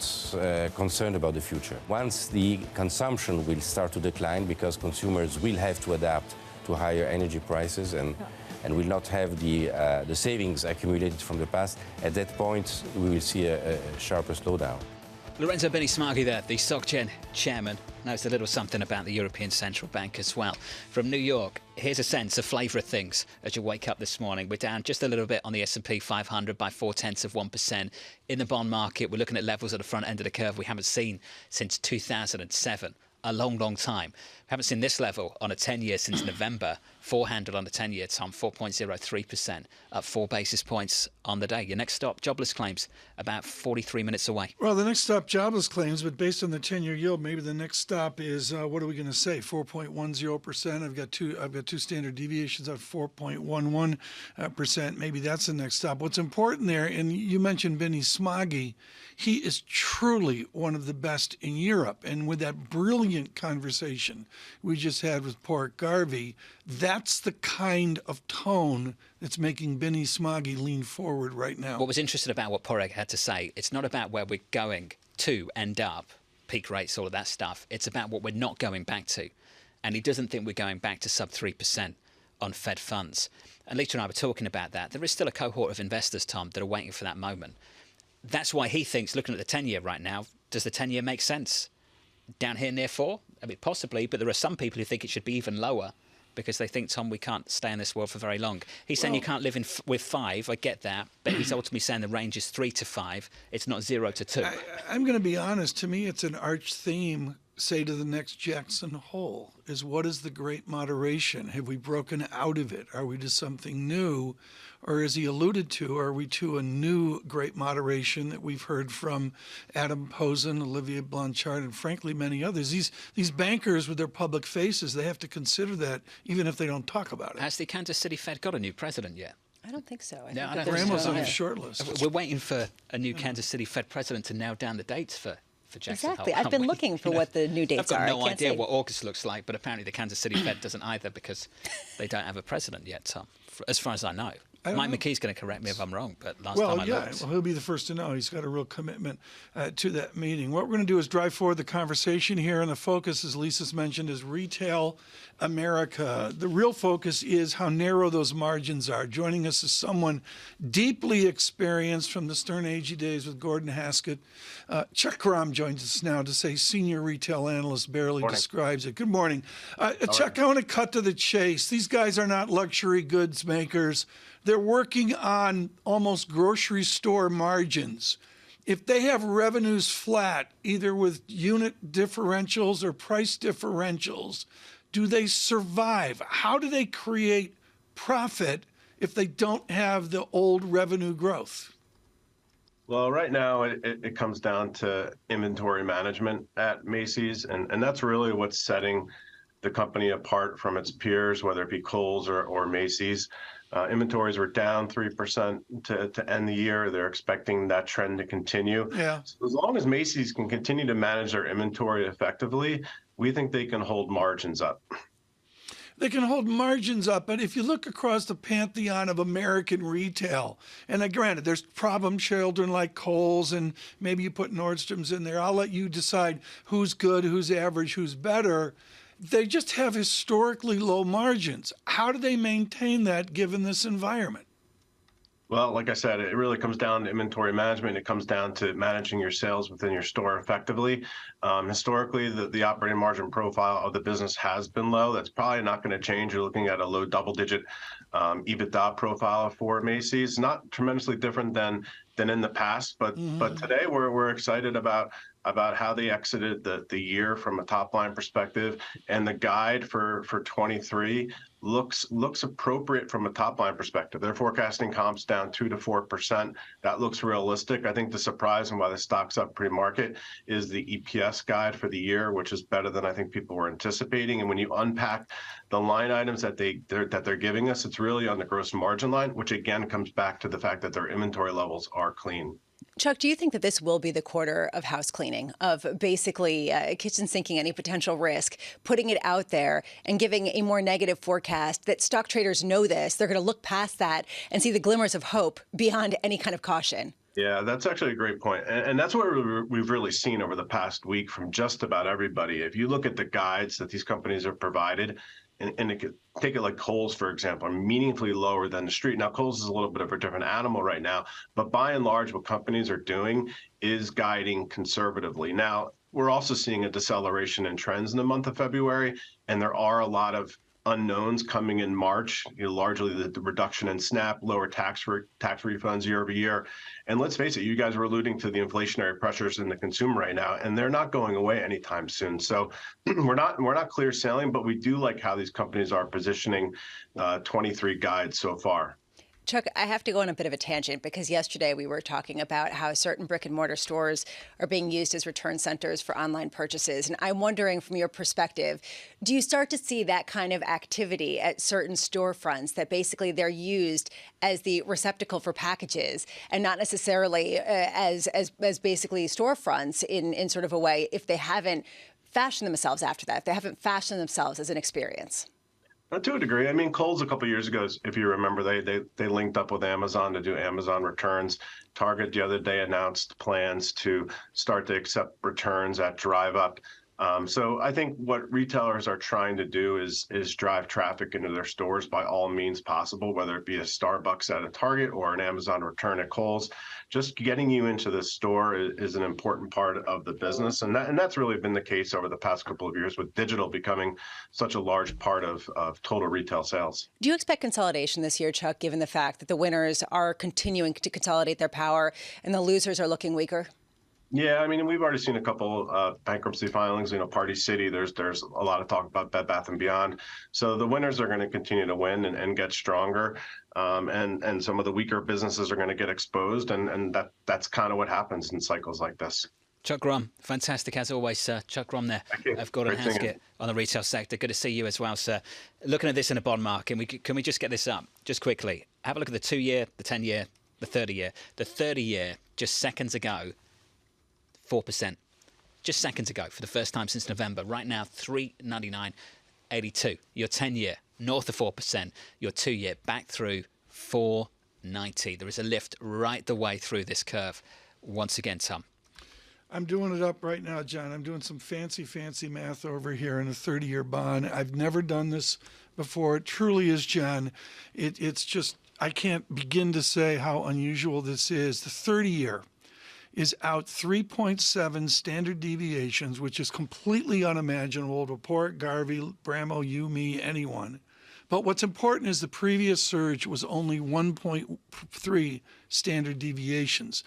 concerned about the future. Once the consumption will start to decline because consumers will have to adapt to higher energy prices and will not have the savings accumulated from the past, at that point we will see a sharper slowdown. Lorenzo Benismaghi there, the SocGen chairman, knows a little something about the European Central Bank as well. From New York, here's a sense, a flavour of things as you wake up this morning. We're down just a little bit on the S&P 500 by 0.4%. In the bond market, we're looking at levels at the front end of the curve we haven't seen since 2007. a long, long time. We haven't seen this level on a 10-year since November. 4-handle on a 10-year, Tom, 4.03%, up 4 basis points on the day. Your next stop, jobless claims, about 43 minutes away. Well, the next stop, jobless claims, but based on the 10-year yield, maybe the next stop is, what are we going to say, 4.10%? I've got two standard deviations of 4.11%. Maybe that's the next stop. What's important there, and you mentioned Benny Smaghi, he is truly one of the best in Europe. And with that brilliant conversation we just had with Pork Garvey, that's the kind of tone that's making Benny Smaghi lean forward right now. What was interesting about what Porek had to say, it's not about where we're going to end up, peak rates, all of that stuff. It's about what we're not going back to. And he doesn't think we're going back to sub 3% on Fed funds. And Lisa and I were talking about that. There is still a cohort of investors, Tom, that are waiting for that moment. That's why he thinks, looking at the 10-year right now, does the 10-year make sense? Down here near 4? I mean, possibly, but there are some people who think it should be even lower because they think, Tom, we can't stay in this world for very long. He's saying you can't live with 5, I get that, but he's ultimately saying the range is 3 to 5. It's not 0 to 2. I'm going to be honest. To me, it's an arch theme, say, to the next Jackson Hole, is what is the great moderation? Have we broken out of it? Are we to something new? Or as he alluded to, are we to a new great moderation that we've heard from Adam Posen, Olivier Blanchard, and frankly many others? These bankers with their public faces, they have to consider that even if they don't talk about it. Has the Kansas City Fed got a new president yet? I don't think so. I don't think Graham's on his short list. We're waiting for a new Kansas City Fed president to nail down the dates for Jackson Exactly. Hole. I've been looking for what the new dates are. I've got no idea what August looks like, but apparently the Kansas City Fed doesn't either because they don't have a president yet, Tom, as far as I know. Mike McKee's going to correct me if I'm wrong, but last time I looked. Well, he'll be the first to know. He's got a real commitment to that meeting. What we're going to do is drive forward the conversation here, and the focus, as Lisa's mentioned, is retail America. The real focus is how narrow those margins are. Joining us is someone deeply experienced from the Stern Agee days with Gordon Haskett. Chuck Crom joins us now to say senior retail analyst barely describes it. Good morning. Chuck, I want to cut to the chase. These guys are not luxury goods makers. They're working on almost grocery store margins. If they have revenues flat, either with unit differentials or price differentials, do they survive? How do they create profit if they don't have the old revenue growth? Well, right now it comes down to inventory management at Macy's, and that's really what's setting the company apart from its peers, whether it be Kohl's or Macy's. Inventories were down 3% to end the year. They're expecting that trend to continue. Yeah. So as long as Macy's can continue to manage their inventory effectively, we think they can hold margins up. They can hold margins up, but if you look across the pantheon of American retail, and granted, there's problem children like Kohl's, and maybe you put Nordstrom's in there. I'll let you decide who's good, who's average, who's better. They just have historically low margins. How do they maintain that given this environment? Well, like I said, it really comes down to inventory management. It comes down to managing your sales within your store effectively. Historically, the operating margin profile of the business has been low. That's probably not going to change. You're looking at a low double-digit EBITDA profile for Macy's. Not tremendously different than in the past, but today we're excited about how they exited the year from a top line perspective, and the guide for 23 looks appropriate from a top line perspective. They're forecasting comps down 2 to 4%. That looks realistic. I think the surprise and why the stock's up pre-market is the EPS guide for the year, which is better than I think people were anticipating. And when you unpack the line items that they're giving us, it's really on the gross margin line, which again comes back to the fact that their inventory levels are clean. Chuck, do you think that this will be the quarter of house cleaning, of basically kitchen sinking any potential risk, putting it out there and giving a more negative forecast that stock traders know this? They're going to look past that and see the glimmers of hope beyond any kind of caution. Yeah, that's actually a great point. And that's what we've really seen over the past week from just about everybody. If you look at the guides that these companies have provided, and take it like Kohl's, for example, are meaningfully lower than the street. Now, Kohl's is a little bit of a different animal right now, but by and large, what companies are doing is guiding conservatively. Now, we're also seeing a deceleration in trends in the month of February, and there are a lot of unknowns coming in March, largely the reduction in SNAP, lower tax refunds year over year. And let's face it, you guys were alluding to the inflationary pressures in the consumer right now, and they're not going away anytime soon. So we're not clear sailing, but we do like how these companies are positioning 23 guides so far. Chuck, I have to go on a bit of a tangent because yesterday we were talking about how certain brick and mortar stores are being used as return centers for online purchases. And I'm wondering, from your perspective, do you start to see that kind of activity at certain storefronts that basically they're used as the receptacle for packages and not necessarily as basically storefronts in sort of a way if they haven't fashioned themselves after that, if they haven't fashioned themselves as an experience? To a degree. I mean, Kohl's a couple of years ago, if you remember, they linked up with Amazon to do Amazon returns. Target the other day announced plans to start to accept returns at Drive Up. So I think what retailers are trying to do is drive traffic into their stores by all means possible, whether it be a Starbucks at a Target or an Amazon return at Kohl's. Just getting you into the store is an important part of the business. And that's really been the case over the past couple of years with digital becoming such a large part of total retail sales. Do you expect consolidation this year, Chuck, given the fact that the winners are continuing to consolidate their power and the losers are looking weaker? Yeah, I mean, we've already seen a couple bankruptcy filings. Party City, there's a lot of talk about Bed Bath & Beyond. So the winners are going to continue to win and get stronger. And some of the weaker businesses are going to get exposed. And that's kind of what happens in cycles like this. Chuck Grom, fantastic as always, sir. Chuck Grom there. I've got a Haskett on the retail sector. Good to see you as well, sir. Looking at this in a bond market, can we just get this up just quickly? Have a look at the 2-year, the 10-year, the 30-year. The 30-year, just seconds ago, 4%. Just seconds ago, for the first time since November. Right now, 399.82. Your 10-year, north of 4%. Your 2-year, back through 490. There is a lift right the way through this curve. Once again, Tom. I'm doing it up right now, John. I'm doing some fancy math over here in a 30-year bond. I've never done this before. It truly is, John. It's just, I can't begin to say how unusual this is. The 30-year is out 3.7 standard deviations, which is completely unimaginable to Port, Garvey, Bramo, you, me, anyone. But what's important is the previous surge was only 1.3 standard deviations.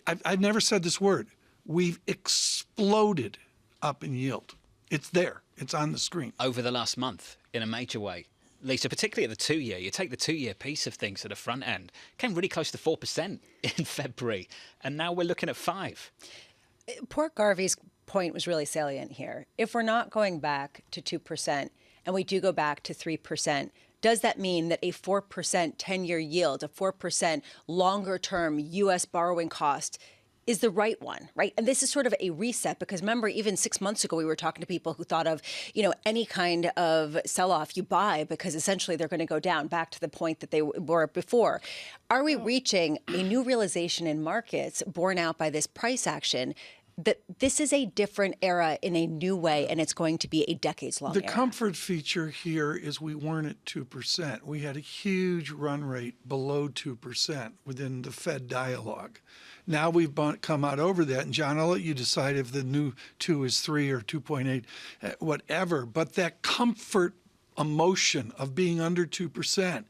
I've never said this word, we've exploded up in yield. It's there. It's on the screen. Over the last month, in a major way. Lisa, particularly at the 2-year, you take the 2-year piece of things at the front end, came really close to 4% in February, and now we're looking at 5%. Port Garvey's point was really salient here. If we're not going back to 2% and we do go back to 3%, does that mean that a 4% 10-year yield, a 4% longer-term U.S. borrowing cost is the right one, right? And this is sort of a reset because remember, even 6 months ago, we were talking to people who thought of, any kind of sell-off you buy because essentially they're going to go down back to the point that they were before. Are we reaching a new realization in markets borne out by this price action that this is a different era in a new way and it's going to be a decades-long era? The comfort feature here is we weren't at 2%. We had a huge run rate below 2% within the Fed dialogue. Now we've come out over that, and John, I'll let you decide if the new 2 is 3 or 2.8, whatever. But that comfort emotion of being under 2%,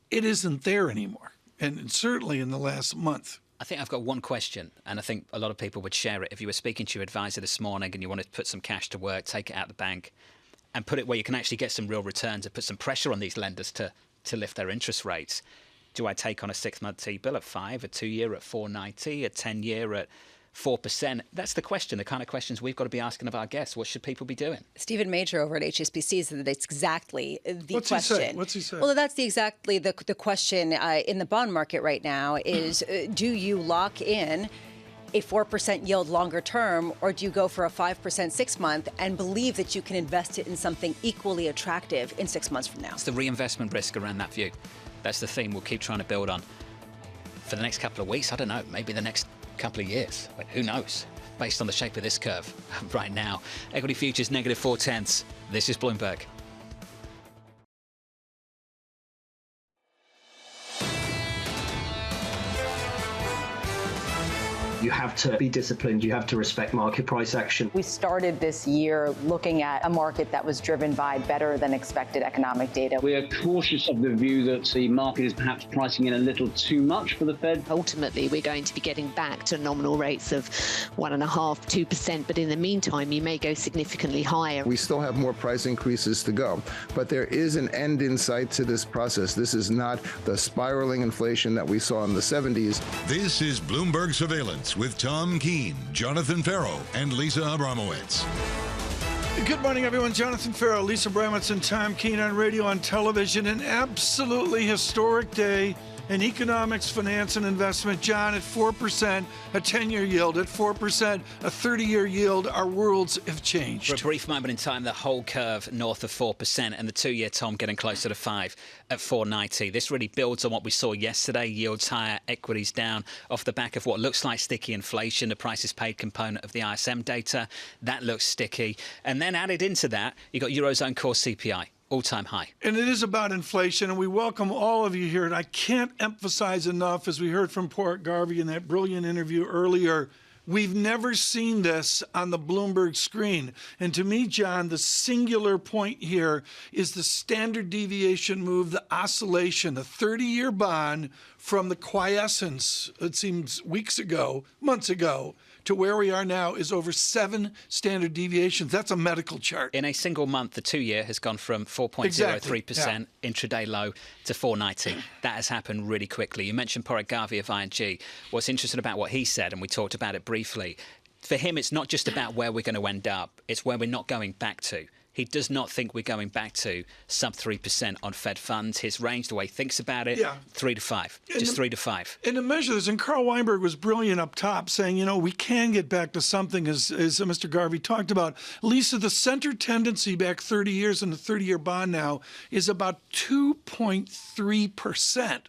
it isn't there anymore, and certainly in the last month. I think I've got one question, and I think a lot of people would share it. If you were speaking to your advisor this morning and you wanted to put some cash to work, take it out of the bank, and put it where you can actually get some real returns and put some pressure on these lenders to lift their interest rates. Do I take on a 6-month T-bill at 5, a 2-year at 4.90, a 10-year at 4%? That's the question, the kind of questions we've got to be asking of our guests. What should people be doing? Stephen Major over at HSBC said that it's exactly the question. What's he say? Well, that's exactly the question in the bond market right now is, do you lock in a 4% yield longer term, or do you go for a 5% 6-month and believe that you can invest it in something equally attractive in 6 months from now? It's the reinvestment risk around that view. That's the theme we'll keep trying to build on for the next couple of weeks. I don't know, maybe the next couple of years. But who knows? Based on the shape of this curve right now. Equity futures negative 0.4. This is Bloomberg. You have to be disciplined. You have to respect market price action. We started this year looking at a market that was driven by better than expected economic data. We are cautious of the view that the market is perhaps pricing in a little too much for the Fed. Ultimately, we're going to be getting back to nominal rates of 1.5%, 2%, but in the meantime, you may go significantly higher. We still have more price increases to go, but there is an end in sight to this process. This is not the spiraling inflation that we saw in the 70s. This is Bloomberg Surveillance with Tom Keene, Jonathan Ferro, and Lisa Abramowicz. Good morning, everyone. Jonathan Ferro, Lisa Abramowicz, and Tom Keene on radio, on television. An absolutely historic day in economics, finance, and investment. John, at 4%, a 10-year yield. At 4%, a 30-year yield. Our worlds have changed. For a brief moment in time, the whole curve north of 4%, and the 2-year, Tom, getting closer to 5 at 490. This really builds on what we saw yesterday. Yields higher, equities down off the back of what looks like sticky inflation, the prices paid component of the ISM data. That looks sticky. And then added into that, you got Eurozone core CPI. All-time high. And it is about inflation, and we welcome all of you here. And I can't emphasize enough, as we heard from Porritt Garvey in that brilliant interview earlier, we've never seen this on the Bloomberg screen. And to me, John, the singular point here is the standard deviation move, the oscillation, the 30-year bond from the quiescence, it seems weeks ago, months ago, to where we are now is over 7 standard deviations. That's a medical chart. In a single month, the 2-year has gone from 4.03% intraday low to 490. That has happened really quickly. You mentioned Porritt Garvey of ING. What's interesting about what he said, and we talked about it briefly, for him, it's not just about where we're going to end up. It's where we're not going back to. He does not think we're going back to sub 3% on Fed funds. His range, the way he thinks about it, 3 to 5, just 3 to 5. And to measure this, and Carl Weinberg was brilliant up top saying, you know, we can get back to something, as Mr. Garvey talked about. Lisa, the center tendency back 30 years in the 30-year bond now is about 2.3%.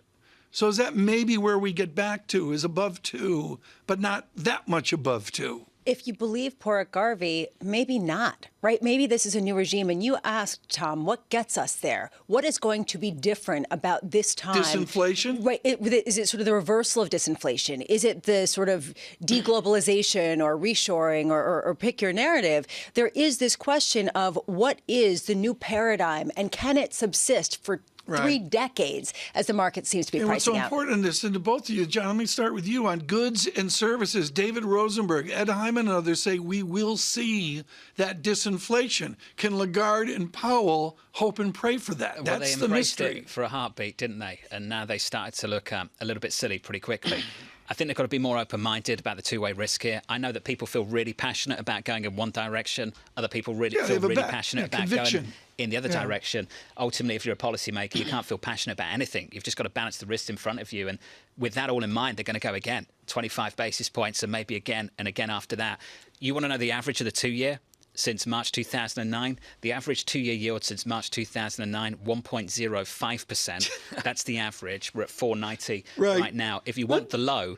So is that maybe where we get back to, is above 2, but not that much above 2? If you believe Porritt Garvey, maybe not, right? Maybe this is a new regime. And you asked, Tom, what gets us there? What is going to be different about this time? Disinflation? Right. Is it sort of the reversal of disinflation? Is it the sort of deglobalization or reshoring or pick your narrative? There is this question of what is the new paradigm and can it subsist for 3 decades, as the market seems to be pricing out. And what's so important in this, and to both of you, John, let me start with you on goods and services. David Rosenberg, Ed Hyman, and others say we will see that disinflation. Can Lagarde and Powell hope and pray for that? Well, That's they the embraced mystery. it for a heartbeat, didn't they? And now they started to look a little bit silly pretty quickly. I think they've got to be more open-minded about the two-way risk here. I know that people feel really passionate about going in one direction. Other people feel really passionate about going in the other direction. Ultimately, if you're a policymaker, you can't feel passionate about anything. You've just got to balance the risks in front of you. And with that all in mind, they're going to go again. 25 basis points and maybe again and again after that. You want to know the average of the 2-year? Since March 2009, the average 2-year yield since March 2009, 1.05%. That's the average. We're at 490 right now. If you want the low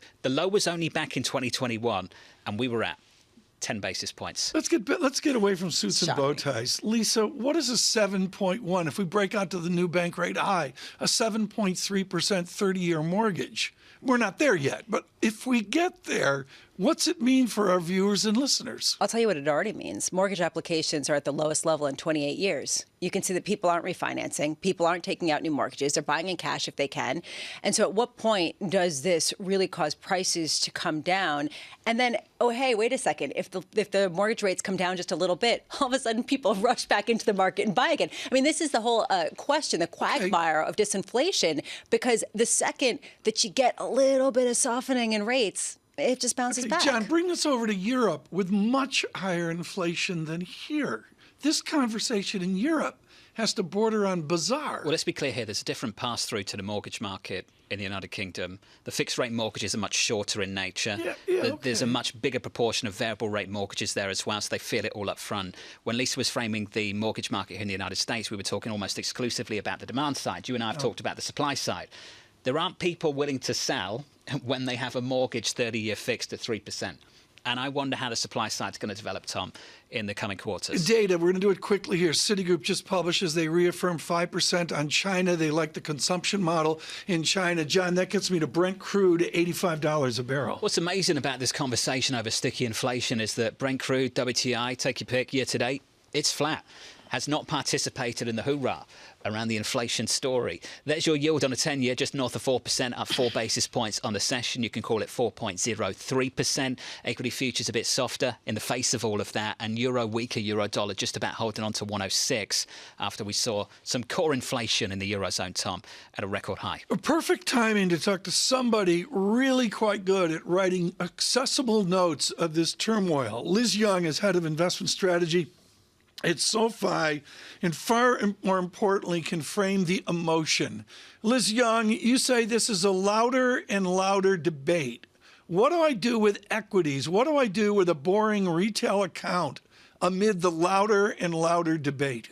was only back in 2021, and we were at 10 basis points. Let's get away from suits and bow ties. Lisa, what is a 7.1 if we break out to the new bank rate high? A 7.3% 30-year mortgage. We're not there yet, but if we get there, what's it mean for our viewers and listeners? I'll tell you what it already means. Mortgage applications are at the lowest level in 28 years. You can see that people aren't refinancing. People aren't taking out new mortgages. They're buying in cash if they can. And so at what point does this really cause prices to come down? And then, oh, hey, wait a second. If the mortgage rates come down just a little bit, all of a sudden people rush back into the market and buy again. I mean, this is the whole question, the quagmire of disinflation, because the second that you get a little bit of softening in rates, it just bounces back. John, bring us over to Europe with much higher inflation than here. This conversation in Europe has to border on bizarre. Well, let's be clear here. There's a different pass-through to the mortgage market in the United Kingdom. The fixed-rate mortgages are much shorter in nature. There's a much bigger proportion of variable-rate mortgages there as well, so they feel it all up front. When Lisa was framing the mortgage market here in the United States, we were talking almost exclusively about the demand side. You and I have talked about the supply side. There aren't people willing to sell when they have a mortgage 30-year fixed at 3%. And I wonder how the supply side is going to develop, Tom, in the coming quarters. Data, we're going to do it quickly here. Citigroup just publishes, they reaffirm 5% on China. They like the consumption model in China. John, that gets me to Brent crude, $85 a barrel. What's amazing about this conversation over sticky inflation is that Brent crude, WTI, take your pick, year to date, it's flat. Has not participated in the hoorah around the inflation story. There's your yield on a 10-year, just north of 4%, up 4 basis points on the session. You can call it 4.03%. Equity futures a bit softer in the face of all of that. And euro weaker, euro dollar just about holding on to 106 after we saw some core inflation in the Eurozone, Tom, at a record high. Perfect timing to talk to somebody really quite good at writing accessible notes of this turmoil. Liz Young is head of investment strategy at SoFi, and far more importantly, can frame the emotion. Liz Young, you say this is a louder and louder debate. What do I do with equities? What do I do with a boring retail account amid the louder and louder debate?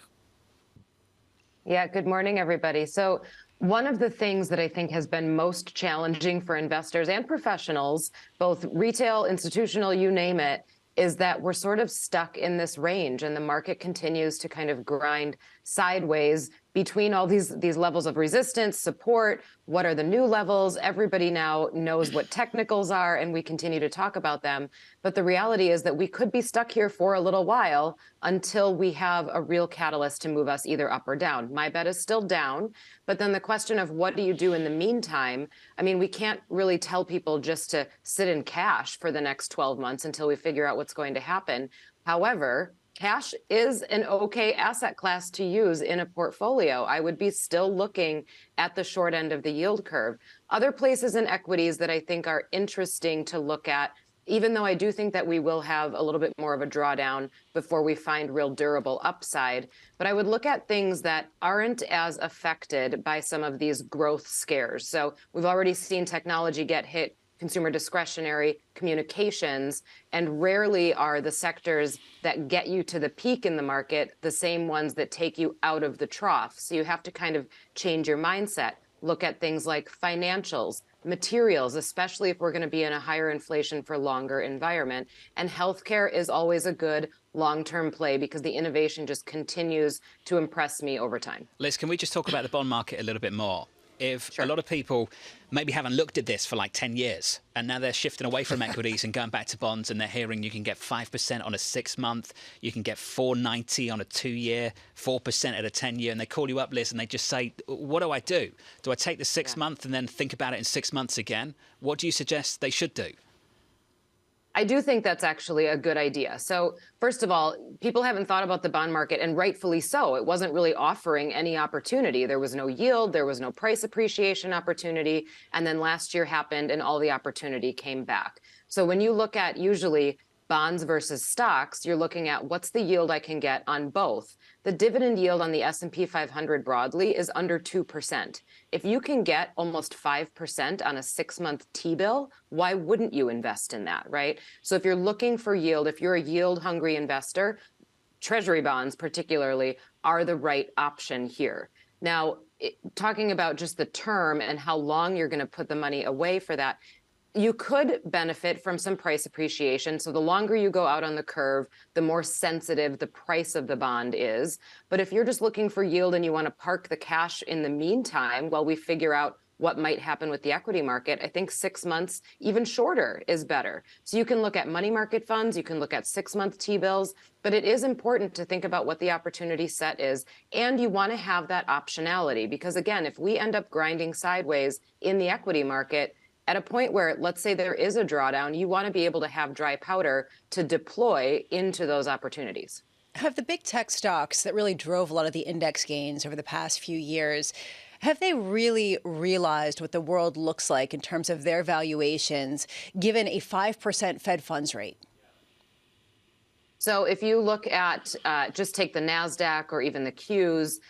Yeah, good morning, everybody. So one of the things that I think has been most challenging for investors and professionals, both retail, institutional, you name it, is that we're sort of stuck in this range and the market continues to kind of grind sideways between all these levels of resistance, support. What are the new levels? Everybody now knows what technicals are, and we continue to talk about them. But the reality is that we could be stuck here for a little while until we have a real catalyst to move us either up or down. My bet is still down. But then the question of what do you do in the meantime? I mean, we can't really tell people just to sit in cash for the next 12 months until we figure out what's going to happen. However, cash is an okay asset class to use in a portfolio. I would be still looking at the short end of the yield curve. Other places in equities that I think are interesting to look at, even though I do think that we will have a little bit more of a drawdown before we find real durable upside. But I would look at things that aren't as affected by some of these growth scares. So we've already seen technology get hit, consumer discretionary, communications, and rarely are the sectors that get you to the peak in the market the same ones that take you out of the trough. So you have to kind of change your mindset. Look at things like financials, materials, especially if we're going to be in a higher inflation for longer environment. And healthcare is always a good long-term play because the innovation just continues to impress me over time. Liz, can we just talk about the bond market a little bit more? If a lot of people maybe haven't looked at this for like 10 years and now they're shifting away from equities and going back to bonds and they're hearing you can get 5% on a 6-month, you can get 4.90 on a 2-year, 4% at a 10-year, and they call you up, Liz, and they just say, what do I do? Do I take the 6-month and then think about it in 6 months again? What do you suggest they should do? I do think that's actually a good idea. So first of all, people haven't thought about the bond market, and rightfully so. It wasn't really offering any opportunity. There was no yield, there was no price appreciation opportunity, and then last year happened and all the opportunity came back. So when you look at usually bonds versus stocks, you're looking at what's the yield I can get on both. The dividend yield on the S&P 500 broadly is under 2%. If you can get almost 5% on a 6-month T-bill, why wouldn't you invest in that, right? So if you're looking for yield, if you're a yield-hungry investor, treasury bonds particularly are the right option here. Now, talking about just the term and how long you're going to put the money away for that, you could benefit from some price appreciation. So the longer you go out on the curve, the more sensitive the price of the bond is. But if you're just looking for yield and you want to park the cash in the meantime while we figure out what might happen with the equity market, I think 6 months, even shorter, is better. So you can look at money market funds, you can look at 6-month T-bills, but it is important to think about what the opportunity set is. And you want to have that optionality because, again, if we end up grinding sideways in the equity market, at a point where, let's say there is a drawdown, you want to be able to have dry powder to deploy into those opportunities. Have the big tech stocks that really drove a lot of the index gains over the past few years, have they really realized what the world looks like in terms of their valuations, given a 5% Fed funds rate? So if you look at, just take the NASDAQ or even the Qs,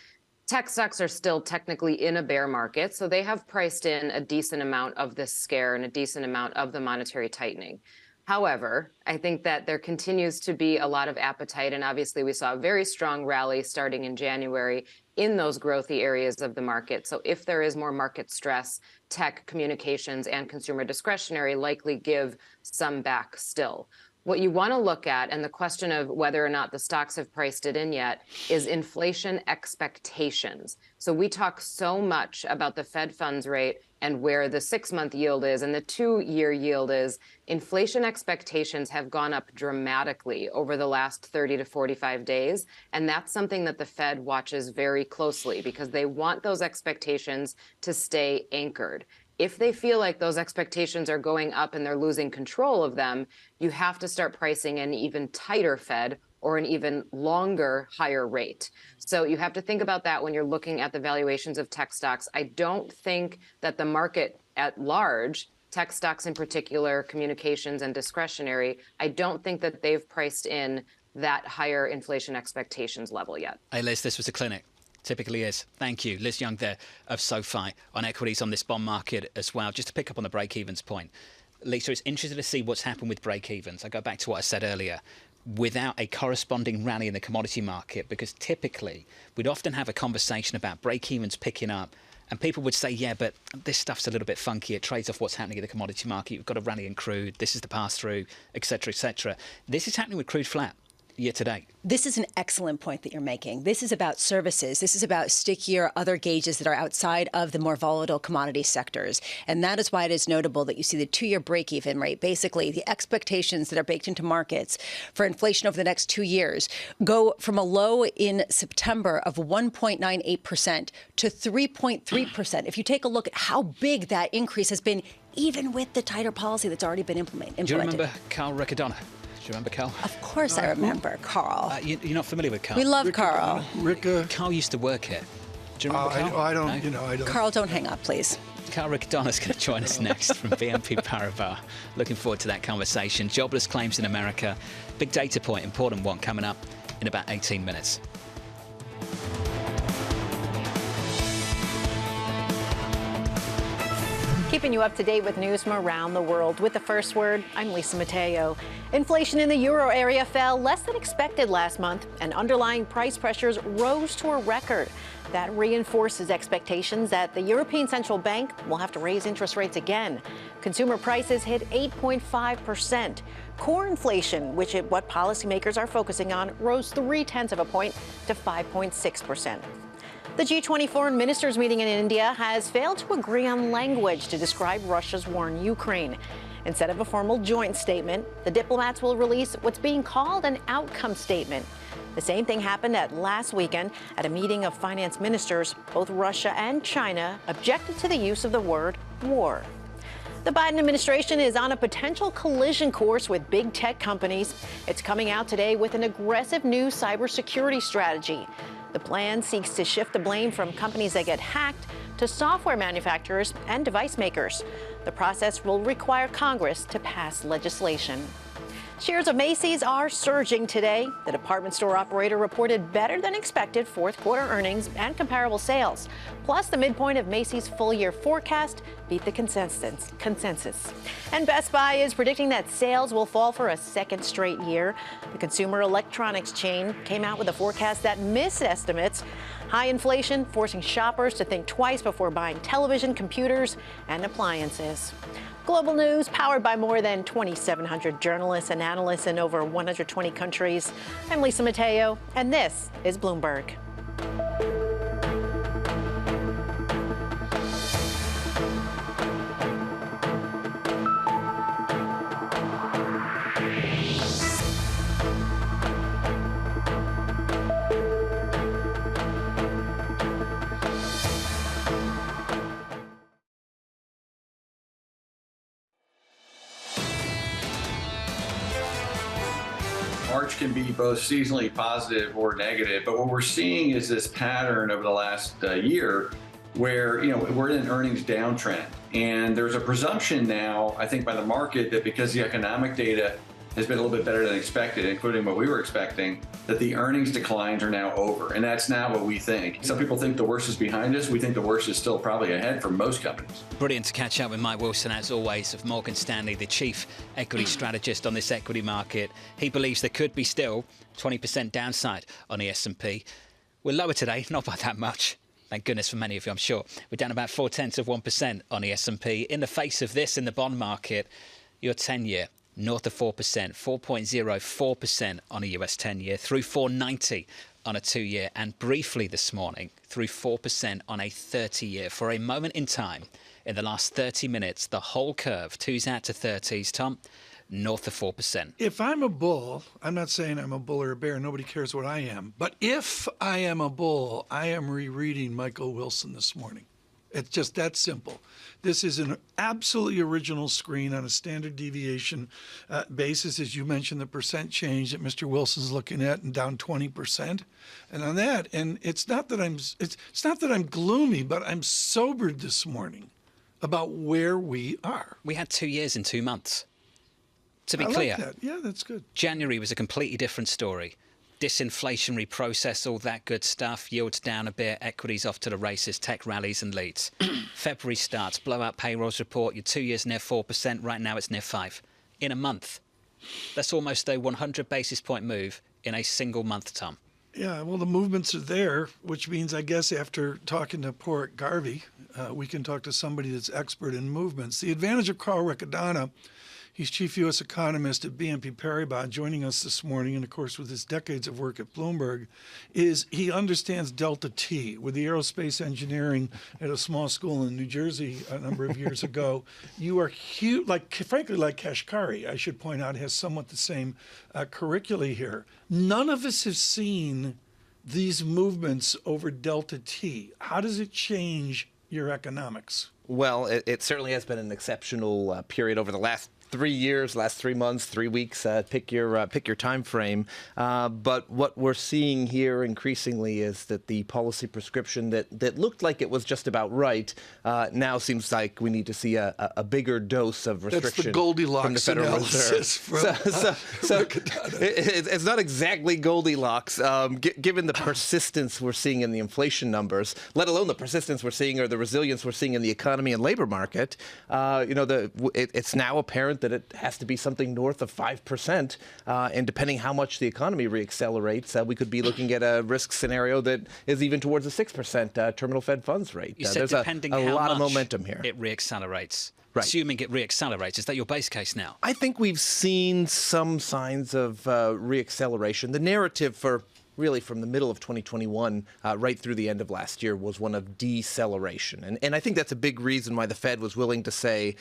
tech stocks are still technically in a bear market, so they have priced in a decent amount of this scare and a decent amount of the monetary tightening. However, I think that there continues to be a lot of appetite, and obviously we saw a very strong rally starting in January in those growthy areas of the market. So if there is more market stress, tech, communications, and consumer discretionary likely give some back still. What you want to look at, and the question of whether or not the stocks have priced it in yet, is inflation expectations. So we talk so much about the Fed funds rate and where the 6-month yield is and the 2-year yield is. Inflation expectations have gone up dramatically over the last 30 to 45 days. And that's something that the Fed watches very closely because they want those expectations to stay anchored. If they feel like those expectations are going up and they're losing control of them, you have to start pricing an even tighter Fed or an even longer, higher rate. So you have to think about that when you're looking at the valuations of tech stocks. I don't think that the market at large, tech stocks in particular, communications and discretionary, I don't think that they've priced in that higher inflation expectations level yet. Hey, Liz, this was a clinic. Typically is. Thank you. Liz Young there of SoFi on equities on this bond market as well. Just to pick up on the break-evens point. Lisa, it's interesting to see what's happened with break-evens. I go back to what I said earlier. Without a corresponding rally in the commodity market, because typically we'd often have a conversation about break-evens picking up and people would say, yeah, but this stuff's a little bit funky. It trades off what's happening in the commodity market. You've got a rally in crude. This is the pass-through, et cetera, et cetera. This is happening with crude flat year to date. This is an excellent point that you're making. This is about services. This is about stickier other gauges that are outside of the more volatile commodity sectors. And that is why it is notable that you see the 2-year break-even rate, basically the expectations that are baked into markets for inflation over the next 2 years, go from a low in September of 1.98% to 3.3%. If you take a look at how big that increase has been, even with the tighter policy that's already been implemented. Do you remember Carl Riccadonna? Do you remember Carl? Of course I remember Carl. You're not familiar with Carl? We love Carl. Carl used to work here. Do you remember Carl? I don't, no? I don't. Carl, don't hang up, please. Carl Riccadonna's going to join us next from BNP Paribas. Looking forward to that conversation. Jobless claims in America. Big data point, important one, coming up in about 18 minutes. Keeping you up to date with news from around the world. With the first word, I'm Lisa Mateo. Inflation in the euro area fell less than expected last month, and underlying price pressures rose to a record. That reinforces expectations that the European Central Bank will have to raise interest rates again. Consumer prices hit 8.5%. Core inflation, which is what policymakers are focusing on, rose 0.3 of a point to 5.6%. The G20 foreign ministers meeting in India has failed to agree on language to describe Russia's war in Ukraine. Instead of a formal joint statement, the diplomats will release what's being called an outcome statement. The same thing happened last weekend at a meeting of finance ministers. Both Russia and China objected to the use of the word war. The Biden administration is on a potential collision course with big tech companies. It's coming out today with an aggressive new cybersecurity strategy. The plan seeks to shift the blame from companies that get hacked to software manufacturers and device makers. The process will require Congress to pass legislation. Shares of Macy's are surging today. The department store operator reported better than expected fourth quarter earnings and comparable sales. Plus, the midpoint of Macy's full-year forecast beat the consensus. And Best Buy is predicting that sales will fall for a second straight year. The consumer electronics chain came out with a forecast that missed estimates. High inflation forcing shoppers to think twice before buying television, computers, and appliances. Global news powered by more than 2,700 journalists and analysts in over 120 countries. I'm Lisa Mateo, and this is Bloomberg. March can be both seasonally positive or negative, but what we're seeing is this pattern over the last year where, we're in an earnings downtrend. And there's a presumption now, I think, by the market that because the economic data has been a little bit better than expected, including what we were expecting, that the earnings declines are now over. And that's not what we think. Some people think the worst is behind us. We think the worst is still probably ahead for most companies. Brilliant to catch up with Mike Wilson, as always, of Morgan Stanley, the chief equity strategist on this equity market. He believes there could be still 20% downside on the S&P. We're lower today, not by that much. Thank goodness for many of you, I'm sure. We're down about 0.4% on the S&P. In the face of this in the bond market, your 10-year north of 4%, 4.04% on a US 10-year, through 4.90 on a 2-year, and briefly this morning through 4% on a 30-year. For a moment in time, in the last 30 minutes, the whole curve, 2s out to 30s, Tom, north of 4%. If I'm a bull, I'm not saying I'm a bull or a bear. Nobody cares what I am. But if I am a bull, I am rereading Michael Wilson this morning. It's just that simple. This is an absolutely original screen on a standard deviation basis. As you mentioned, the percent change that Mr. Wilson's looking at, and down 20%. And on that, and it's not that I'm gloomy, but I'm sobered this morning about where we are. We had 2 years in 2 months. To be I clear, like that. Yeah, that's good. January was a completely different story. Disinflationary process, all that good stuff. Yields down a bit, equities off to the races, tech rallies and leads. February starts, blowout payrolls report. Your 2 years near 4%. Right now it's near 5%. In a month. That's almost a 100 basis point move in a single month, Tom. Yeah, well, the movements are there, which means, I guess, after talking to poor Garvey, we can talk to somebody that's expert in movements. The advantage of Carl Riccadonna, he's chief U.S. economist at BNP Paribas, joining us this morning, and of course with his decades of work at Bloomberg, is he understands delta T. With the aerospace engineering at a small school in New Jersey a number of years ago, you are huge, frankly, like Kashkari, I should point out, has somewhat the same curricula here. None of us have seen these movements over delta T. How does it change your economics? Well, it certainly has been an exceptional period over the last 3 years, last 3 months, 3 weeks, pick your time frame. But what we're seeing here increasingly is that the policy prescription that looked like it was just about right now seems like we need to see a bigger dose of restriction. That's the Goldilocks from the Federal Reserve. So it's not exactly Goldilocks, given the persistence we're seeing in the inflation numbers, let alone the persistence we're seeing or the resilience we're seeing in the economy and labor market. It's now apparent that it has to be something north of 5%. And depending how much the economy reaccelerates, we could be looking at a risk scenario that is even towards a 6% terminal Fed funds rate. You said There's depending a how lot of much momentum here. It reaccelerates. Right. Assuming it reaccelerates, is that your base case now? I think we've seen some signs of reacceleration. The narrative really from the middle of 2021 right through the end of last year was one of deceleration. And I think that's a big reason why the Fed was willing to say,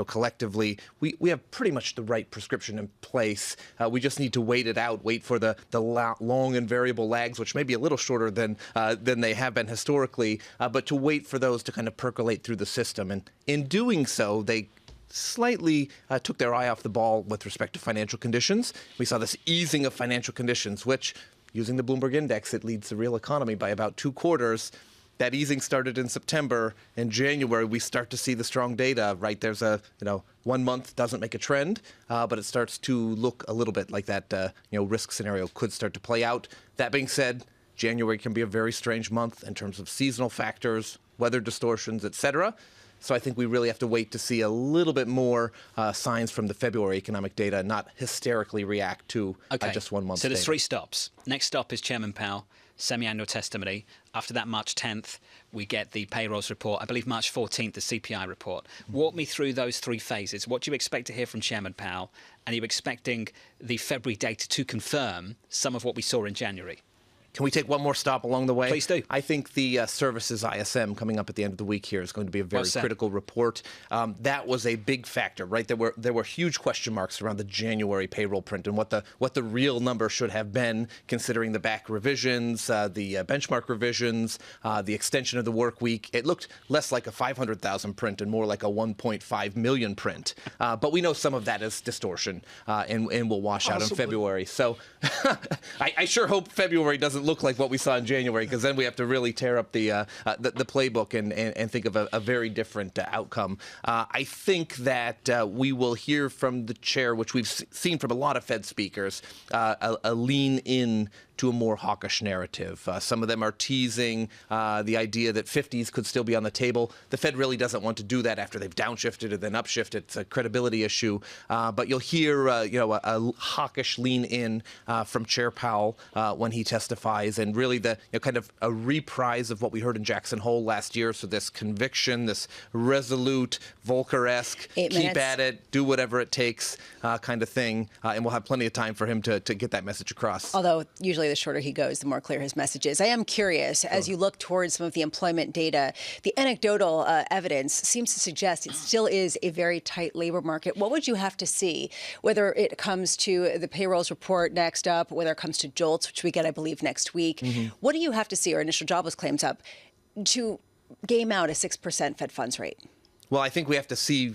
collectively, we have pretty much the right prescription in place. We just need to wait it out, wait for the long and variable lags, which may be a little shorter than they have been historically, but to wait for those to kind of percolate through the system. And in doing so, they slightly took their eye off the ball with respect to financial conditions. We saw this easing of financial conditions, which, using the Bloomberg index, it leads the real economy by about 2 quarters. That easing started in September. In January, we start to see the strong data, right? There's 1 month doesn't make a trend, but it starts to look a little bit like that, risk scenario could start to play out. That being said, January can be a very strange month in terms of seasonal factors, weather distortions, etc. So I think we really have to wait to see a little bit more signs from the February economic data, not hysterically react to just 1 month. So there's data. 3 stops. Next stop is Chairman Powell, semi-annual testimony. After that, March 10th, we get the payrolls report. I believe March 14th, the CPI report. Walk me through those 3 phases. What do you expect to hear from Chairman Powell? And are you expecting the February data to confirm some of what we saw in January? Can we take one more stop along the way? Please do. I think the services ISM coming up at the end of the week here is going to be a very critical report. That was a big factor, right? There were huge question marks around the January payroll print and what the real number should have been, considering the back revisions, the benchmark revisions, the extension of the work week. It looked less like a 500,000 print and more like a 1.5 million print. But we know some of that is distortion and will wash out in February. So I sure hope February doesn't look like what we saw in January, because then we have to really tear up the playbook and think of a very different outcome. I think that we will hear from the chair, which we've seen from a lot of Fed speakers, a lean in to a more hawkish narrative. Some of them are teasing the idea that 50s could still be on the table. The Fed really doesn't want to do that after they've downshifted and then upshifted. It's a credibility issue. But you'll hear a hawkish lean in from Chair Powell when he testifies, and really the kind of a reprise of what we heard in Jackson Hole last year. So this conviction, this resolute, Volcker-esque, keep at it, do whatever it takes kind of thing. And we'll have plenty of time for him to get that message across. Although usually the shorter he goes, the more clear his message is. I am curious, as you look towards some of the employment data, the anecdotal evidence seems to suggest it still is a very tight labor market. What would you have to see, whether it comes to the payrolls report next up, whether it comes to JOLTS, which we get, I believe, next week? What do you have to see, or initial jobless claims up, to game out a 6% Fed funds rate? Well, I think we have to see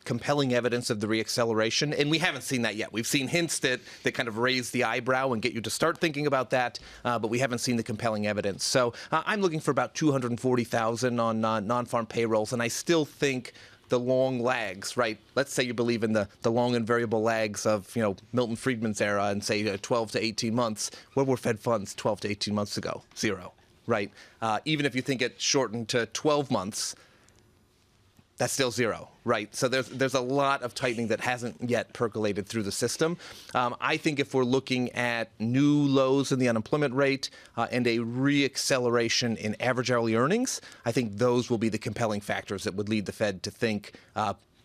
compelling evidence of the reacceleration, and we haven't seen that yet. We've seen hints that kind of raise the eyebrow and get you to start thinking about that, but we haven't seen the compelling evidence. So I'm looking for about 240,000 on non-farm payrolls, and I still think the long lags, right? Let's say you believe in the long and variable lags of, Milton Friedman's era and say 12 to 18 months. Where were Fed funds 12 to 18 months ago? 0, right? Even if you think it shortened to 12 months, that's still 0, right? So there's a lot of tightening that hasn't yet percolated through the system. I think if we're looking at new lows in the unemployment rate and a reacceleration in average hourly earnings, I think those will be the compelling factors that would lead the Fed to think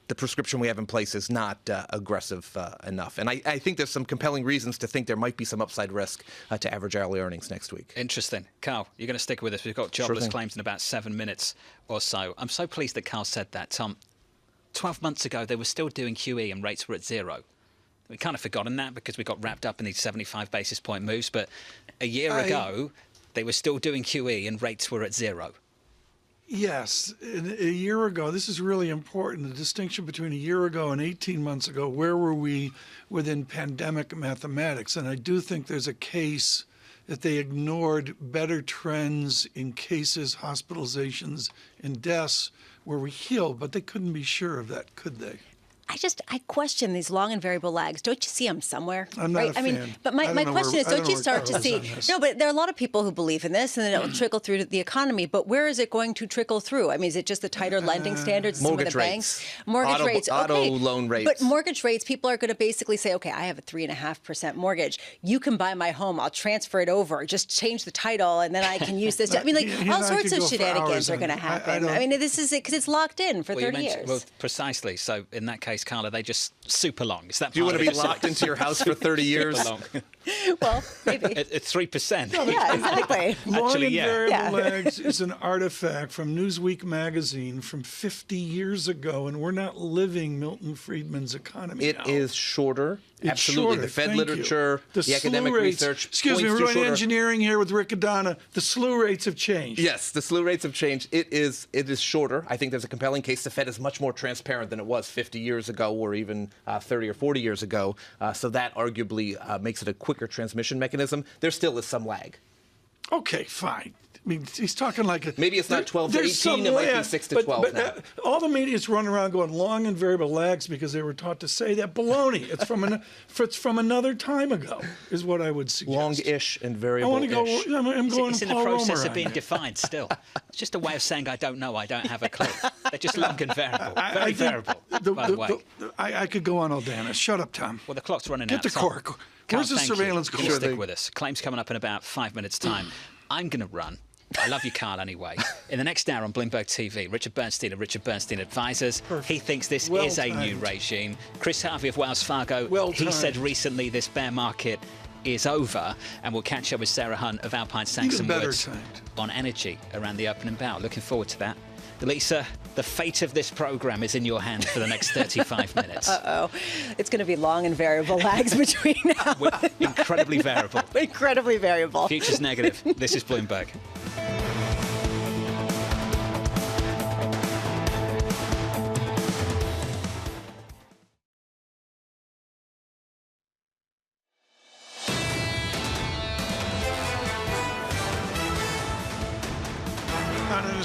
the prescription we have in place is not aggressive enough. And I think there's some compelling reasons to think there might be some upside risk to average hourly earnings next week. Interesting. Carl, you're going to stick with us. We've got jobless claims in about 7 minutes or so. I'm so pleased that Carl said that. Tom, 12 months ago, they were still doing QE and rates were at 0. We kind of forgotten that because we got wrapped up in these 75 basis point moves. But a year ago, they were still doing QE and rates were at 0. Yes. A year ago, this is really important, the distinction between a year ago and 18 months ago. Where were we within pandemic mathematics? And I do think there's a case that they ignored better trends in cases, hospitalizations, and deaths where we healed, but they couldn't be sure of that, could they? I question these long and variable lags. Don't you see them somewhere? I'm not a fan. I mean, but my question is, don't you start to see? No, but there are a lot of people who believe in this, and then it will trickle through to the economy. But where is it going to trickle through? I mean, is it just the tighter lending standards? Mortgage some of the rates. Banks? Mortgage rates. Okay. Auto loan rates. But mortgage rates, people are going to basically say, okay, I have a 3.5% mortgage. You can buy my home. I'll transfer it over. Just change the title, and then I can use this. I mean, like all sorts of shenanigans are going to happen. I mean, this is it because it's locked in for 30 years. Well, precisely. So in that case, Carla, they just super long. Is that? Do you want to be locked into your house for 30 years? Super long. Well, maybe. At 3%. Yeah, exactly. Long and variable lags is an artifact from Newsweek magazine from 50 years ago, and we're not living Milton Friedman's economy It now. is shorter. It's Absolutely. shorter. The Fed Thank literature, you. the academic rates, research. Excuse me, we're doing shorter. engineering here with Rick Adana. The slew rates have changed. Yes, the slew rates have changed. It is shorter. I think there's a compelling case. The Fed is much more transparent than it was 50 years ago or even 30 or 40 years ago. So that arguably makes it a quicker transmission mechanism. There still is some lag. Okay, fine. I mean, he's talking like maybe it's not 12 to 18, it might be 6 to 12 now. All the media's running around going long and variable lags because they were taught to say that. Baloney. It's from another time ago, is what I would suggest. Long-ish and variable-ish. I want to go. I'm going It's in the process of being defined still. It's just a way of saying I don't know, I don't have a clue. They're just long and variable. Very variable, by the way. I could go on all day on it. Shut up, Tom. Well, the clock's running Get out. to cork. Where's the surveillance court? Stick with us. Claims coming up in about 5 minutes' time. I'm going to run. I love you, Carl, anyway. In the next hour on Bloomberg TV, Richard Bernstein of Richard Bernstein Advisors. Perfect. He thinks this is a new regime. Chris Harvey of Wells Fargo, he said recently this bear market is over. And we'll catch up with Sarah Hunt of Alpine Saxon Woods on energy around the opening bout. Looking forward to that. Lisa, the fate of this program is in your hands for the next 35 minutes. Uh-oh. It's going to be long and variable lags between now. Incredibly variable. Incredibly variable. Future's negative. This is Bloomberg.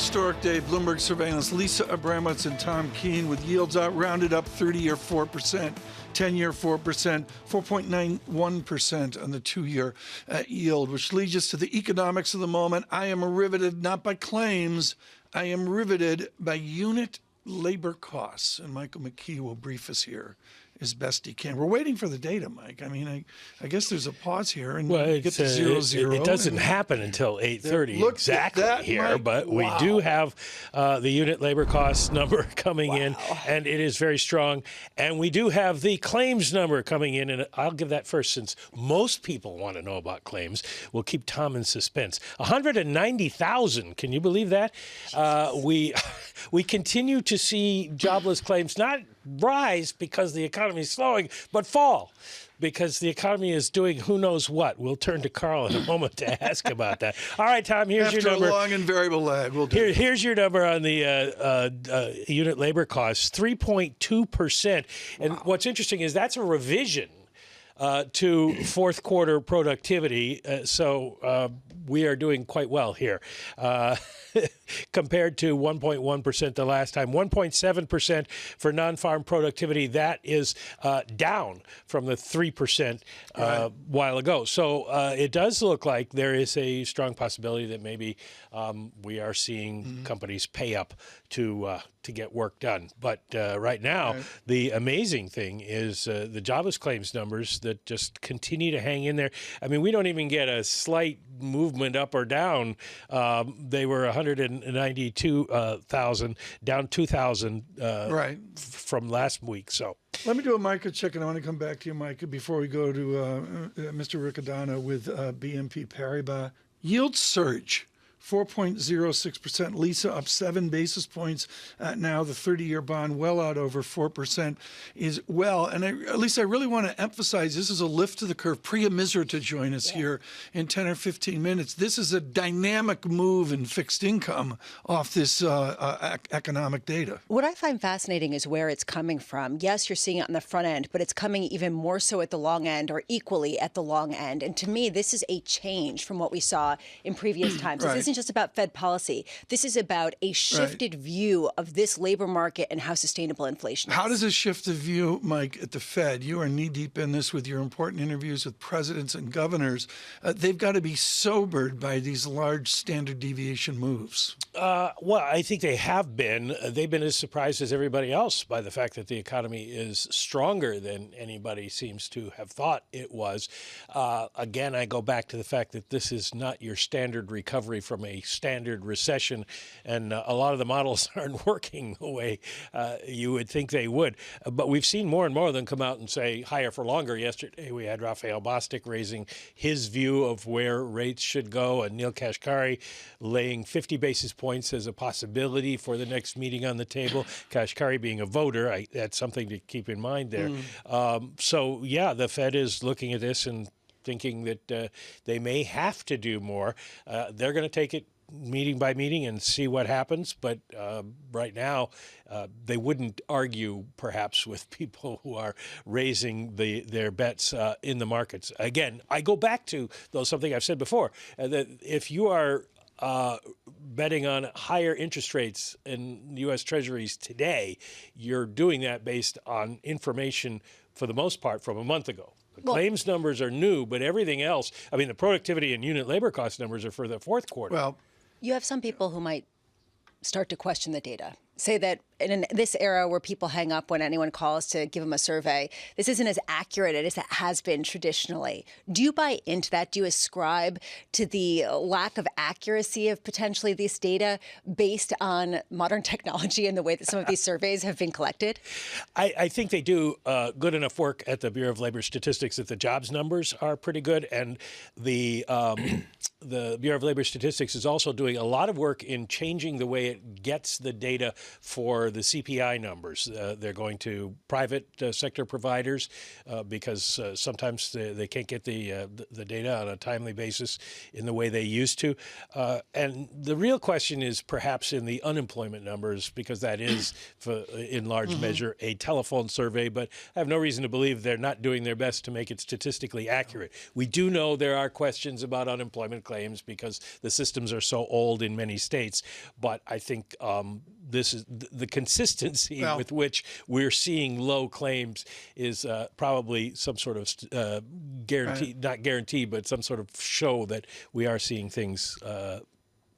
historic day. Bloomberg Surveillance, Lisa Abramowicz and Tom Keene with yields out rounded up 30-year 4%, 10-year 4%, 4.91% on the 2-year yield, which leads us to the economics of the moment. I am riveted not by claims. I am riveted by unit labor costs. And Michael McKee will brief us here as best he can. We're waiting for the data, Mike. I mean, I guess there's a pause here, and well, you get to 0.00. It doesn't happen until 8:30 exactly here, Mike. but Wow. we do have the unit labor cost number coming in, and it is very strong. And we do have the claims number coming in, and I'll give that first since most people want to know about claims. We'll keep Tom in suspense. 190,000. Can you believe that? We continue to see jobless claims not rise because the economy is slowing, but fall because the economy is doing who knows what. We'll turn to Carl in a moment to ask about that. All right, Tom, here's your number. After a long and variable lag, we'll do Here's your number on the unit labor costs, 3.2%. And what's interesting is that's a revision to fourth quarter productivity. So we are doing quite well here compared to 1.1% the last time. 1.7% for non-farm productivity. That is down from the 3% while ago. So it does look like there is a strong possibility that maybe we are seeing companies pay up to get work done. But right now, the amazing thing is the jobless claims numbers that just continue to hang in there. I mean, we don't even get a slight movement up or down. They were 192,000, down 2,000 from last week. So let me do a market check, and I want to come back to you, Micah, before we go to Mr. Riccadonna with BNP Paribas. Yield surge. 4.06%. Lisa up 7 basis points. Now the 30-year bond well out over 4% is well. And at least I really want to emphasize this is a lift to the curve. Priya Misra to join us here in 10 or 15 minutes. This is a dynamic move in fixed income off this economic data. What I find fascinating is where it's coming from. Yes, you're seeing it on the front end, but it's coming even more so at the long end or equally at the long end. And to me, this is a change from what we saw in previous times. This isn't just about Fed policy. This is about a shifted view of this labor market and how sustainable inflation is. How does this shift the view, Mike, at the Fed? You are knee-deep in this with your important interviews with presidents and governors. They've got to be sobered by these large standard deviation moves. Well, I think they have been. They've been as surprised as everybody else by the fact that the economy is stronger than anybody seems to have thought it was. Again, I go back to the fact that this is not your standard recovery from a standard recession, and a lot of the models aren't working the way you would think they would. But we've seen more and more of them come out and say higher for longer. Yesterday, we had Raphael Bostic raising his view of where rates should go, and Neil Kashkari laying 50 basis points as a possibility for the next meeting on the table. Kashkari being a voter, that's something to keep in mind there. So, yeah, the Fed is looking at this and thinking that they may have to do more. They're going to take it meeting by meeting and see what happens. But right now, they wouldn't argue perhaps with people who are raising their bets in the markets. Again, I go back to, though, something I've said before, that if you are betting on higher interest rates in U.S. Treasuries today, you're doing that based on information, for the most part, from a month ago. The claims numbers are new, but everything else, I mean, the productivity and unit labor cost numbers are for the fourth quarter. Well, you have some people who might start to question the data, say that in this era where people hang up when anyone calls to give them a survey, this isn't as accurate as it has been traditionally. Do you buy into that? Do you ascribe to the lack of accuracy of potentially this data based on modern technology and the way that some of these surveys have been collected? I think they do good enough work at the Bureau of Labor Statistics that the jobs numbers are pretty good, and the Bureau of Labor Statistics is also doing a lot of work in changing the way it gets the data for the CPI numbers. They're going to private sector providers because sometimes they can't get the data on a timely basis in the way they used to. And the real question is perhaps in the unemployment numbers, because that is, in large measure, a telephone survey. But I have no reason to believe they're not doing their best to make it statistically accurate. We do know there are questions about unemployment claims because the systems are so old in many states. But I think this is the consistency with which we're seeing low claims is probably some sort of guarantee, not guarantee, but some sort of show that we are seeing things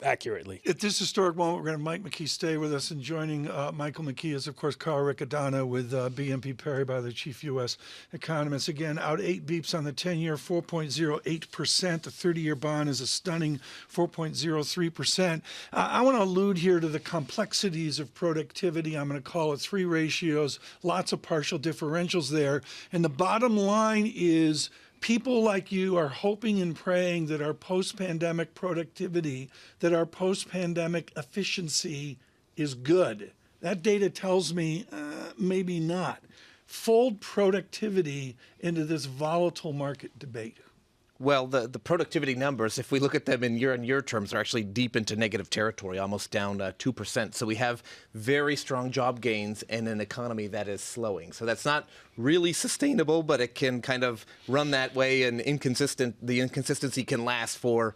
accurately. At this historic moment, we're going to have Mike McKee stay with us, and joining Michael McKee is, of course, Carl Riccadonna with BNP Paribas, the chief U.S. economist. Again, out 8 beeps on the 10-year, 4.08%. The 30-year bond is a stunning 4.03%. I want to allude here to the complexities of productivity. I'm going to call it 3 ratios, lots of partial differentials there. And the bottom line is, people like you are hoping and praying that our post-pandemic productivity, that our post-pandemic efficiency is good. That data tells me maybe not. Fold productivity into this volatile market debate. Well, the productivity numbers, if we look at them in year-on-year terms, are actually deep into negative territory, almost down 2%. So we have very strong job gains in an economy that is slowing. So that's not really sustainable, but it can kind of run that way, and the inconsistency can last for,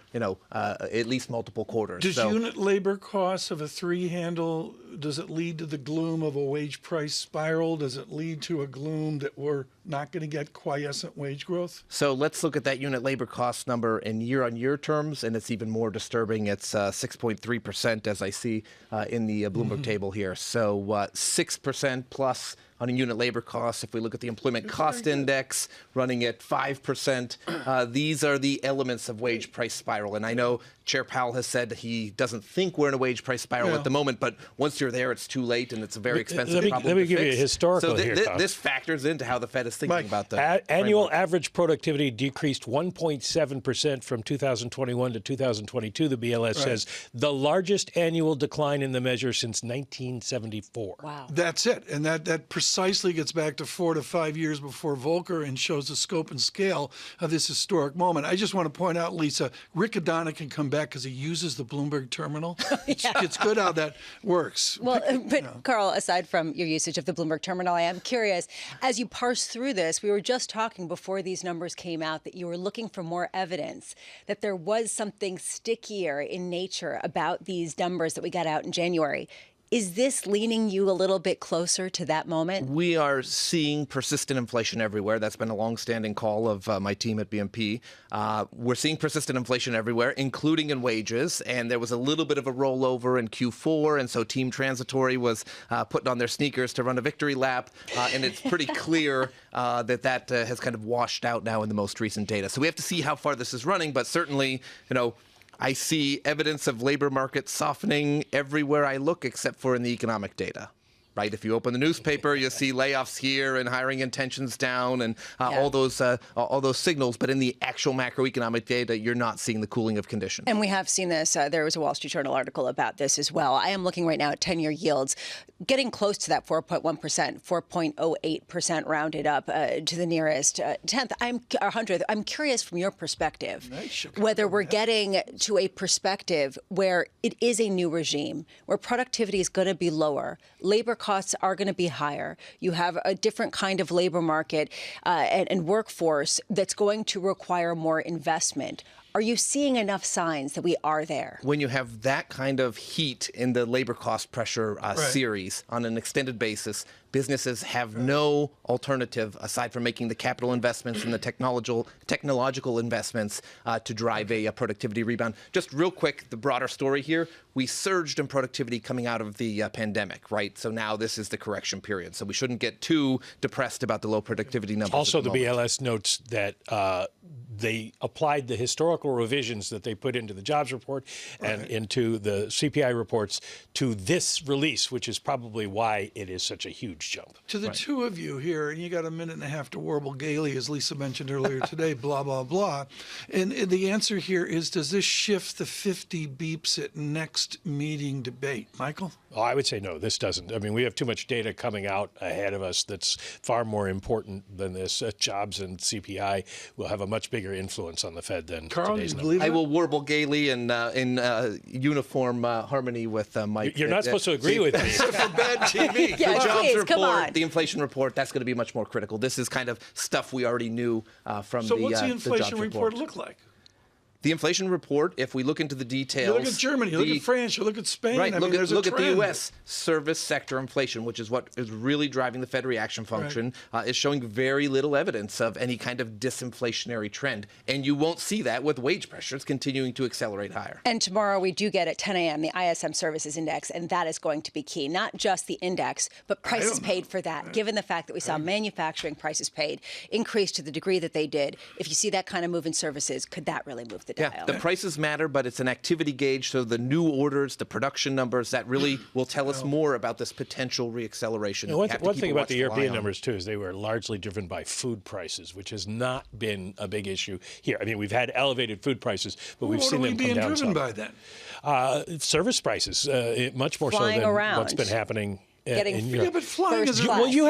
at least multiple quarters. Does unit labor costs of a 3 handle, does it lead to the gloom of a wage price spiral? Does it lead to a gloom that we're not going to get quiescent wage growth? So let's look at that unit labor cost number in year-on-year terms, and it's even more disturbing. It's 6.3%, as I see in the Bloomberg table here. So 6% plus on a unit labor cost. If we look at the employment cost index running at 5%, these are the elements of wage price spiral. And I know Chair Powell has said he doesn't think we're in a wage price spiral at the moment, but once you're there, it's too late, and it's a very expensive problem to fix. Let me give you a historical here, Tom. This factors into how the Fed is thinking about that. Annual average productivity decreased 1.7% from 2021 to 2022, the BLS says, the largest annual decline in the measure since 1974. Wow. That's it. And that precisely gets back to 4 to 5 years before Volcker and shows the scope and scale of this historic moment. I just want to point out, Lisa, Riccadonna can come back because he uses the Bloomberg terminal. It's good how that works. Well, but Carl, aside from your usage of the Bloomberg terminal, I am curious, as you parse through this, we were just talking before these numbers came out that you were looking for more evidence that there was something stickier in nature about these numbers that we got out in January. Is this leaning you a little bit closer to that moment? We are seeing persistent inflation everywhere. That's been a longstanding call of my team at BNP. We're seeing persistent inflation everywhere, including in wages. And there was a little bit of a rollover in Q4. And so Team Transitory was putting on their sneakers to run a victory lap. And it's pretty clear that has kind of washed out now in the most recent data. So we have to see how far this is running. But certainly, I see evidence of labor market softening everywhere I look, except for in the economic data. Right? If you open the newspaper, you see layoffs here and hiring intentions down and all those signals. But in the actual macroeconomic data, you're not seeing the cooling of conditions. And we have seen this. There was a Wall Street Journal article about this as well. I am looking right now at 10-year yields, getting close to that 4.1%, 4.08% rounded up to the nearest 10th, 100th. I'm curious from your perspective whether we're getting to a perspective where it is a new regime, where productivity is going to be lower, labor costs are going to be higher. You have a different kind of labor market and workforce that's going to require more investment. Are you seeing enough signs that we are there? When you have that kind of heat in the labor cost pressure series on an extended basis, businesses have no alternative aside from making the capital investments and the technological investments to drive a productivity rebound. Just real quick, the broader story here, we surged in productivity coming out of the pandemic, right? So now this is the correction period. So we shouldn't get too depressed about the low productivity numbers. Also, the BLS notes that they applied the historical revisions that they put into the jobs report and into the CPI reports to this release, which is probably why it is such a huge jump. To the two of you here, and you got a minute and a half to warble gaily, as Lisa mentioned earlier today, blah, blah, blah. And the answer here is, does this shift the 50 beeps at next meeting debate? Michael? Oh, I would say no, this doesn't. I mean, we have too much data coming out ahead of us that's far more important than this. Jobs and CPI will have a much bigger influence on the Fed than today's number. I will warble gaily and in uniform harmony with Mike. You're not supposed to agree with me. For bad TV. Yeah, the jobs please, report, come on. the inflation report, that's going to be much more critical. This is kind of stuff we already knew from So the what's the jobs inflation report look like? The inflation report, if we look into the details... You look at Germany, you look at France, you look at Spain. Right, I mean, there's look a at the trend. U.S. service sector inflation, which is what is really driving the Fed reaction function, is showing very little evidence of any kind of disinflationary trend. And you won't see that with wage pressures continuing to accelerate higher. And tomorrow we do get at 10 a.m. the ISM Services Index, and that is going to be key. Not just the index, but prices paid for that. Given the fact that we saw manufacturing prices paid increase to the degree that they did, if you see that kind of move in services, could that really move the dial? Yeah, the prices matter, but it's an activity gauge, so the new orders, the production numbers, that really will tell us more about this potential reacceleration. One thing about the European numbers, too, is they were largely driven by food prices, which has not been a big issue here. I mean, we've had elevated food prices, but we've seen them come down some. What are we being driven by then? Service prices, much more Flying so than around. what's been happening. Yeah, but flying is well, you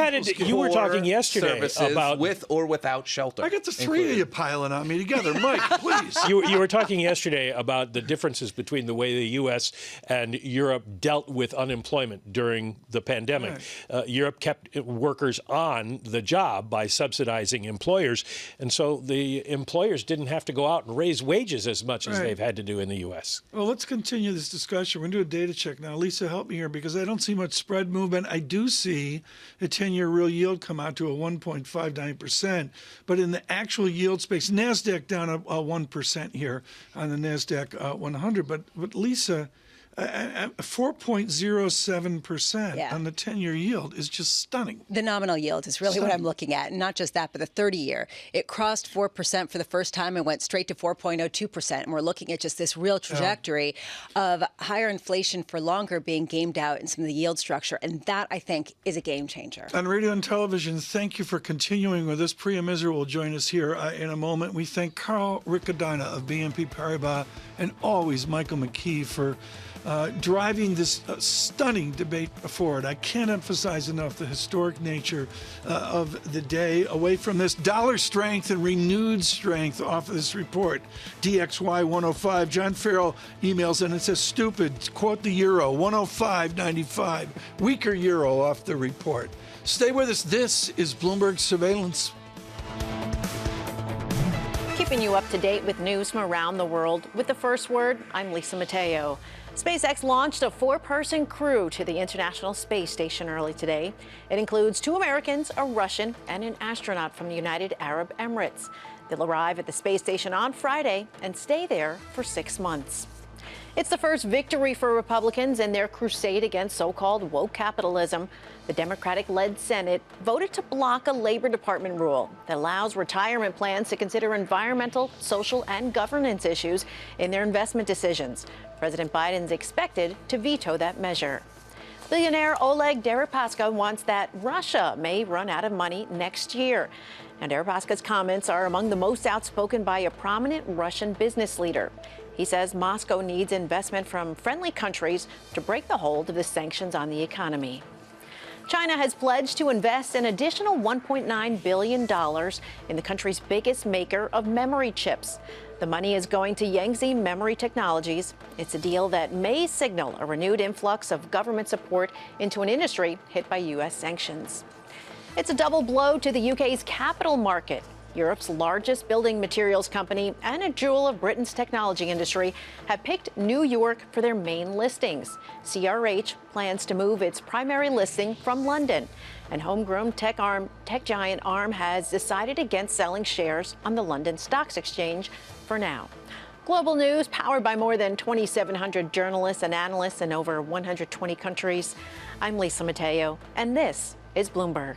were talking yesterday about with or without shelter. I got the three of you piling on me together. Mike, please. You were talking yesterday about the differences between the way the U.S. and Europe dealt with unemployment during the pandemic. Europe kept workers on the job by subsidizing employers, and so the employers didn't have to go out and raise wages as much as they've had to do in the U.S. Well, let's continue this discussion. We're going to do a data check now. Lisa, help me here, because I don't see much spread movement. I do see a 10-year real yield come out to a 1.59%, but in the actual yield space, NASDAQ down a 1% here on the NASDAQ 100. But Lisa, 4.07% on the 10-year yield is just stunning. The nominal yield is really what I'm looking at. And not just that, but the 30-year. It crossed 4% for the first time and went straight to 4.02%. And we're looking at just this real trajectory of higher inflation for longer being gamed out in some of the yield structure. And that, I think, is a game changer. On radio and television, thank you for continuing with us. Priya Misra will join us here in a moment. We thank Carl Riccadina of BNP Paribas and always Michael McKee for driving this stunning debate forward. I can't emphasize enough the historic nature of the day. Away from this, dollar strength and renewed strength off of this report. DXY 105. John Farrell emails in and says, stupid, quote the euro, 105.95. Weaker euro off the report. Stay with us. This is Bloomberg Surveillance. Keeping you up to date with news from around the world. With the first word, I'm Lisa Mateo. SpaceX launched a 4-person crew to the International Space Station early today. It includes 2 Americans, a Russian, and an astronaut from the United Arab Emirates. They'll arrive at the space station on Friday and stay there for 6 months. It's the first victory for Republicans in their crusade against so-called woke capitalism. The Democratic-led Senate voted to block a Labor Department rule that allows retirement plans to consider environmental, social, and governance issues in their investment decisions. President Biden's expected to veto that measure. Billionaire Oleg Deripaska wants that Russia may run out of money next year. Now, Deripaska's comments are among the most outspoken by a prominent Russian business leader. He says Moscow needs investment from friendly countries to break the hold of the sanctions on the economy. China has pledged to invest an additional $1.9 billion in the country's biggest maker of memory chips. The money is going to Yangtze Memory Technologies. It's a deal that may signal a renewed influx of government support into an industry hit by U.S. sanctions. It's a double blow to the UK's capital market. Europe's largest building materials company and a jewel of Britain's technology industry have picked New York for their main listings. CRH plans to move its primary listing from London. And homegrown tech giant ARM has decided against selling shares on the London Stock Exchange for now. Global news powered by more than 2,700 journalists and analysts in over 120 countries. I'm Lisa Mateo, and this is Bloomberg.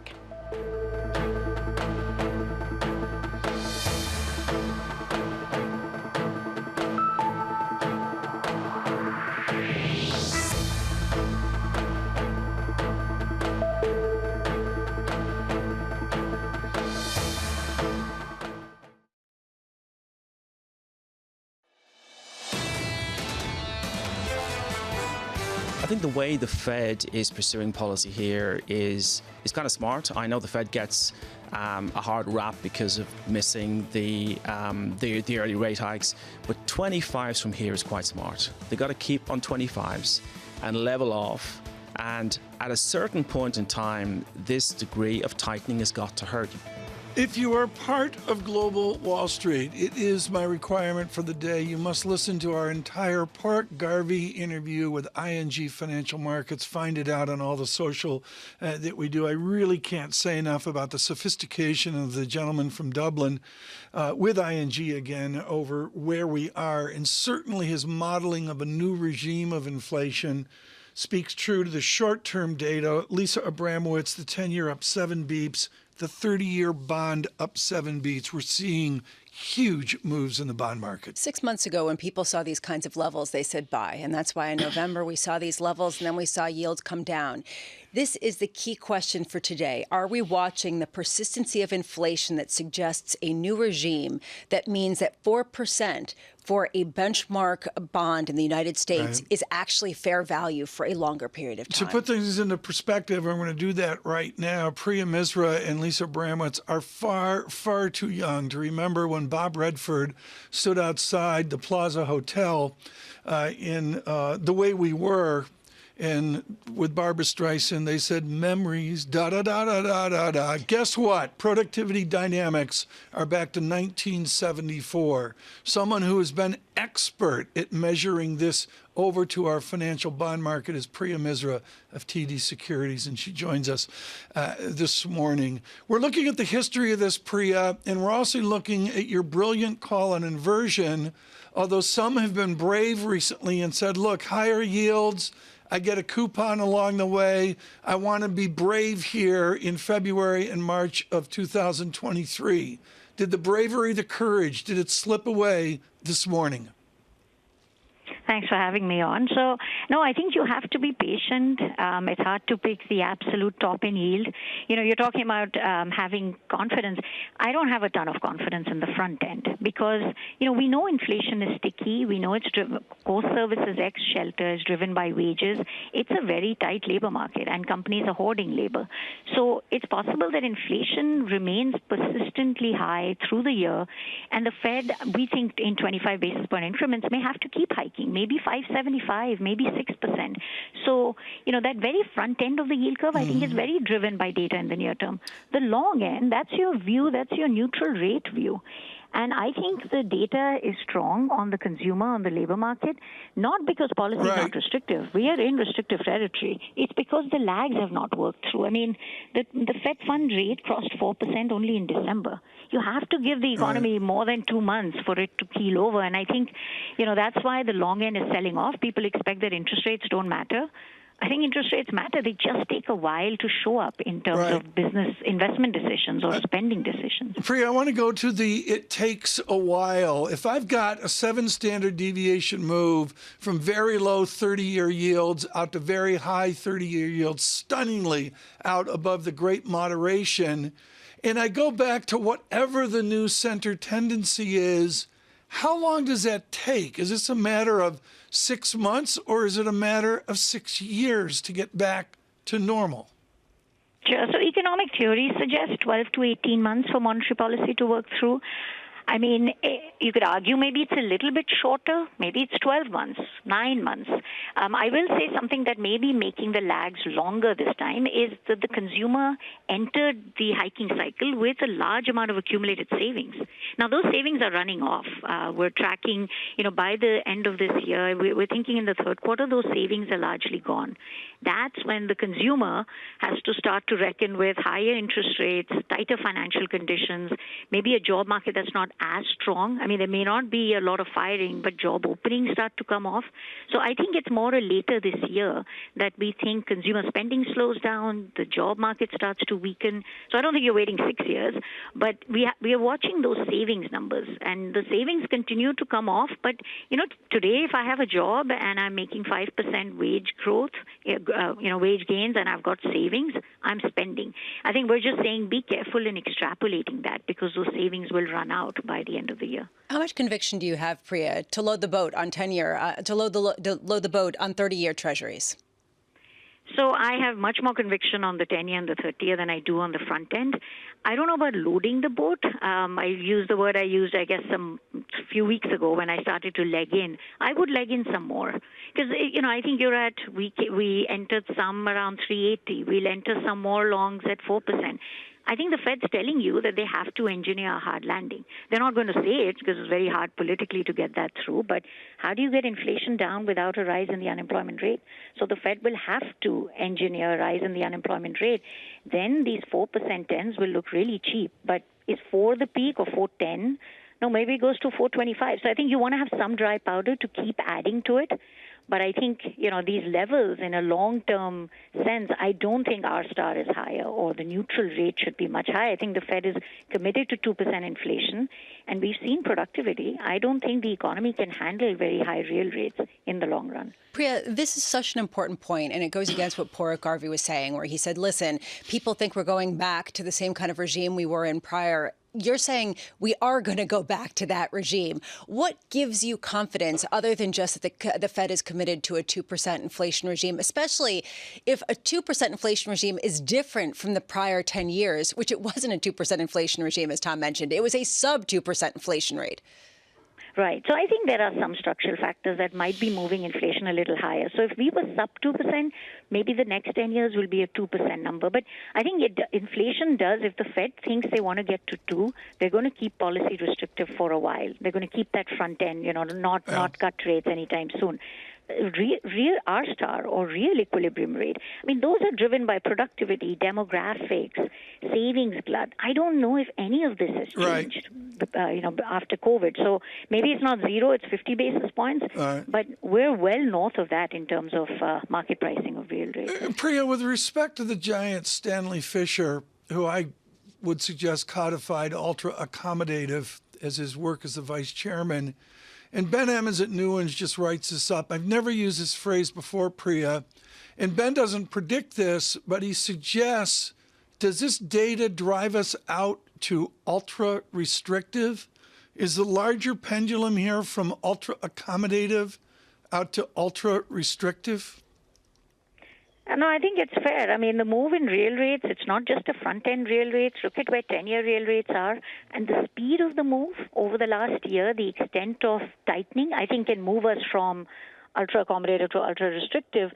think the way the Fed is pursuing policy here is kind of smart. I know the Fed gets a hard rap because of missing the early rate hikes, but 25s from here is quite smart. They got to keep on 25s and level off. And at a certain point in time, this degree of tightening has got to hurt. If you are part of Global Wall Street, it is my requirement for the day. You must listen to our entire Park Garvey interview with ING Financial Markets. Find it out on all the social that we do. I really can't say enough about the sophistication of the gentleman from Dublin with ING again over where we are. And certainly his modeling of a new regime of inflation speaks true to the short-term data. Lisa Abramowicz, the 10-year up 7 beeps. The 30-year bond up 7 beats. We're seeing huge moves in the bond market. 6 months ago, when people saw these kinds of levels, they said buy. And that's why in November we saw these levels, and then we saw yields come down. This is the key question for today. Are we watching the persistency of inflation that suggests a new regime that means that 4% for a benchmark bond in the United States is actually fair value for a longer period of time? To put things into perspective, I'm going to do that right now. Priya Misra and Lisa Abramowicz are far, far too young to remember when Bob Redford stood outside the Plaza Hotel in The Way We Were. And with Barbra Streisand, they said, memories, da-da-da-da-da-da-da. Guess what? Productivity dynamics are back to 1974. Someone who has been expert at measuring this over to our financial bond market is Priya Misra of TD Securities, and she joins us this morning. We're looking at the history of this, Priya, and we're also looking at your brilliant call on inversion, although some have been brave recently and said, look, higher yields, I get a coupon along the way. I want to be brave here in February and March of 2023. Did the bravery, the courage, did it slip away this morning? Thanks for having me on. So, no, I think you have to be patient. It's hard to pick the absolute top in yield. You know, you're talking about having confidence. I don't have a ton of confidence in the front end because, you know, we know inflation is sticky. We know it's driven, core services ex shelter is driven by wages. It's a very tight labor market and companies are hoarding labor. So it's possible that inflation remains persistently high through the year, and the Fed, we think in 25 basis point increments, may have to keep hiking. Maybe 5.75, maybe 6%. So, you know, that very front end of the yield curve, I think, is very driven by data in the near term. The long end, that's your view, that's your neutral rate view. And I think the data is strong on the consumer, on the labor market, not because policy is not restrictive. We are in restrictive territory. It's because the lags have not worked through. I mean, the Fed fund rate crossed 4% only in December. You have to give the economy more than 2 months for it to keel over. And I think, you know, that's why the long end is selling off. People expect that interest rates don't matter. I think interest rates matter. They just take a while to show up in terms of business investment decisions or spending decisions. Priya, I want to go to the it takes a while. If I've got a 7 standard deviation move from very low 30-year yields out to very high 30-year yields, stunningly out above the great moderation, and I go back to whatever the new center tendency is, how long does that take? Is this a matter of 6 months, or is it a matter of 6 years to get back to normal? Sure. So economic theory suggests 12 to 18 months for monetary policy to work through. I mean, you could argue maybe it's a little bit shorter. Maybe it's 12 months, 9 months. I will say something that may be making the lags longer this time is that the consumer entered the hiking cycle with a large amount of accumulated savings. Now, those savings are running off. We're tracking, you know, by the end of this year, we're thinking in the third quarter, those savings are largely gone. That's when the consumer has to start to reckon with higher interest rates, tighter financial conditions, maybe a job market that's not as strong. I mean, there may not be a lot of firing, but job openings start to come off. So I think it's more later this year that we think consumer spending slows down, the job market starts to weaken. So I don't think you're waiting 6 years, but we are watching those savings numbers, and the savings continue to come off. But, you know, today if I have a job and I'm making 5% wage growth, wage gains, and I've got savings, I'm spending. I think we're just saying be careful in extrapolating that because those savings will run out by the end of the year. How much conviction do you have, Priya, to load the boat on 10-year, to load the boat on 30-year treasuries? So I have much more conviction on the 10-year and the 30-year than I do on the front end. I don't know about loading the boat. I used the word I used, I guess, a few weeks ago when I started to leg in. I would leg in some more because, I think you're at, we entered some around 380. We'll enter some more longs at 4%. I think the Fed's telling you that they have to engineer a hard landing. They're not going to say it because it's very hard politically to get that through. But how do you get inflation down without a rise in the unemployment rate? So the Fed will have to engineer a rise in the unemployment rate. Then these 4% 10s will look really cheap. But is 4 the peak or 4.10? No, maybe it goes to 4.25. So I think you want to have some dry powder to keep adding to it. But I think, these levels in a long-term sense, I don't think R star is higher or the neutral rate should be much higher. I think the Fed is committed to 2% inflation, and we've seen productivity. I don't think the economy can handle very high real rates in the long run. Priya, this is such an important point, and it goes against what Porrick Garvey was saying, where he said, listen, people think we're going back to the same kind of regime we were in prior. You're saying we are going to go back to that regime. What gives you confidence, other than just that the Fed is committed to a 2% inflation regime, especially if a 2% inflation regime is different from the prior 10 years, which it wasn't a 2% inflation regime, as Tom mentioned. It was a sub-2% inflation rate. Right. So I think there are some structural factors that might be moving inflation a little higher. So if we were sub 2%, maybe the next 10 years will be a 2% number. But I think inflation does, if the Fed thinks they want to get to 2, they're going to keep policy restrictive for a while. They're going to keep that front end, not cut rates anytime soon. Real R star or real equilibrium rate. I mean, those are driven by productivity, demographics, savings glut. I don't know if any of this has changed, after COVID. So maybe it's not 0, it's 50 basis points, but we're well north of that in terms of market pricing of real rates. Priya, with respect to the giant Stanley Fischer, who I would suggest codified ultra-accommodative as his work as the vice chairman, and Ben Emmons at Newens just writes this up. I've never used this phrase before, Priya. And Ben doesn't predict this, but he suggests, does this data drive us out to ultra-restrictive? Is the larger pendulum here from ultra-accommodative out to ultra-restrictive? No, I think it's fair. I mean, the move in real rates, it's not just a front-end real rates. Look at where 10-year real rates are. And the speed of the move over the last year, the extent of tightening, I think can move us from ultra-accommodative to ultra-restrictive.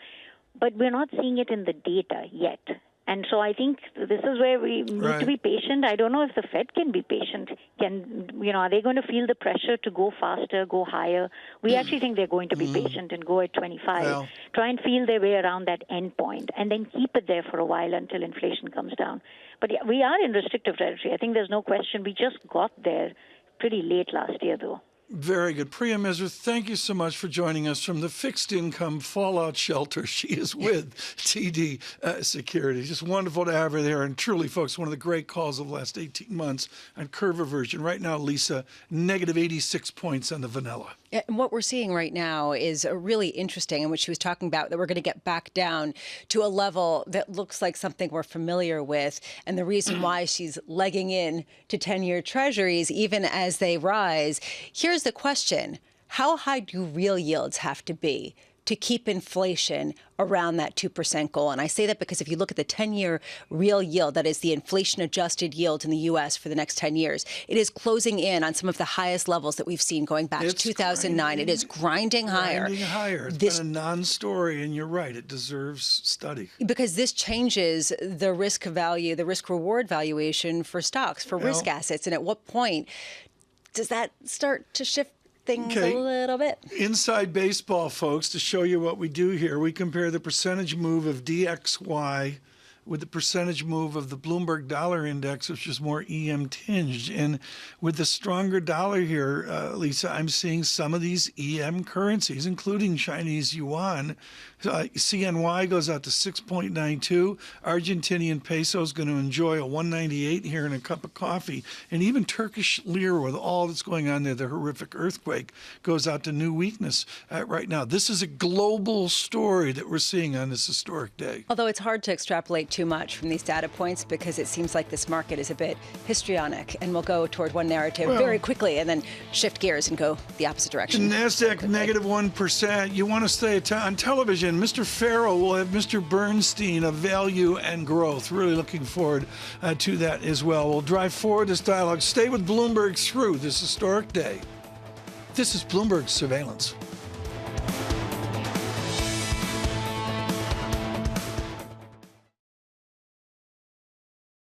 But we're not seeing it in the data yet. And so I think this is where we need to be patient. I don't know if the Fed can be patient. Are they going to feel the pressure to go faster, go higher? We actually think they're going to be patient and go at 25, try and feel their way around that end point, and then keep it there for a while until inflation comes down. But yeah, we are in restrictive territory. I think there's no question. We just got there pretty late last year, though. Very good. Priya Misra, thank you so much for joining us from the fixed income fallout shelter. She is with TD Securities. Just wonderful to have her there. And truly, folks, one of the great calls of the last 18 months on curve aversion. Right now, Lisa, negative 86 points on the vanilla. And what we're seeing right now is really interesting, and what she was talking about, that we're going to get back down to a level that looks like something we're familiar with. And the reason why she's legging in to 10-year treasuries, even as they rise. Here's the question. How high do real yields have to be to keep inflation around that 2% goal? And I say that because if you look at the 10-year real yield, that is the inflation-adjusted yield in the U.S. for the next 10 years, it is closing in on some of the highest levels that we've seen going back to 2009. It is grinding higher. It's been a non-story, and you're right. It deserves study. Because this changes the risk value, the risk-reward valuation for stocks, for risk assets. And at what point does that start to shift things a little bit? Inside baseball, folks, to show you what we do here, we compare the percentage move of DXY with the percentage move of the Bloomberg Dollar Index, which is more EM tinged. And with the stronger dollar here, Lisa, I'm seeing some of these EM currencies, including Chinese yuan. CNY goes out to 6.92. Argentinian peso is going to enjoy a 198 here and a cup of coffee. And even Turkish lira, with all that's going on there, the horrific earthquake, goes out to new weakness right now. This is a global story that we're seeing on this historic day. Although it's hard to extrapolate too much from these data points because it seems like this market is a bit histrionic and will go toward one narrative very quickly and then shift gears and go the opposite direction. NASDAQ -1%. You want to stay on television. Mr. Ferro will have Mr. Bernstein of Value and Growth. Really looking forward to that as well. We'll drive forward this dialogue. Stay with Bloomberg through this historic day. This is Bloomberg Surveillance.